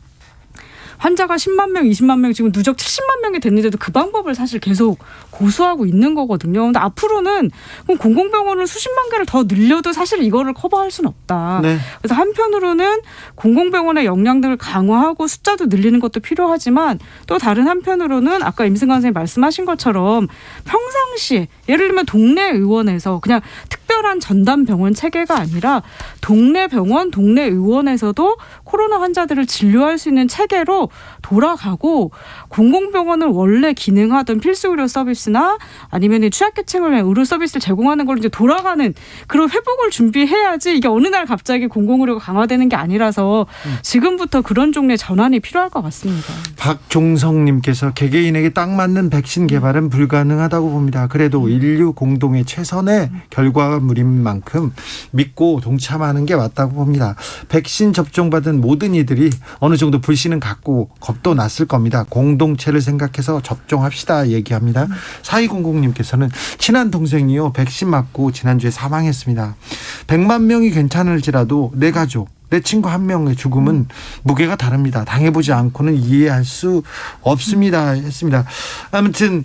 환자가 10만 명, 20만 명, 지금 누적 70만 명이 됐는데도 그 방법을 사실 계속 고수하고 있는 거거든요. 근데 앞으로는 공공병원을 수십만 개를 더 늘려도 사실 이거를 커버할 수는 없다. 네. 그래서 한편으로는 공공병원의 역량들을 강화하고 숫자도 늘리는 것도 필요하지만 또 다른 한편으로는 아까 임승관 선생님 말씀하신 것처럼 평상시에 예를 들면 동네 의원에서 그냥 특별한 전담병원 체계가 아니라 동네 병원, 동네 의원에서도 코로나 환자들을 진료할 수 있는 체계로 돌아가고 공공병원을 원래 기능하던 필수 의료 서비스나 아니면 취약계층을 위한 의료 서비스를 제공하는 걸 이제 돌아가는 그런 회복을 준비해야지 이게 어느 날 갑자기 공공의료가 강화되는 게 아니라서 지금부터 그런 종류의 전환이 필요할 것 같습니다. 박종성님께서 개개인에게 딱 맞는 백신 개발은 불가능하다고 봅니다. 그래도 인류 공동의 최선의 결과물인 만큼 믿고 동참하는 게 맞다고 봅니다. 백신 접종받은 모든 이들이 어느 정도 불신은 갖고 하고 겁도 났을 겁니다. 공동체를 생각해서 접종합시다 얘기합니다. 4200님께서는 친한 동생이요. 백신 맞고 지난주에 사망했습니다. 100만 명이 괜찮을지라도 내 가족, 내 친구 한 명의 죽음은 무게가 다릅니다. 당해보지 않고는 이해할 수 없습니다. 했습니다. 아무튼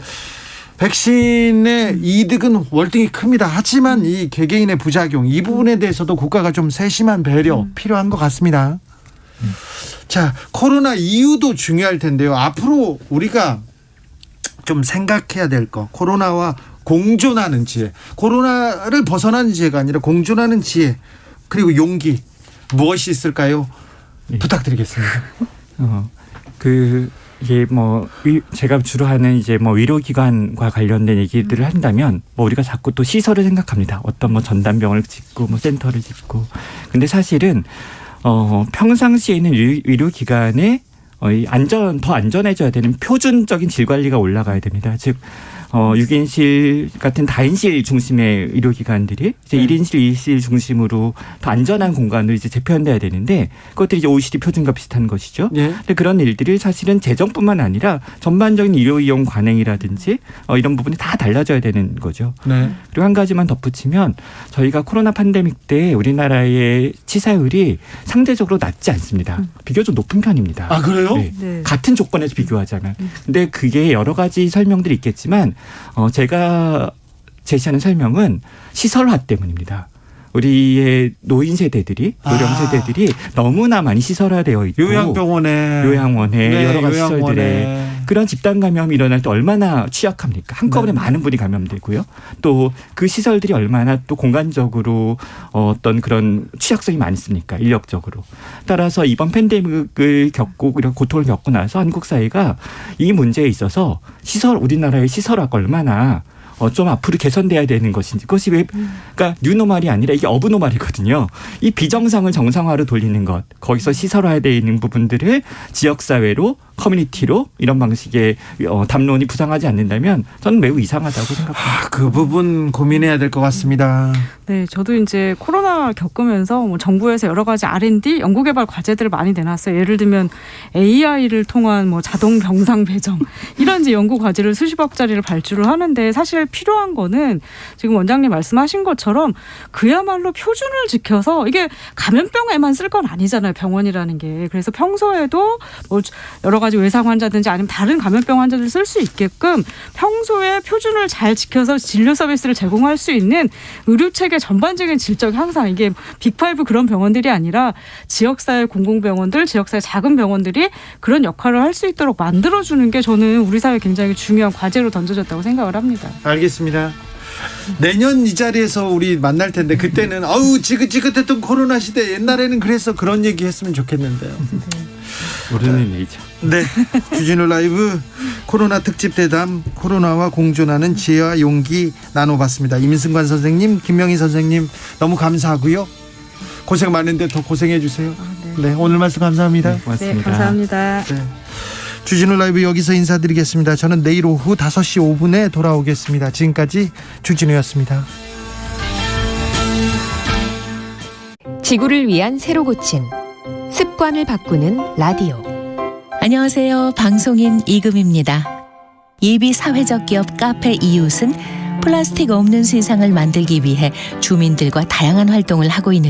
백신의 이득은 월등히 큽니다. 하지만 이 개개인의 부작용, 이 부분에 대해서도 국가가 좀 세심한 배려 필요한 것 같습니다. 자, 코로나 이후도 중요할 텐데요. 앞으로 우리가 좀 생각해야 될 거, 코로나와 공존하는 지혜, 코로나를 벗어나는 지혜가 아니라 공존하는 지혜, 그리고 용기, 무엇이 있을까요? 부탁드리겠습니다. 이게 제가 주로 하는 이제 의료기관과 관련된 얘기들을 한다면 우리가 자꾸 또 시설을 생각합니다. 어떤 전담병을 짓고 센터를 짓고. 근데 사실은 평상시에는 의료기관에 더 안전해져야 되는 표준적인 질 관리가 올라가야 됩니다. 즉 6인실 같은 다인실 중심의 의료기관들이 이제 1인실, 2인실 중심으로 더 안전한 공간으로 이제 재편돼야 되는데 그것들이 이제 OECD 표준과 비슷한 것이죠. 근데 그런 일들이 사실은 재정뿐만 아니라 전반적인 의료 이용 관행이라든지 이런 부분이 다 달라져야 되는 거죠. 그리고 한 가지만 덧붙이면 저희가 코로나 팬데믹 때 우리나라의 치사율이 상대적으로 낮지 않습니다. 비교적 높은 편입니다. 아, 그래요? 네. 같은 조건에서 비교하자면. 근데 그게 여러 가지 설명들이 있겠지만 제가 제시하는 설명은 시설화 때문입니다. 우리의 노인 세대들이, 노령 세대들이 너무나 많이 시설화되어 있고 요양원에 여러 가지 시설들에 그런 집단 감염이 일어날 때 얼마나 취약합니까? 한꺼번에 많은 분이 감염되고요. 또 그 시설들이 얼마나 또 공간적으로 어떤 그런 취약성이 많습니까? 인력적으로. 따라서 이번 팬데믹을 겪고 이런 고통을 겪고 나서 한국 사회가 이 문제에 있어서 우리나라의 시설화가 얼마나 좀 앞으로 개선돼야 되는 것인지, 그것이 그러니까 뉴노멀이 아니라 이게 어브노멀이거든요. 이 비정상을 정상화로 돌리는 것, 거기서 시설화되어 있는 부분들을 지역사회로, 커뮤니티로 이런 방식의 담론이 부상하지 않는다면 저는 매우 이상하다고 생각합니다. 그 부분 고민해야 될 것 같습니다. 네, 저도 이제 코로나 겪으면서 정부에서 여러 가지 R&D 연구개발 과제들을 많이 내놨어요. 예를 들면 AI를 통한 자동 병상 배정 이런 이제 연구 과제를 수십억짜리를 발주를 하는데 사실 필요한 거는 지금 원장님 말씀하신 것처럼 그야말로 표준을 지켜서 이게 감염병에만 쓸 건 아니잖아요. 병원이라는 게. 그래서 평소에도 여러 가지 외상 환자든지 아니면 다른 감염병 환자들 쓸 수 있게끔 평소에 표준을 잘 지켜서 진료 서비스를 제공할 수 있는 의료체계 전반적인 질적 향상, 이게 빅5 그런 병원들이 아니라 지역사회 공공병원들, 지역사회 작은 병원들이 그런 역할을 할 수 있도록 만들어주는 게 저는 우리 사회에 굉장히 중요한 과제로 던져졌다고 생각을 합니다. 알겠습니다. 내년 이 자리에서 우리 만날 텐데 그때는 지긋지긋했던 코로나 시대 옛날에는 그래서 그런 얘기 했으면 좋겠는데요. 모르는 일이죠. 네, 주진우 라이브 코로나 특집 대담, 코로나와 공존하는 지혜와 용기 나눠봤습니다. 임승관 선생님, 김명희 선생님 너무 감사하고요. 고생 많은데 더 고생해 주세요. 네, 오늘 말씀 감사합니다. 네, 고맙습니다. 네, 감사합니다. 네. 주진우 라이브 여기서 인사드리겠습니다. 저는 내일 오후 5시 5분에 돌아오겠습니다. 지금까지 주진우였습니다. 지구를 위한 새로 고침 습관을 바꾸는 라디오. 안녕하세요. 방송인 이금입니다. 예비 사회적 기업 카페 이웃은 플라스틱 없는 세상을 만들기 위해 주민들과 다양한 활동을 하고 있는